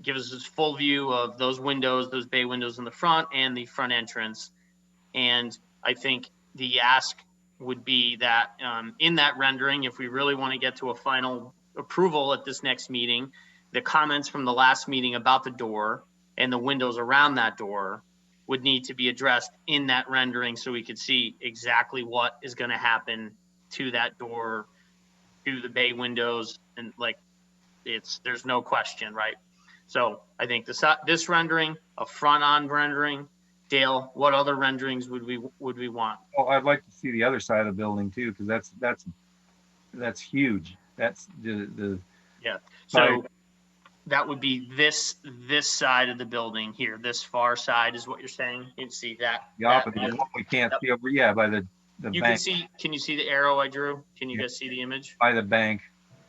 gives us full view of those windows, those bay windows in the front and the front entrance. And I think the ask would be that in that rendering, if we really want to get to a final approval at this next meeting, the comments from the last meeting about the door and the windows around that door would need to be addressed in that rendering so we could see exactly what is going to happen to that door, to the bay windows, and there's no question, right? So I think this rendering, a front-on rendering. Dale, what other renderings would we want? Well, I'd like to see the other side of the building too, because that's huge. That's the yeah. So that would be this side of the building here. This far side is what you're saying. You can see that. The opposite. We can't see over. Yeah, by the you bank. Can you see the arrow I drew? Can you guys see the image? By the bank.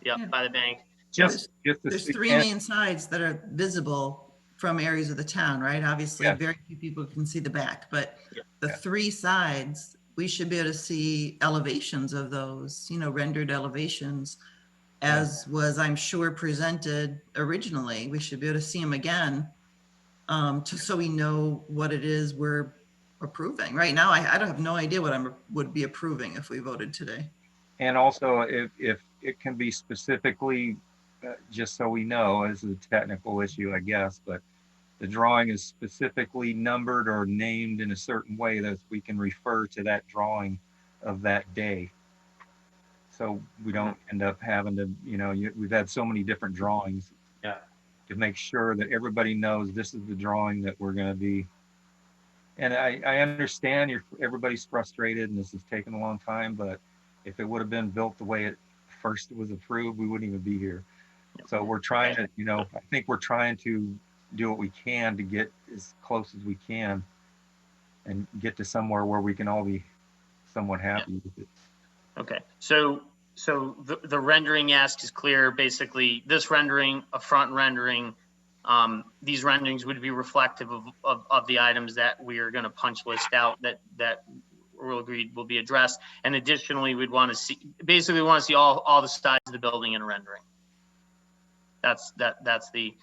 Yeah, by the bank. Just There's three main sides that are visible from areas of the town, right? Obviously, very few people can see the back, but the three sides, we should be able to see elevations of those, rendered elevations, as was, I'm sure, presented originally. We should be able to see them again, so we know what it is we're approving. Right now, I don't have no idea what I would be approving if we voted today. And also, if it can be specifically, just so we know, as a technical issue, I guess, but the drawing is specifically numbered or named in a certain way that we can refer to that drawing of that day. So we don't end up having to, we've had so many different drawings. Yeah. To make sure that everybody knows this is the drawing that we're going to be. And I understand everybody's frustrated and this has taken a long time, but if it would have been built the way it first was approved, we wouldn't even be here. So we're trying to, I think we're trying to do what we can to get as close as we can and get to somewhere where we can all be somewhat happy with it. Okay. So the rendering ask is clear. Basically, this rendering, a front rendering, these renderings would be reflective of the items that we are going to punch list out that we'll agree will be addressed. And additionally, we'd want to see, basically we want to see all the sides of the building in a rendering. That's the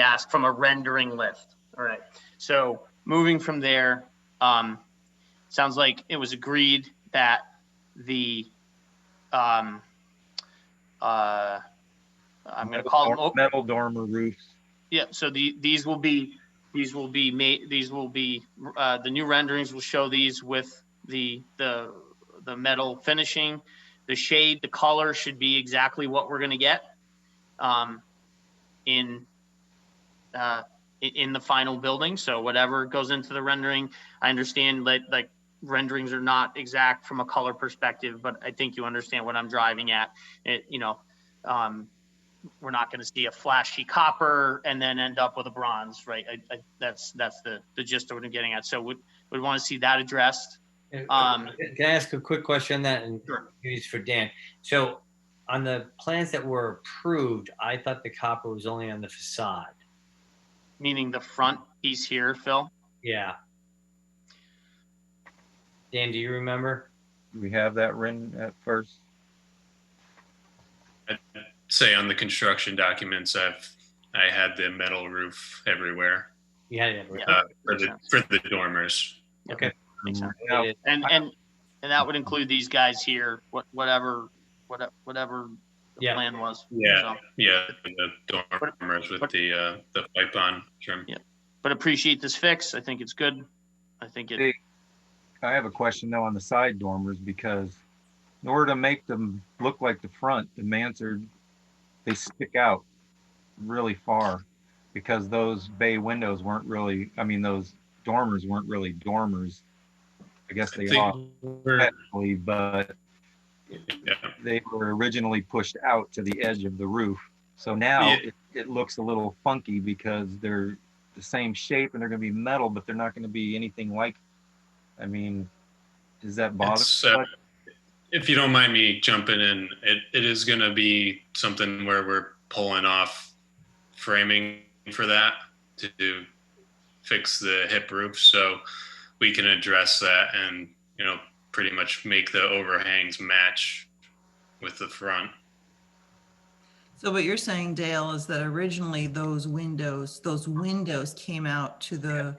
ask from a rendering list. All right. So moving from there, sounds like it was agreed that the I'm going to call them metal dormer roofs. Yeah. So these will be the new renderings will show these with the metal finishing. The shade, the color should be exactly what we're going to get in the final building. So whatever goes into the rendering, I understand like renderings are not exact from a color perspective, but I think you understand what I'm driving at. We're not going to see a flashy copper and then end up with a bronze, right? That's the gist of what I'm getting at. So we'd want to see that addressed. Can I ask a quick question on that? And sure. Maybe it's for Dan. So on the plans that were approved, I thought the copper was only on the facade. Meaning the front piece here, Phil? Yeah. Dan, do you remember? Do we have that written at first? I'd say on the construction documents, I had the metal roof everywhere. Yeah. For the dormers. Okay. Makes sense. Now, And that would include these guys here, whatever the plan was. Yeah, So, yeah, the dormers with the pipe on trim. yeah, but appreciate this fix. I think it's good. I think it. Hey, I have a question though on the side dormers, because in order to make them look like the front, the mansard, they stick out really far, because those bay windows weren't really, I mean, those dormers weren't really dormers. I guess they are technically, but they were originally pushed out to the edge of the roof. So now it looks a little funky because they're the same shape and they're going to be metal, but they're not going to be anything like, I mean, is that bothersome? If you don't mind me jumping in, it is going to be something where we're pulling off framing for that to fix the hip roof, so we can address that and, you know, pretty much make the overhangs match with the front. So what you're saying, Dale, is that originally those windows came out to the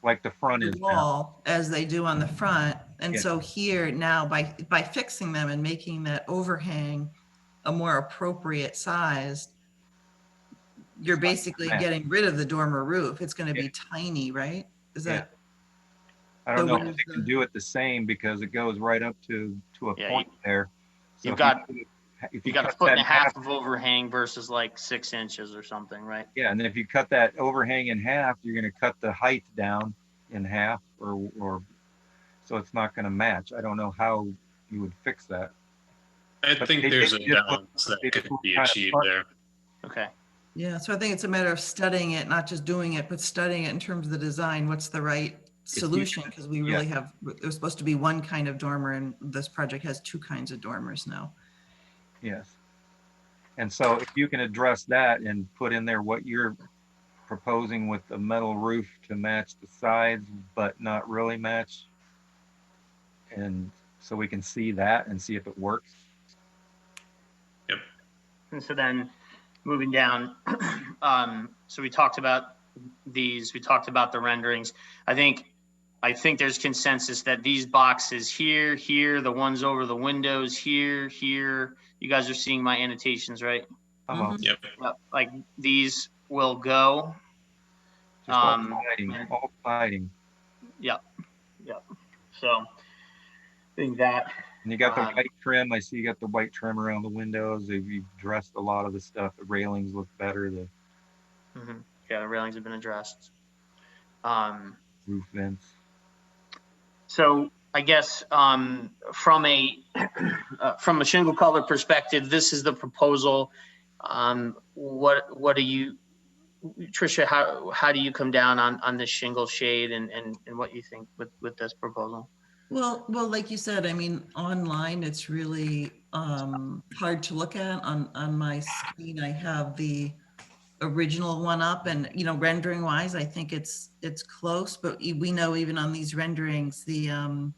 like the front is wall now, as they do on the front. And yeah. So here now by fixing them and making that overhang a more appropriate size, you're basically getting rid of the dormer roof. It's going to be tiny, right? Is that? I don't know if they can do it the same, because it goes right up to a point there. So You've got a foot and a half of overhang versus like 6 inches or something, right? Yeah, and then if you cut that overhang in half, you're going to cut the height down in half, or so it's not going to match. I don't know how you would fix that. I think there's a balance that could be achieved there. Okay. Yeah, so I think it's a matter of studying it, not just doing it, but studying it in terms of the design. What's the right solution? Because we really have, there's supposed to be one kind of dormer, and this project has 2 kinds of dormers now. Yes. And so if you can address that and put in there what you're proposing with the metal roof to match the sides, but not really match, and so we can see that and see if it works. Yep. And so then moving down, so we talked about these, we talked about the renderings. I think there's consensus that these boxes here, the ones over the windows here, you guys are seeing my annotations, right? Yep. Like these will go. Just all siding. Yep. So I think that. And you got the white trim. I see you got the white trim around the windows. You've addressed a lot of the stuff. The railings look better. Yeah, the railings have been addressed. Roof vents. So I guess from a shingle color perspective, this is the proposal. What do you, Tricia? How do you come down on this shingle shade and what you think with this proposal? Well, like you said, I mean, online it's really hard to look at. On my screen, I have the original one up, and rendering wise, I think it's close. But we know even on these renderings, the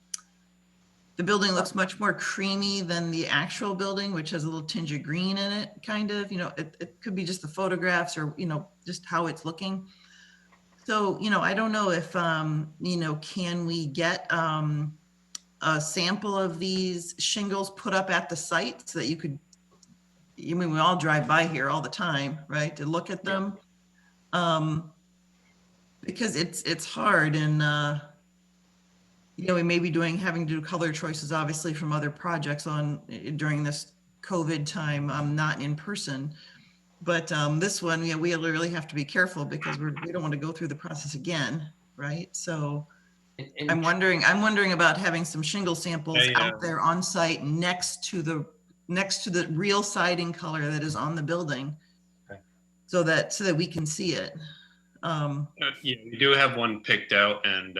building looks much more creamy than the actual building, which has a little tinge of green in it. Kind of, it could be just the photographs or just how it's looking. So I don't know if can we get a sample of these shingles put up at the site so that you could, we all drive by here all the time, right, to look at them. Because it's hard, and we may be having to do color choices obviously from other projects during this COVID time, not in person. But this one, we really have to be careful because we don't want to go through the process again, right? So I'm wondering about having some shingle samples out there on site next to the real siding color that is on the building, so that we can see it. We do have one picked out and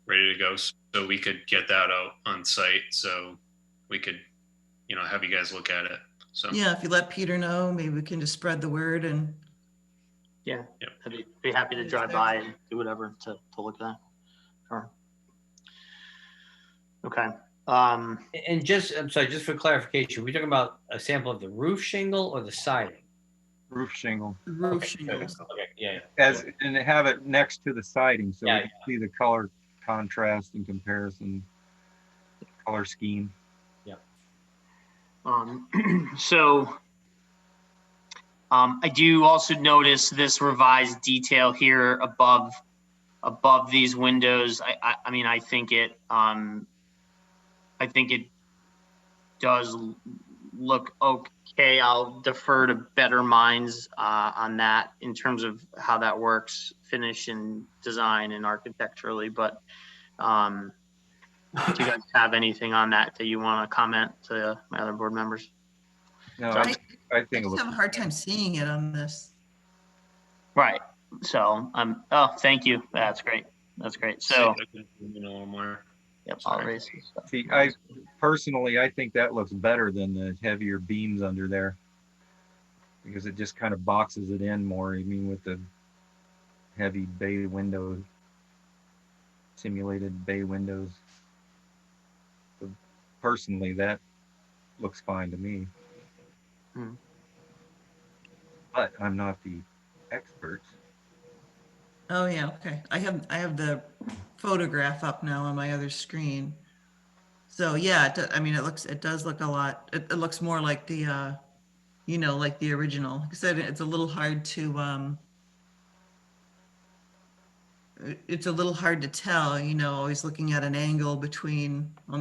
ready to go, so we could get that out on site, so we could have you guys look at it. So yeah, if you let Peter know, maybe we can just spread the word. And I'd be happy to drive by and do whatever to look at that. Sure. Okay. And just, I'm sorry, just for clarification, we're talking about a sample of the roof shingle or the siding? Roof shingle. Roof Okay, shingles. okay, yeah. As and have it next to the siding so Yeah, we can see the color contrast and comparison, color scheme. So I do also notice this revised detail here above these windows. I mean, I think it does look okay. I'll defer to better minds on that in terms of how that works, finish and design and architecturally. But do you guys have anything on that you want to comment to my other board members? No, So- I I think it just have a looks hard time seeing it on this. Right. So oh, thank you. That's great. That's great. So yep, I'll raise this stuff. See, I personally, I think that looks better than the heavier beams under there because it just kind of boxes it in more. I mean, with the heavy bay windows, simulated bay windows. So personally, that looks fine to me. Hmm. But I'm not the expert. Oh yeah, okay. I have the photograph up now on my other screen. So yeah, I mean, it does look a lot. It looks more like the, you know, like the original. Like I said, it's a little hard to, it's a little hard to tell, you know, always looking at an angle between on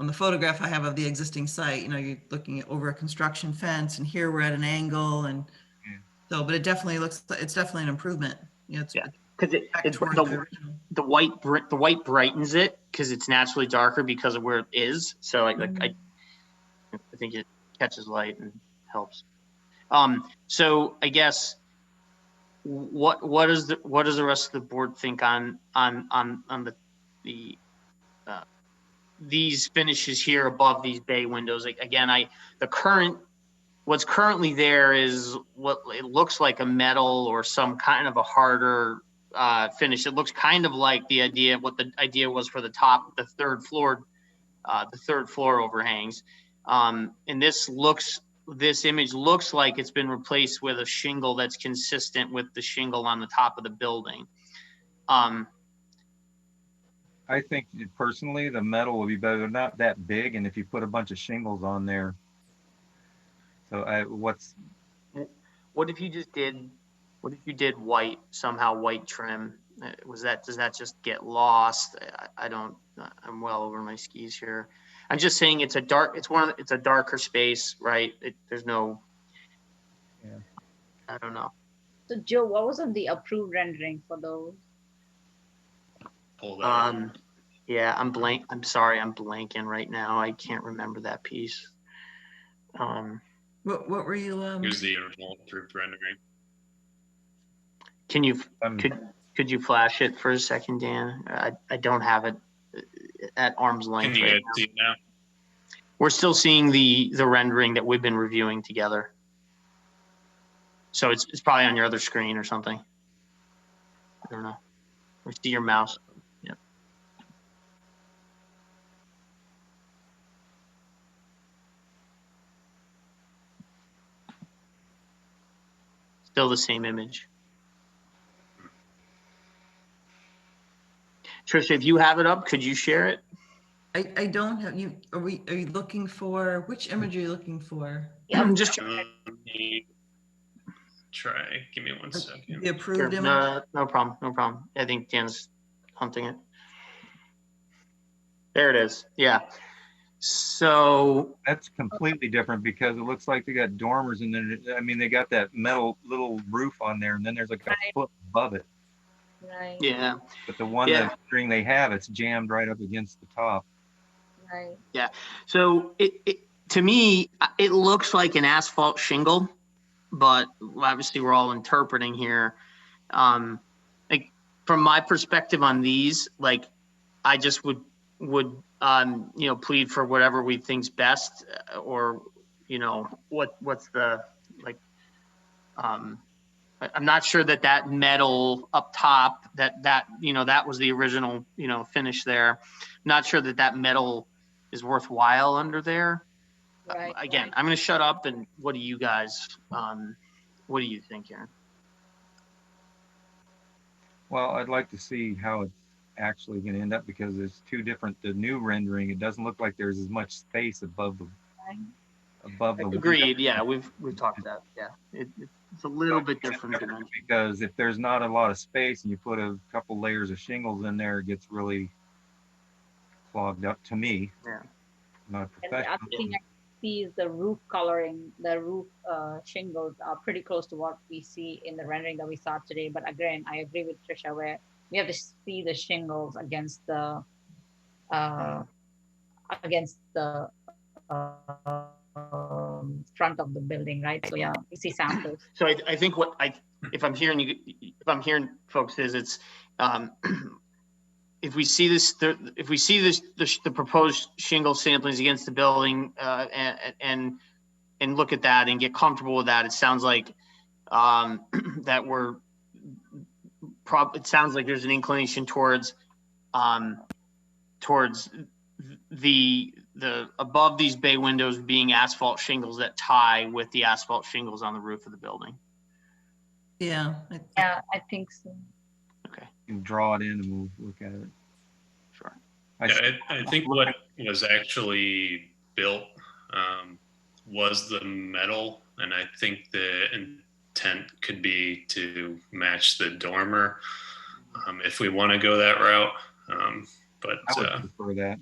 the photograph I have of the existing site, you know, you're looking at over a construction fence, and here we're at an angle, and so, but it definitely looks, it's definitely an improvement. You know, it's because it's toward the original. the white brightens it because it's naturally darker because of where it is. So I think it catches light and helps. So I guess what does the rest of the board think on the these finishes here above these bay windows? Like, again, what's currently there is what it looks like a metal or some kind of a harder finish. It looks kind of like what the idea was for the top, the third floor overhangs. And this image looks like it's been replaced with a shingle that's consistent with the shingle on the top of the building. I think personally the metal will be better. They're not that big, and if you put a bunch of shingles on there, so what if you did white, somehow white trim? Does that just get lost? I'm well over my skis here. I'm just saying it's a darker space, right? There's no, I don't know. So Joe, what was on the approved rendering for those? Yeah, I'm sorry, I'm blanking right now. I can't remember that piece. What were you? Here's the original approved rendering. Can you could you flash it for a second, Dan? I don't have it at arm's length. Can you guys see it now? We're still seeing the rendering that we've been reviewing together. So it's probably on your other screen or something. I don't know. Or see your mouse. Yep. Still the same image. Trisha, if you have it up, could you share it? I don't have you. Are you looking for which image are you looking for? Yeah, I'm just try. Give me 1 second. The approved image. No problem. No problem. I think Dan's hunting it. There it is. Yeah. So that's completely different because it looks like they got dormers, and then I mean they got that metal little roof on there, and then there's like a foot above it. Right. Yeah. But the one that string they have, it's jammed right up against the top. Right. Yeah. So it to me, it looks like an asphalt shingle, but obviously we're all interpreting here. Like from my perspective on these, like I just would plead for whatever we think's best, or what's the like I'm not sure that that metal up top, that was the original, finish there. I'm not sure that that metal is worthwhile under there. Right. Again, I'm going to shut up, and what do you guys, what do you think, Aaron? Well, I'd like to see how it's actually going to end up, because it's two different. The new rendering, it doesn't look like there's as much space above the Agreed. Yeah, we've talked that. Yeah, it's a little bit different dimension. Because if there's not a lot of space and you put a couple layers of shingles in there, it gets really clogged up to me. Yeah. Not a And the professional. other thing I see is the roof coloring. The roof shingles are pretty close to what we see in the rendering that we saw today. But again, I agree with Trisha where we have to see the shingles against the front of the building, right? So yeah, we see samples. So I think if I'm hearing folks is it's if we see the proposed shingle samplings against the building and look at that and get comfortable with that, it sounds like that it sounds like there's an inclination towards the above these bay windows being asphalt shingles that tie with the asphalt shingles on the roof of the building. Yeah. Yeah, I think so. Okay. You can draw it in and we'll look at it. Sure. I think what was actually built was the metal, and I think the intent could be to match the dormer if we want to go that route. But I would prefer that.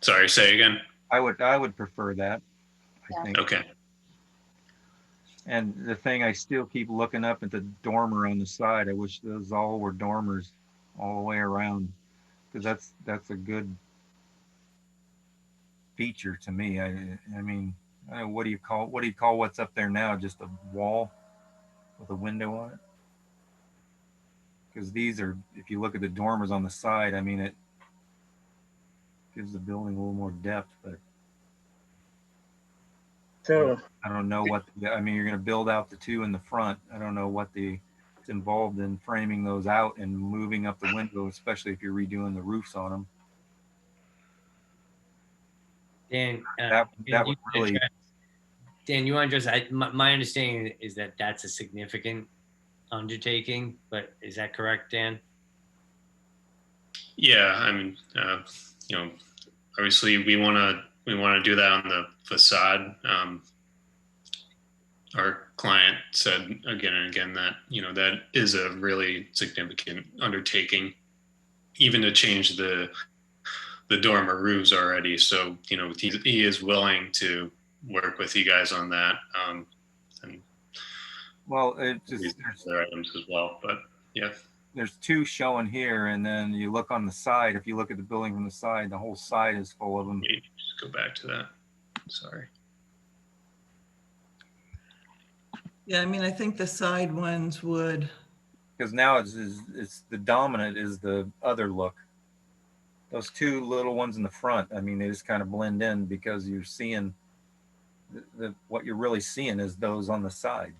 Sorry, say again. I would prefer that. I think. Okay. And the thing, I still keep looking up at the dormer on the side. I wish those all were dormers all the way around, because that's a good feature to me. I mean, what do you call what's up there now? Just a wall with a window on it? Because these are, if you look at the dormers on the side, I mean, it gives the building a little more depth, but so I don't know what, I mean, you're going to build out the two in the front. I don't know what it's involved in framing those out and moving up the window, especially if you're redoing the roofs on them. Dan, that would really. Dan, you want to address? My understanding is that that's a significant undertaking, but is that correct, Dan? Yeah, I mean, obviously we want to do that on the facade. Our client said again and again that that is a really significant undertaking, even to change the dormer roofs already. So he is willing to work with you guys on that. And well, it just other items as well, but yeah. There's two showing here, and then you look on the side. If you look at the building from the side, the whole side is full of them. Maybe just go back to that. Sorry. Yeah, I mean, I think the side ones would. Because now it's the dominant is the other look. Those two little ones in the front, I mean, they just kind of blend in because you're seeing what you're really seeing is those on the side.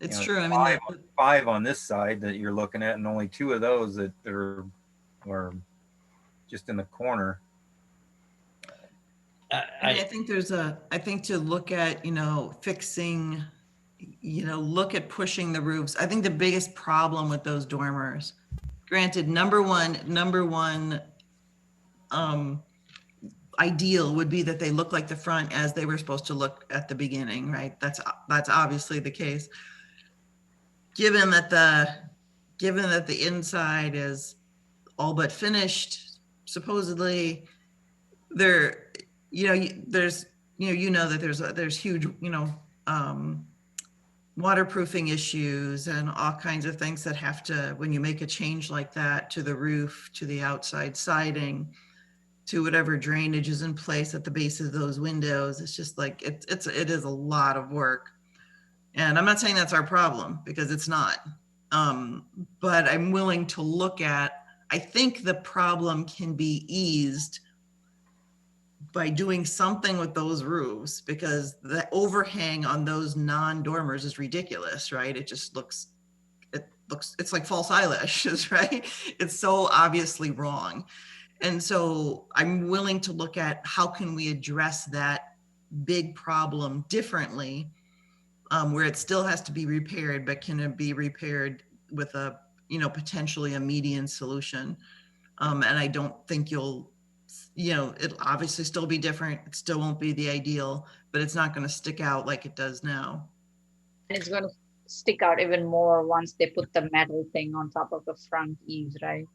It's true. I mean, five on this side that you're looking at, and only two of those that are just in the corner. I think I think to look at, fixing, look at pushing the roofs. I think the biggest problem with those dormers, granted, number one ideal would be that they look like the front as they were supposed to look at the beginning, right? That's obviously the case. Given that the inside is all but finished, supposedly there's huge waterproofing issues and all kinds of things that have to, when you make a change like that to the roof, to the outside siding, to whatever drainage is in place at the base of those windows, it's just like it is a lot of work. And I'm not saying that's our problem, because it's not. But I'm willing to look at, I think the problem can be eased by doing something with those roofs, because the overhang on those non-dormers is ridiculous, right? It just looks, it's like false eyelashes, right? It's so obviously wrong. And so I'm willing to look at how can we address that big problem differently, where it still has to be repaired, but can it be repaired with a, potentially a median solution? And I don't think it'll obviously still be different. It still won't be the ideal, but it's not going to stick out like it does now. And it's going to stick out even more once they put the metal thing on top of the front eaves, right?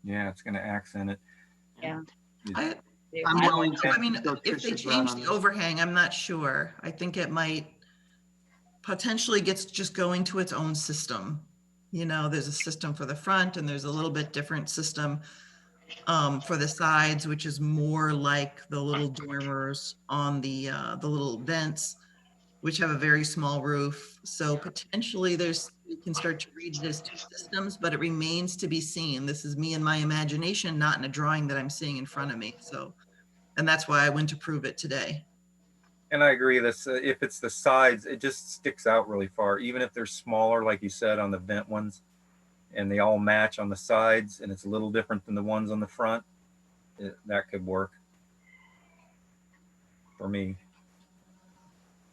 Yeah, it's going to accent it. Yeah. I'm willing to, I mean, if they change the overhang, I'm not sure. I think it might potentially just going to its own system. There's a system for the front and there's a little bit different system for the sides, which is more like the little dormers on the little vents, which have a very small roof. So potentially you can start to read it as two systems, but it remains to be seen. This is me and my imagination, not in a drawing that I'm seeing in front of me. So, and that's why I went to prove it today. And I agree that if it's the sides, it just sticks out really far, even if they're smaller, like you said, on the vent ones, and they all match on the sides, and it's a little different than the ones on the front. That could work for me.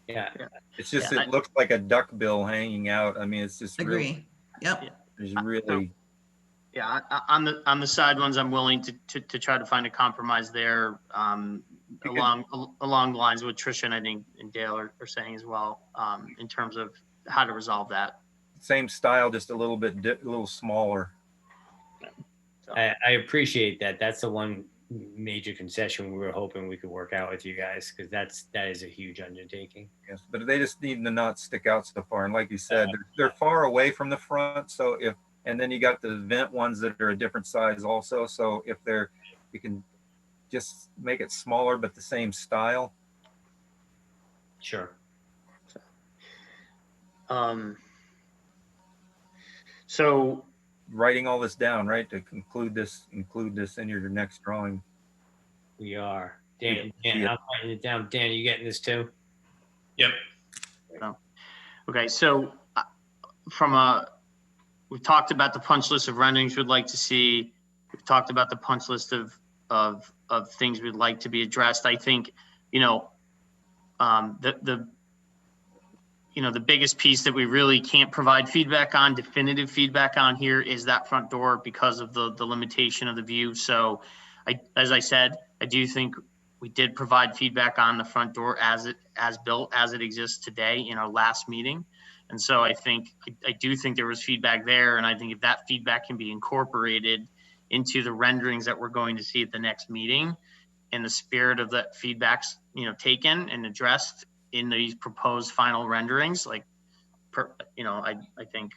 Yeah. It's just, it looks like a duck bill hanging out. I mean, it's just agree. Really, yep. It's really. Yeah, on the side ones, I'm willing to try to find a compromise there, along the lines of what Tricia and I think and Dale are saying as well, in terms of how to resolve that. Same style, just a little bit, a little smaller. I appreciate that. That's the one major concession we were hoping we could work out with you guys, because that is a huge undertaking. Yes, but they just need to not stick out so far. And like you said, they're far away from the front. So and then you got the vent ones that are a different size also. So if you can just make it smaller, but the same style. Sure. So writing all this down, right, to include this in your next drawing. We are. Dan, I'm writing it down. Dan, are you getting this too? Yep. Okay, so we've talked about the punch list of renderings we'd like to see. We've talked about the punch list of things we'd like to be addressed. I think, the biggest piece that we really can't provide feedback on, definitive feedback on here, is that front door because of the limitation of the view. So as I said, I do think we did provide feedback on the front door as built, as it exists today in our last meeting. And so I do think there was feedback there. And I think if that feedback can be incorporated into the renderings that we're going to see at the next meeting, in the spirit of that feedback's, taken and addressed in these proposed final renderings, I think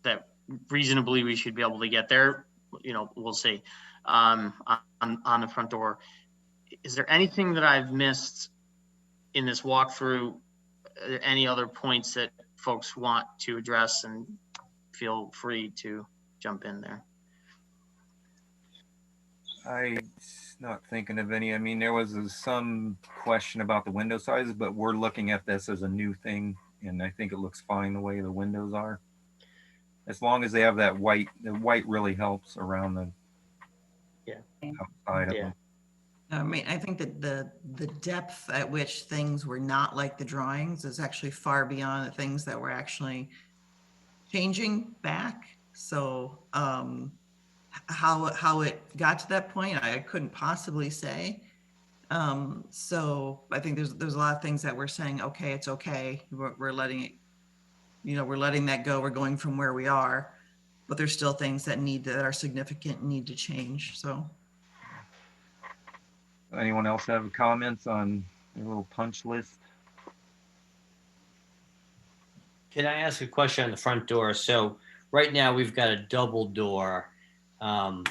that reasonably we should be able to get there. We'll see on the front door. Is there anything that I've missed in this walkthrough? Any other points that folks want to address? And feel free to jump in there. I'm not thinking of any. I mean, there was some question about the window sizes, but we're looking at this as a new thing, and I think it looks fine the way the windows are. As long as they have that white, the white really helps around the outside of them. I mean, I think that the depth at which things were not like the drawings is actually far beyond the things that were actually changing back. So how it got to that point, I couldn't possibly say. So I think there's a lot of things that we're saying, okay, it's okay. We're letting it, we're letting that go. We're going from where we are, but there's still things that are significant and need to change. So. Anyone else have comments on the little punch list? Can I ask a question on the front door? So right now we've got a double door, and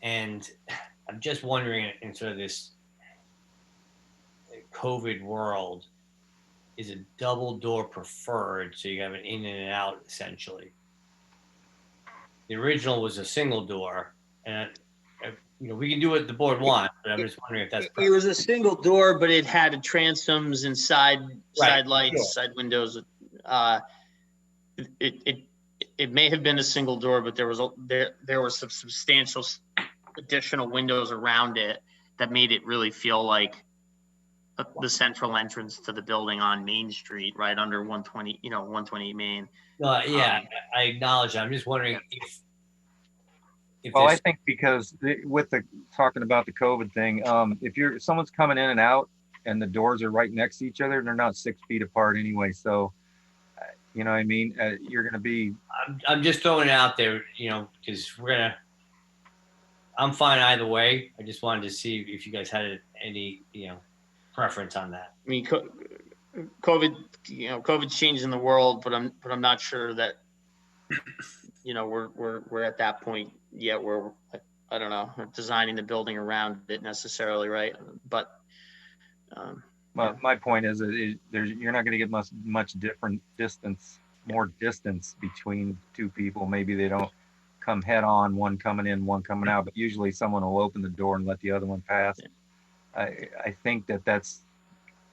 I'm just wondering, in sort of this COVID world, is a double door preferred so you have an in and an out essentially? The original was a single door, and we can do what the board wants, but I'm just wondering if that's. It was a single door, but it had transoms and side lights, sure. side windows. It may have been a single door, but there was some substantial additional windows around it that made it really feel like the central entrance to the building on Main Street, right under 120, 128 Main. Yeah, I acknowledge that. I'm just wondering if Well, I think because with the talking about the COVID thing, if someone's coming in and out and the doors are right next to each other, they're not 6 feet apart anyway. So, you know what I mean? You're going to be. I'm just throwing it out there, because I'm fine either way. I just wanted to see if you guys had any, preference on that. I mean, COVID's changing the world, but I'm not sure that, we're at that point yet where I don't know, designing the building around it necessarily, right? But my point is that you're not going to get much different distance, more distance between two people. Maybe they don't come head on, one coming in, one coming out, but usually someone will open the door and let the other one pass. I think that's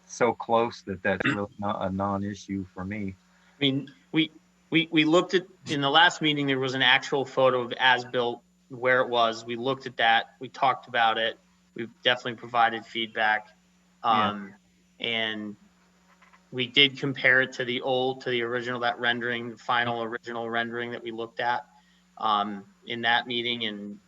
so close that's really not a non-issue for me. I mean, we looked at, in the last meeting, there was an actual photo of as-built where it was. We looked at that. We talked about it. We've definitely provided feedback. And we did compare it to the original, that rendering, the final original rendering that we looked at in that meeting. And,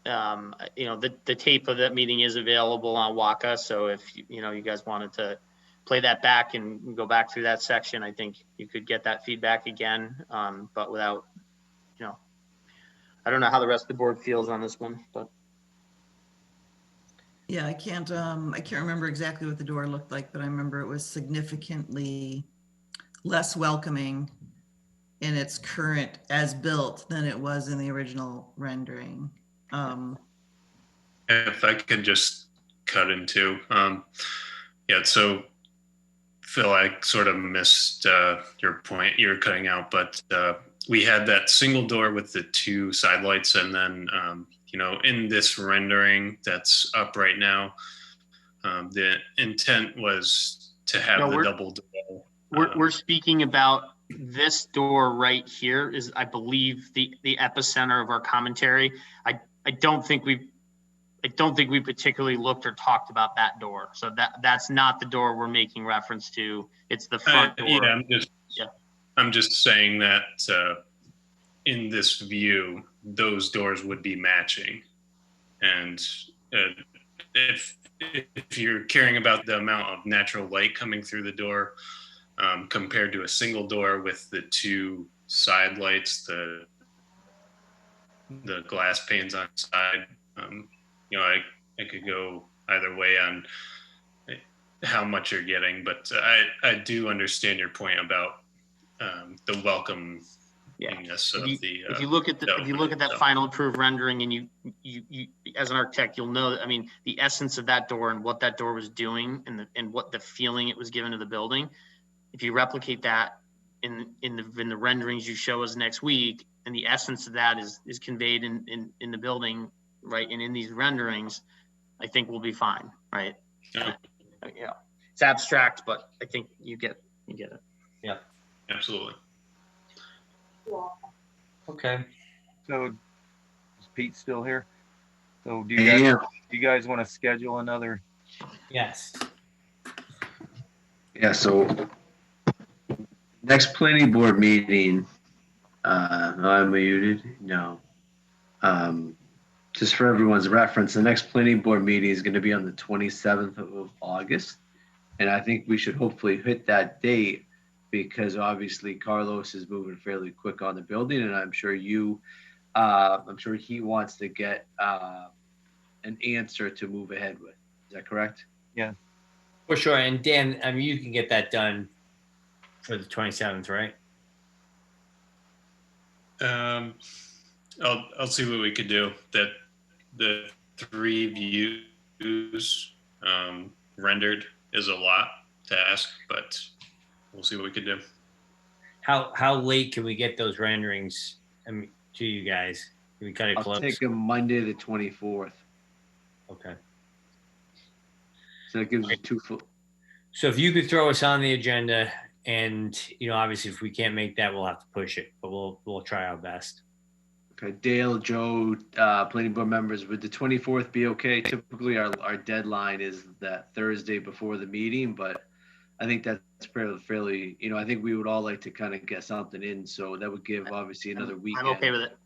the tape of that meeting is available on WACA. So if, you guys wanted to play that back and go back through that section, I think you could get that feedback again. But without, I don't know how the rest of the board feels on this one, but. Yeah, I can't remember exactly what the door looked like, but I remember it was significantly less welcoming in its current as built than it was in the original rendering. If I could just cut in too. So Phil, I sort of missed your point. You're cutting out, but we had that single door with the two side lights, and then in this rendering that's up right now, the intent was to have double door. We're speaking about this door right here is, I believe, the epicenter of our commentary. I don't think we particularly looked or talked about that door. So that's not the door we're making reference to. It's the front door. I'm just saying that in this view, those doors would be matching. And if you're caring about the amount of natural light coming through the door, compared to a single door with the two side lights, the glass panes on the side, I could go either way on how much you're getting, but I do understand your point about the welcome. If you look at that final approved rendering, and you as an architect, you'll know that, I mean, the essence of that door and what that door was doing and what the feeling it was given to the building. If you replicate that in the renderings you show us next week, and the essence of that is conveyed in the building, right, and in these renderings, I think we'll be fine, right? Yeah. It's abstract, but I think you get it. Yeah, absolutely. Okay. So is Pete still here? So do you guys want to schedule another? Yes. Yeah, so next planning board meeting, I'm muted. No. Just for everyone's reference, the next planning board meeting is going to be on the 27th of August. And I think we should hopefully hit that date, because obviously Carlos is moving fairly quick on the building, and I'm sure he wants to get an answer to move ahead with. Is that correct? Yeah. For sure. And Dan, I mean, you can get that done for the 27th, right? I'll see what we could do. That the 3 views rendered is a lot to ask, but we'll see what we could do. How late can we get those renderings I mean, to you guys? Can we cut it I'll close? take a Monday the 24th. Okay. So it gives you two full. So if you could throw us on the agenda, and obviously if we can't make that, we'll have to push it, but we'll try our best. Okay, Dale, Joe, planning board members, would the 24th be okay? Typically, our deadline is that Thursday before the meeting, but I think that's fairly, I think we would all like to kind of get something in, so that would give obviously another weekend. I'm okay with it.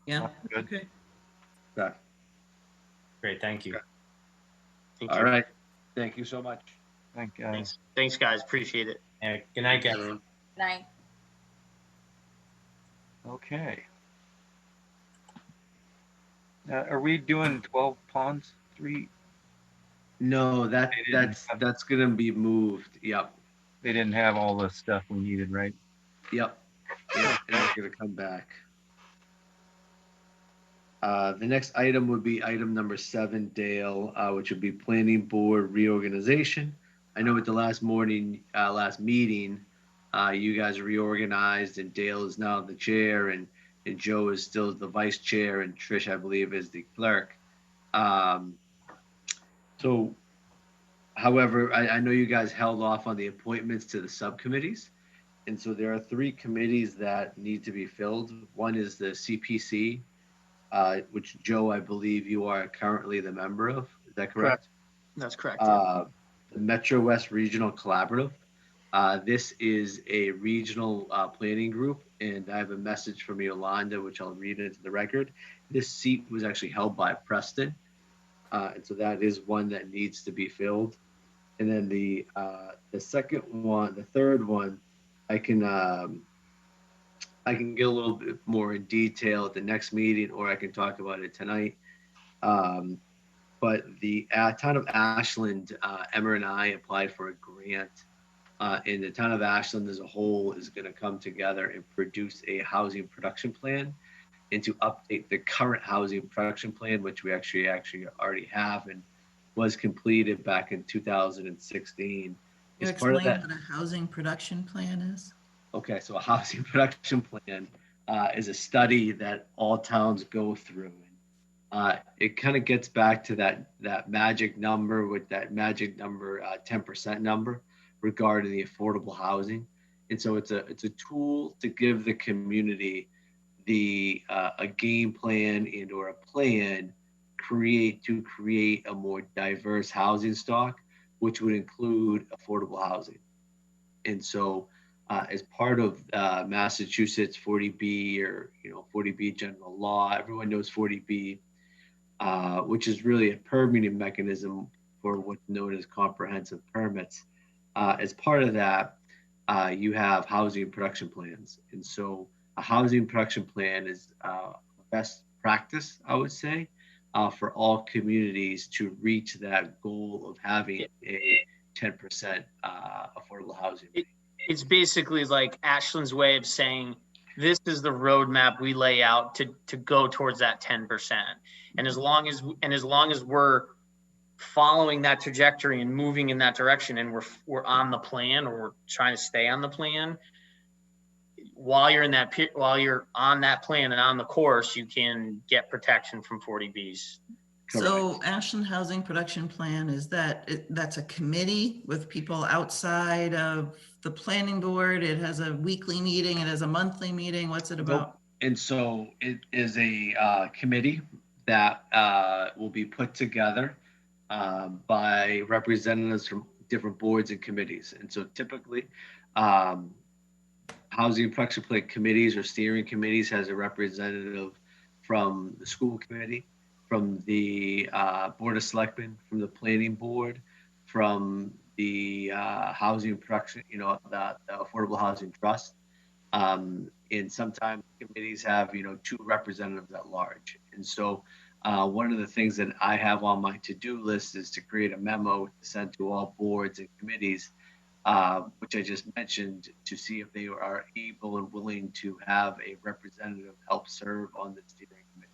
Yeah. Good. Okay. Okay. Great, thank you. Thank All you. right. Thank you so much. Thank you. Thanks, guys. Appreciate it. Good night, everyone. Good night. Okay. Are we doing 12 Ponds Street? No, that's gonna be moved. Yep. They didn't have all the stuff we needed, right? Yep. Yeah, and it's gonna come back. The next item would be item number 7, Dale, which would be planning board reorganization. I know at the last meeting, you guys reorganized, and Dale is now the chair, and Joe is still the vice chair, and Trish, I believe, is the clerk. So, however, I know you guys held off on the appointments to the subcommittees. And so there are 3 committees that need to be filled. One is the CPC, which Joe, I believe you are currently the member of. Is that correct? That's correct. Yeah. The Metro West Regional Collaborative. This is a regional planning group, and I have a message from Yolanda, which I'll read into the record. This seat was actually held by Preston, and so that is one that needs to be filled. And then the second one, the third one, I can get a little bit more in detail at the next meeting, or I can talk about it tonight. But the town of Ashland, Emmer and I applied for a grant. And the town of Ashland as a whole is going to come together and produce a housing production plan, and to update the current housing production plan, which we actually already have and was completed back in 2016. You explain what a housing production plan is? Okay, so a housing production plan is a study that all towns go through. It kind of gets back to that magic number, with that magic number 10% number regarding the affordable housing. And so it's a tool to give the community a game plan and or a plan to create a more diverse housing stock, which would include affordable housing. And so as part of Massachusetts 40B, or 40B general law, everyone knows 40B, which is really a permitting mechanism for what's known as comprehensive permits. As part of that, you have housing production plans. And so a housing production plan is best practice, I would say, for all communities to reach that goal of having a 10% affordable housing. It's basically like Ashland's way of saying, this is the roadmap we lay out to go towards that 10%. And as long as we're following that trajectory and moving in that direction, and we're on the plan, or we're trying to stay on the plan, while you're on that plan and on the course, you can get protection from 40Bs. So Ashland Housing Production Plan, that's a committee with people outside of the planning board? It has a weekly meeting, it has a monthly meeting. What's it about? And so it is a committee that will be put together by representatives from different boards and committees. And so typically housing production plan committees or steering committees has a representative from the school committee, from the Board of Selectmen, from the planning board, from the housing production, the Affordable Housing Trust. And sometimes committees have, 2 representatives at large. And so one of the things that I have on my to-do list is to create a memo to send to all boards and committees, which I just mentioned, to see if they are able and willing to have a representative help serve on the steering committee.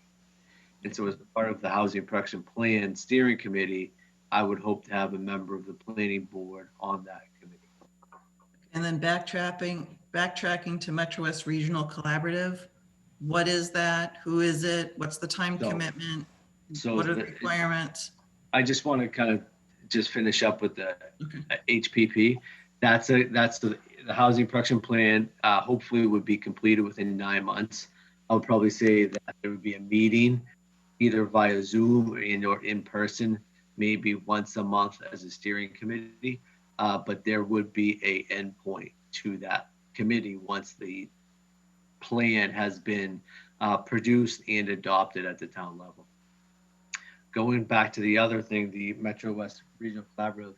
And so as part of the Housing Production Plan Steering Committee, I would hope to have a member of the planning board on that committee. And then backtracking to Metro West Regional Collaborative, What is that? Who is it? What's the time So- commitment? So What are the the- requirements? I just want to kind of just finish up with the HPP. That's the housing production plan. Hopefully would be completed within 9 months. I would probably say that there would be a meeting either via Zoom or in person, maybe once a month as a steering committee. But there would be a endpoint to that committee once the plan has been produced and adopted at the town level. Going back to the other thing, the Metro West Regional Collaborative,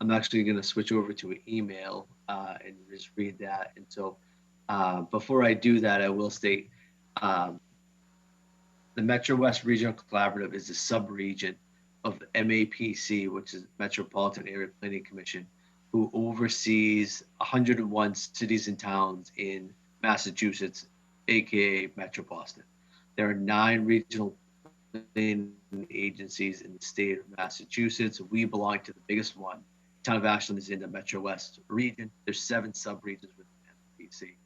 I'm actually going to switch over to an email and just read that. And so before I do that, I will state the Metro West Regional Collaborative is a sub-region of the MAPC, which is Metropolitan Area Planning Commission, who oversees 101 cities and towns in Massachusetts, aka Metro Boston. There are 9 regional planning agencies in the state of Massachusetts. We belong to the biggest one. Town of Ashland is in the Metro West region. There's 7 sub-regions within MPC.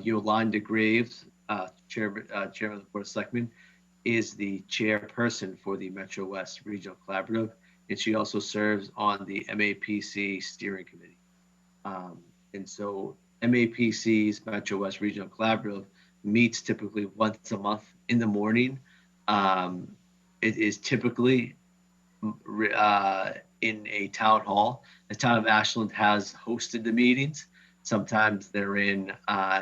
Yolanda Graves, chairman of the Board of Selectmen, is the chairperson for the Metro West Regional Collaborative, and she also serves on the MAPC steering committee. And so MAPC's Metro West Regional Collaborative meets typically once a month in the morning. It is typically in a town hall. The town of Ashland has hosted the meetings. Sometimes they're in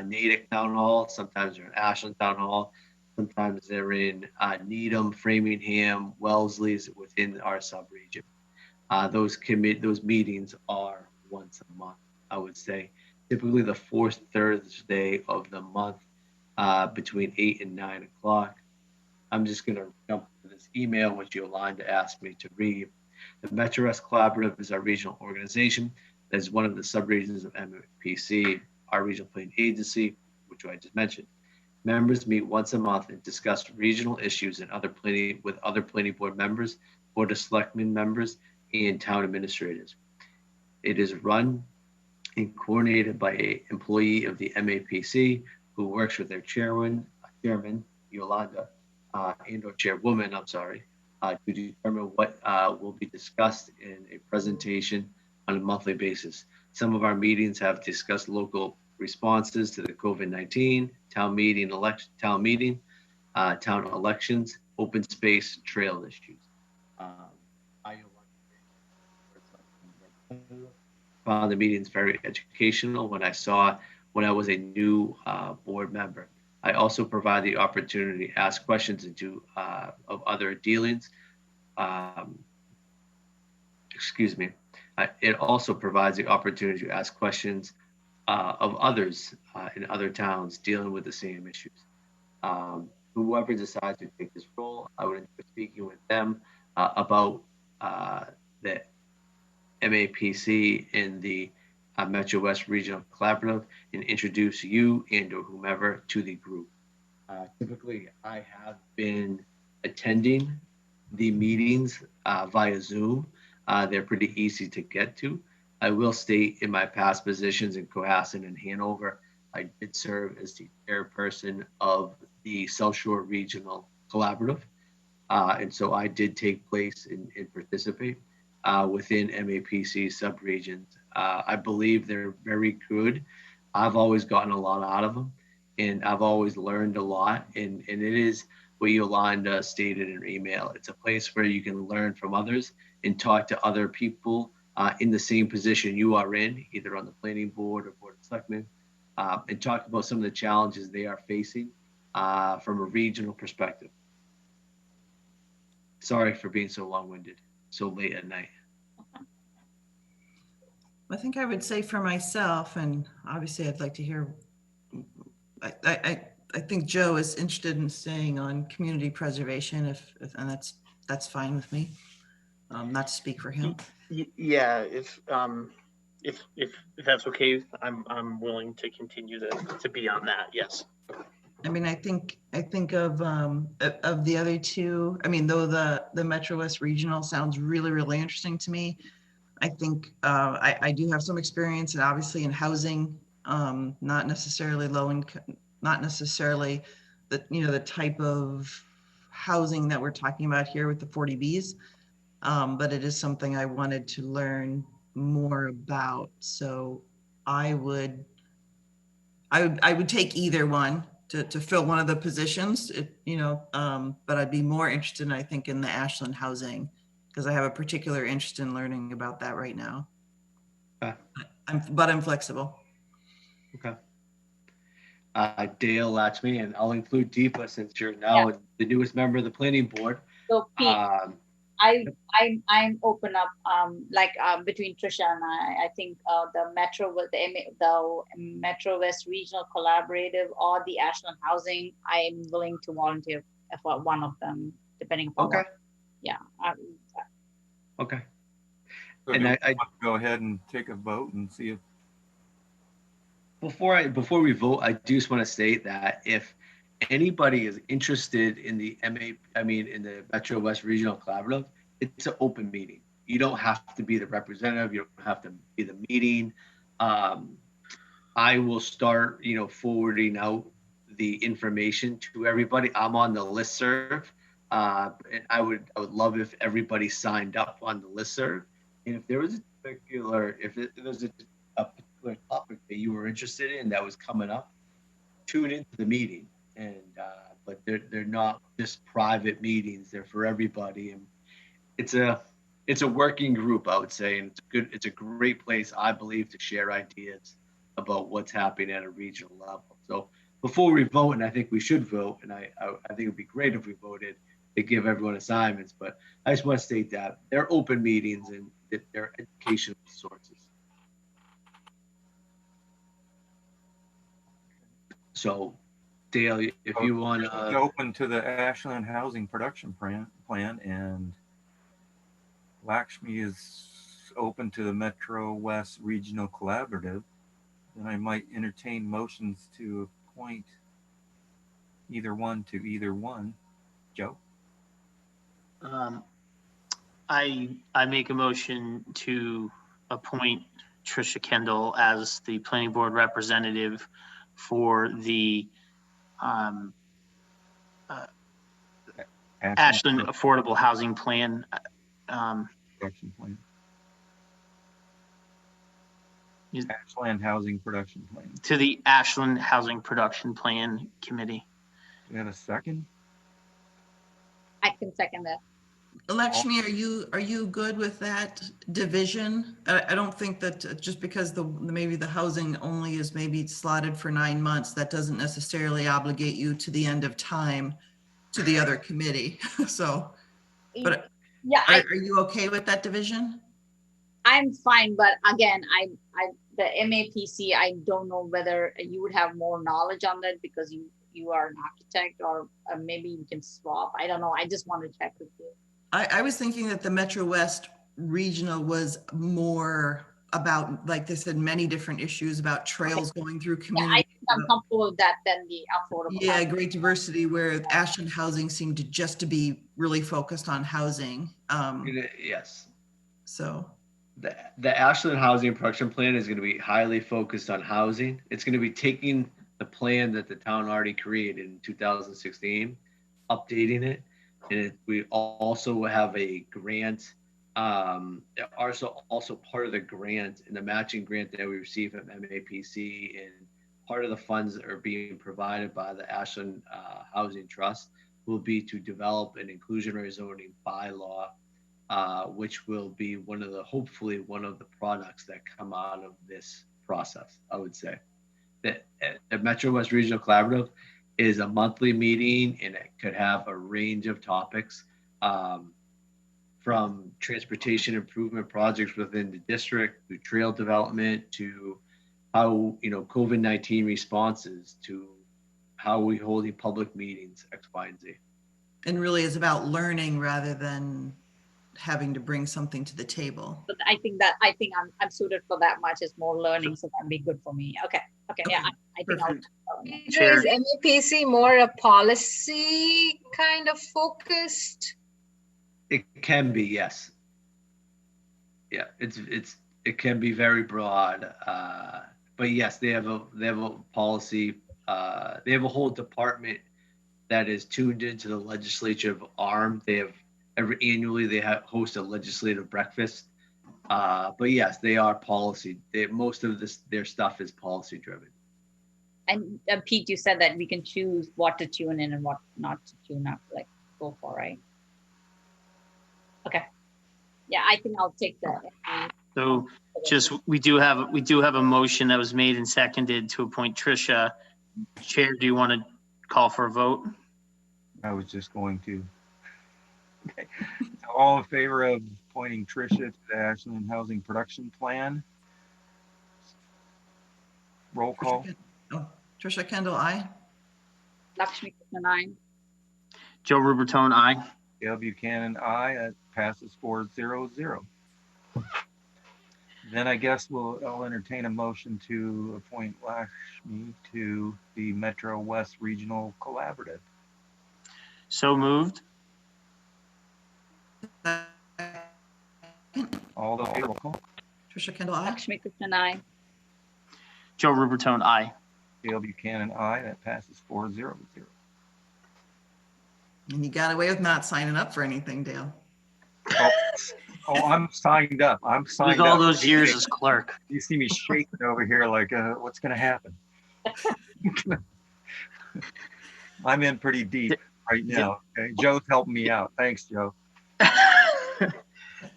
Natick Town Hall, sometimes they're in Ashland Town Hall, sometimes they're in Needham, Framingham, Wellesley's within our sub-region. Those meetings are once a month, I would say. Typically the 4th Thursday of the month between 8 and 9 o'clock. I'm just going to jump to this email, which Yolanda asked me to read. The Metro West Collaborative is our regional organization that is one of the sub-regions of MPC, our regional planning agency, which I just mentioned. Members meet once a month and discuss regional issues and with other planning board members, board of selectmen members, and town administrators. It is run and coordinated by an employee of the MAPC who works with their chairman, Yolanda, and or chairwoman, I'm sorry, to determine what will be discussed in a presentation on a monthly basis. Some of our meetings have discussed local responses to the COVID-19, town elections, open space, trail issues. I found the meetings very educational when I was a new board member. I also provide the opportunity to ask questions of other dealings. It also provides the opportunity to ask questions of others in other towns dealing with the same issues. Whoever decides to take this role, I would enjoy speaking with them about the MAPC and the Metro West Regional Collaborative and introduce you and or whomever to the group. Typically, I have been attending the meetings via Zoom. They're pretty easy to get to. I will state in my past positions in Cohasset and Hanover, I did serve as the chairperson of the South Shore Regional Collaborative. And so I did take place and participate within MAPC subregions. I believe they're very good. I've always gotten a lot out of them and I've always learned a lot. And it is what Yolanda stated in her email. It's a place where you can learn from others and talk to other people in the same position you are in, either on the planning board or board of selectmen, and talk about some of the challenges they are facing from a regional perspective. Sorry for being so long-winded, so late at night. I think I would say for myself, and obviously I'd like to hear, I think Joe is interested in staying on community preservation, and that's fine with me. Not to speak for him. Yeah, if that's okay, I'm willing to continue to be on that. Yes. I mean, I think of the other two. I mean, though the Metro West Regional sounds really, really interesting to me. I think I do have some experience, and obviously in housing, not necessarily low income, not necessarily the type of housing that we're talking about here with the 40Bs. But it is something I wanted to learn more about. So I would take either one to fill one of the positions, but I'd be more interested, I think, in the Ashland housing, because I have a particular interest in learning about that right now. Okay. But I'm flexible. Okay. Dale Latchme, and I'll include Deepa since you're now the newest member of the planning board. So Pete, I'm open up between Trisha and I think the Metro West Regional Collaborative or the Ashland Housing, I'm willing to volunteer for one of them, depending upon okay. Okay. So and I go ahead and take a vote and see if before we vote, I do just want to state that if anybody is interested in the in the Metro West Regional Collaborative, it's an open meeting. You don't have to be the representative. You don't have to be the meeting. I will start, forwarding out the information to everybody. I'm on the listserv. And I would love if everybody signed up on the listserv. And if there was a particular topic that you were interested in that was coming up, tune into the meeting. And but they're not just private meetings; they're for everybody. And it's a working group, I would say, and it's a great place, I believe, to share ideas about what's happening at a regional level. So before we vote, and I think we should vote, and I think it'd be great if we voted to give everyone assignments, but I just want to state that they're open meetings and that they're educational sources. So, Dale, if you want to open to the Ashland Housing Production Plan, and Lakshmi is open to the Metro West Regional Collaborative, then I might entertain motions to appoint either one to either one. Joe? I make a motion to appoint Trisha Kendall as the planning board representative for the Ashland Affordable Housing Plan. Production Plan. Ashland Housing Production Plan. To the Ashland Housing Production Plan Committee. Do you have a second? I can second that. Lakshmi, are you good with that division? I don't think that just because maybe the housing only is maybe slotted for 9 months, that doesn't necessarily obligate you to the end of time to the other committee. So, but yeah, are you okay with that division? I'm fine, but again, the MAPC, I don't know whether you would have more knowledge on that because you are an architect, or maybe you can swap. I don't know. I just want to check with you. I was thinking that the Metro West Regional was more about, like they said, many different issues about trails going through community. Yeah, I think I'm comfortable with that than the affordable. Yeah, housing. Great diversity, where Ashland Housing seemed to be really focused on housing. Yes. So the Ashland Housing Production Plan is going to be highly focused on housing. It's going to be taking the plan that the town already created in 2016, updating it. And we also have a grant, also part of the grant and the matching grant that we receive from MAPC, and part of the funds that are being provided by the Ashland Housing Trust will be to develop an inclusionary zoning bylaw, which will be hopefully one of the products that come out of this process. I would say that the Metro West Regional Collaborative is a monthly meeting, and it could have a range of topics, from transportation improvement projects within the district to trail development to how COVID-19 responses to how we holding public meetings, X, Y, and Z. And really is about learning rather than having to bring something to the table. But I think I'm suited for that much. It's more learning, so that'd be good for me. Okay. Yeah, I think I'll. Is MAPC more a policy kind of focused? It can be, yes. Yeah, it can be very broad, but yes, they have a policy. They have a whole department that is tuned into the legislature of ARM. They have annually they host a legislative breakfast. But yes, they are policy. Most of their stuff is policy driven. And Pete, you said that we can choose what to tune in and what not to tune up, like go for, right? Okay. Yeah, I think I'll take that. So just, we do have a motion that was made and seconded to appoint Tricia. Chair, do you want to call for a vote? I was just going to. Okay. So all in favor of appointing Tricia to the Ashland Housing Production Plan? Roll call. Tricia Kendall, aye. Lakshmi Krishnan, aye. Joe Rubertone, aye. Dale Buchanan, aye. That passes 4-0-0. Then I guess I'll entertain a motion to appoint Lakshmi to the Metro West Regional Collaborative. So moved. All the roll call. Tricia Kendall, aye. Lakshmi Krishnan, aye. Joe Rubertone, aye. Dale Buchanan, aye. That passes 4-0-0. And you got away with not signing up for anything, Dale. Oh, I'm signed up. I'm signed With up. all those years as clerk. You see me shaking over here like, what's going to happen? I'm in pretty deep right now. Okay? Joe's helping me out. Thanks, Joe.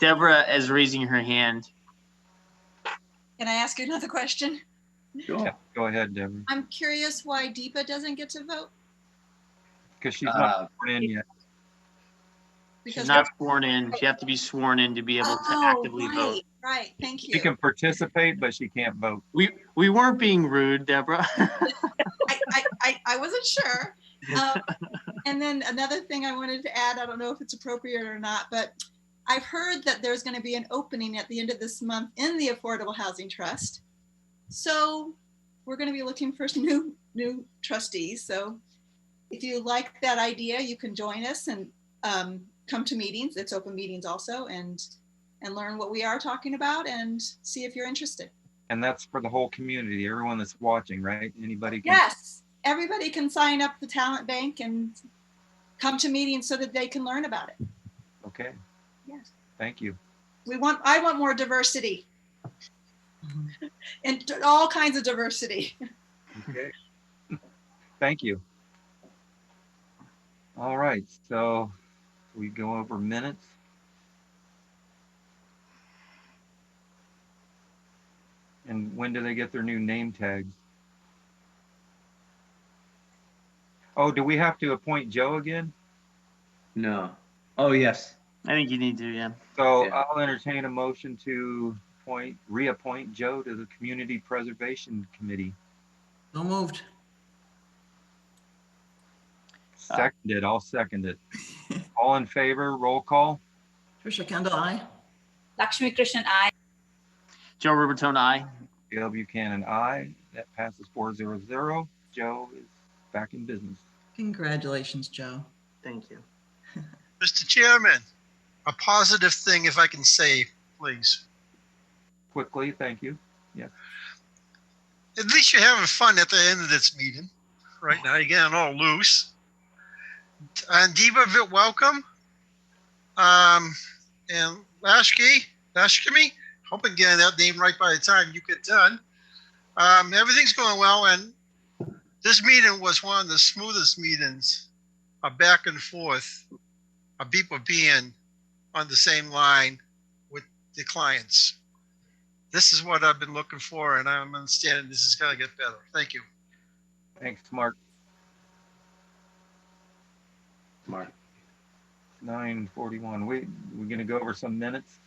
Deborah is raising her hand. Can I ask you another question? Yeah, go ahead, Deborah. I'm curious why Deepa doesn't get to vote. Because she's not sworn in yet. She's not sworn in. You have to be sworn in to be able to actively vote. Right, thank you. She can participate, but she can't vote. We weren't being rude, Deborah. I wasn't sure. And then another thing I wanted to add, I don't know if it's appropriate or not, but I've heard that there's going to be an opening at the end of this month in the Affordable Housing Trust. So we're going to be looking for some new trustees. So if you like that idea, you can join us and come to meetings. It's open meetings also, and learn what we are talking about and see if you're interested. And that's for the whole community, everyone that's watching, right? Anybody can. Yes, everybody can sign up the talent bank and come to meetings so that they can learn about it. Okay. Yes. Thank you. I want more diversity. And all kinds of diversity. Okay. Thank you. All right, so we go over minutes. And when do they get their new name tags? Oh, do we have to appoint Joe again? No. Oh, yes. I think you need to, yeah. So Yeah. I'll entertain a motion to reappoint Joe to the Community Preservation Committee. So moved. Seconded, I'll second it. All in favor, roll call. Tricia Kendall, aye. Lakshmi Krishnan, aye. Joe Rubertone, aye. Dale Buchanan, aye. That passes 4-0-0. Joe is back in business. Congratulations, Joe. Thank you. Mr. Chairman, a positive thing, if I can say, please. Quickly, thank you. Yes. At least you're having fun at the end of this meeting. Right now, you're getting all loose. And Deepa, welcome. And Lashkimi, hoping getting that name right by the time you get done. Everything's going well, and this meeting was one of the smoothest meetings, a back and forth, a people being on the same line with the clients. This is what I've been looking for, and I'm understanding this is going to get better. Thank you. Thanks, Mark. Mark. 9:41. We're going to go over some minutes.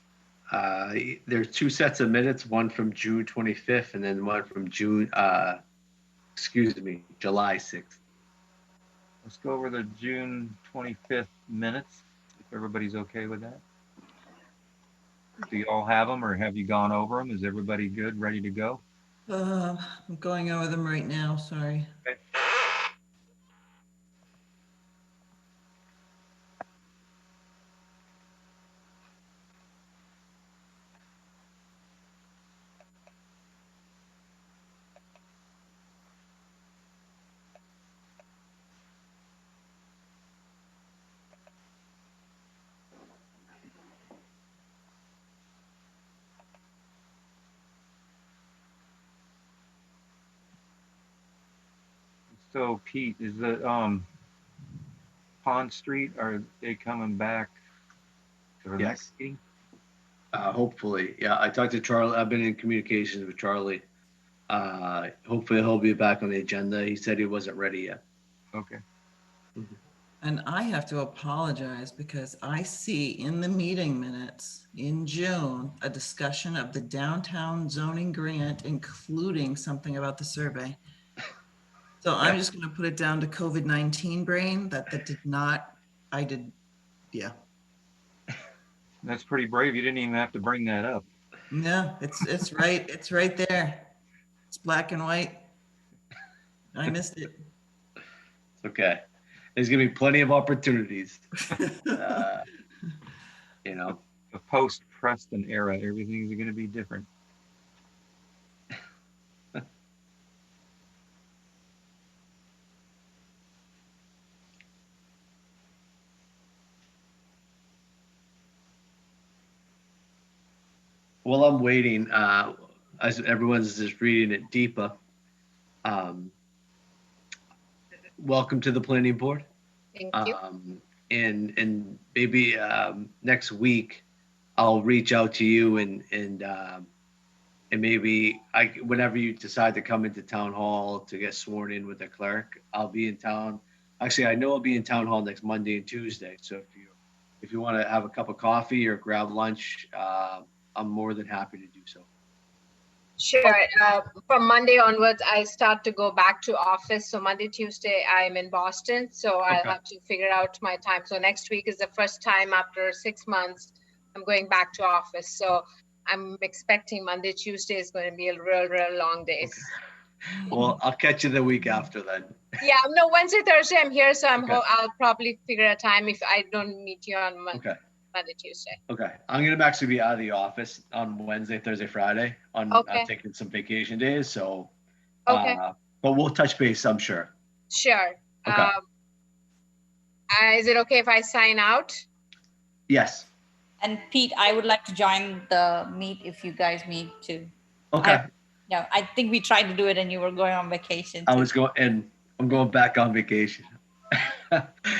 There's two sets of minutes, one from June 25th and then one from July 6th. Let's go over the June 25th minutes, if everybody's okay with that. Do you all have them, or have you gone over them? Is everybody good, ready to go? I'm going over them right now, sorry. Okay. So Pete, is the Pond Street, are they coming back to the Yes. next meeting? Hopefully, yeah. I talked to Charlie. I've been in communications with Charlie. Hopefully he'll be back on the agenda. He said he wasn't ready yet. Okay. And I have to apologize because I see in the meeting minutes in June, a discussion of the downtown zoning grant, including something about the survey. So I'm just going to put it down to COVID-19 brain that did not, yeah. That's pretty brave. You didn't even have to bring that up. No, it's right there. It's black and white. I missed it. It's okay. There's gonna be plenty of opportunities. You know, The post Preston era, everything's going to be different. while I'm waiting, as everyone's just reading it, Deepa, welcome to the planning board. Thank you. And maybe next week I'll reach out to you and maybe whenever you decide to come into town hall to get sworn in with the clerk, I'll be in town. Actually, I know I'll be in town hall next Monday and Tuesday. So if you want to have a cup of coffee or grab lunch, I'm more than happy to do so. Sure. From Monday onwards, I start to go back to office. So Monday, Tuesday, I'm in Boston. So I'll have to figure out my time. So next week is the first time after 6 months I'm going back to office. So I'm expecting Monday, Tuesday is going to be a real long days. Okay. Well, I'll catch you the week after then. Yeah, no, Wednesday, Thursday I'm here. So I'll probably figure a time if I don't meet you on Monday, Tuesday. Okay. I'm going to actually be out of the office on Wednesday, Thursday, Friday. I'm taking some vacation days. So, but we'll touch base, I'm sure. Sure. Okay. Is it okay if I sign out? Yes. And Pete, I would like to join the meet if you guys meet too. Okay. I think we tried to do it and you were going on vacation. I was going, and I'm going back on vacation.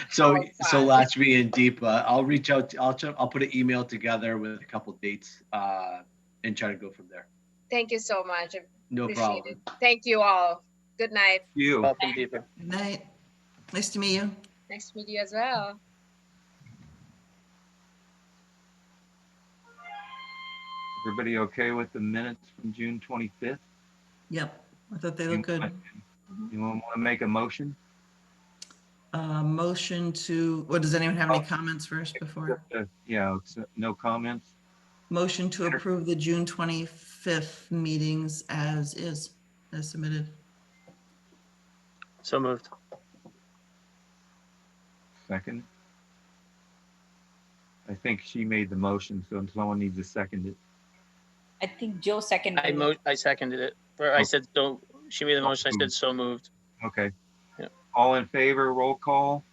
So Lakshmi and Deepa, I'll reach out. I'll put an email together with a couple of dates and try to go from there. Thank you so much. No problem. It. Thank you all. Good night. You. Welcome, Deepa. Good night. Nice to meet you. Nice to meet you as well. Everybody okay with the minutes from June 25th? Yep. I thought they looked good. You want to make a motion? Motion to, does anyone have any comments first before? Yeah, no comments. Motion to approve the June 25th meetings as submitted. So moved. Second. I think she made the motion, so someone needs to second it. I think Joe seconded it. I seconded it. Or I said so. She made the motion. I said so moved. Okay. Yeah. All in favor, roll call.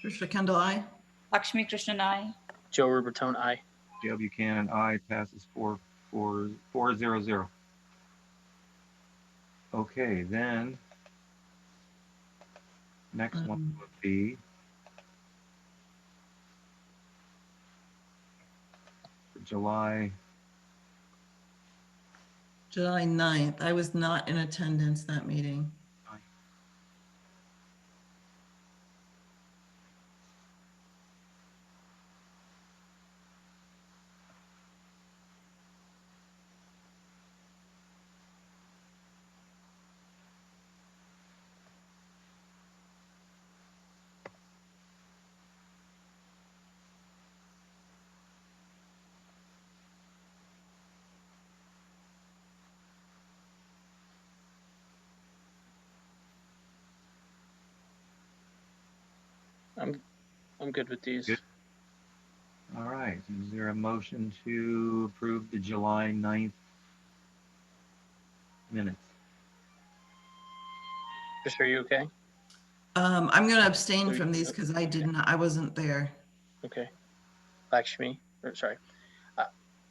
Trisha Kendall, aye. Lakshmi Krishnan, aye. Joe Rubertone, aye. Joe Buchanan, aye. Passes 4-0-0. Okay, then next one would be July 9th. I was not in attendance that meeting. I'm good with these. Good. All right. Is there a motion to approve the July 9th minutes? Chris, are you okay? I'm going to abstain from these because I wasn't there. Okay. Lakshmi,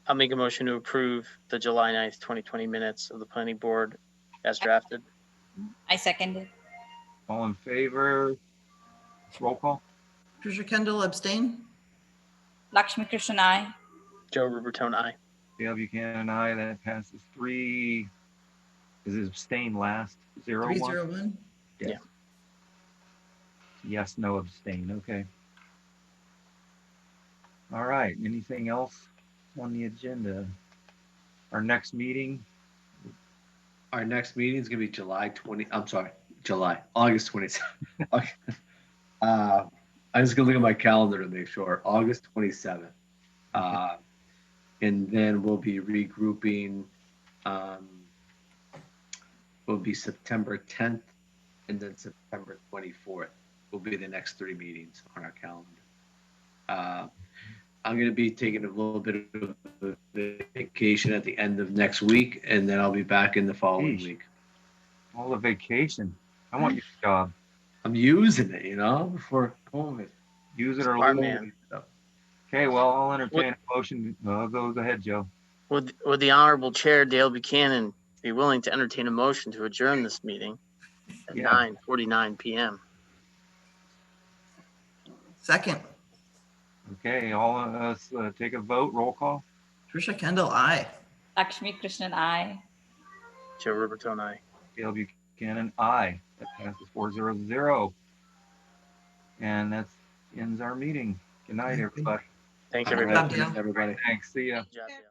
I'll make a motion to approve the July 9th, 2020 minutes of the planning board as drafted. I seconded. All in favor? Roll call. Trisha Kendall abstain. Lakshmi Krishnan, I. Joe Rubertone, aye. Dale Buchanan, aye. That passes 3. Is it abstain last? 0-1? 301. Yes. Yeah. Yes, no, abstain. Okay. All right. Anything else on the agenda? Our next meeting? Our next meeting is gonna be August 27th. Okay. I'm just gonna look at my calendar to make sure, August 27th. And then we'll be regrouping, will be September 10th and then September 24th will be the next 3 meetings on our calendar. I'm going to be taking a little bit of a vacation at the end of next week, and then I'll be back in the following week. All the vacation. I want your job. I'm using it, before COVID. Use it or Smart lose man. it. Okay, well, I'll entertain a motion. Go ahead, Joe. Would the Honorable Chair, Dale Buchanan, be willing to entertain a motion to adjourn this meeting at 9:49 p.m.? Second. Okay, all of us take a vote. Roll call. Trisha Kendall, aye. Lakshmi Krishnan, I. Joe Rubertone, aye. Dale Buchanan, aye. That passes 4-0. And that ends our meeting. Good night, everybody. Thanks, Good everybody. job, Dale. Everybody. Thanks. See ya. Good job, Dale.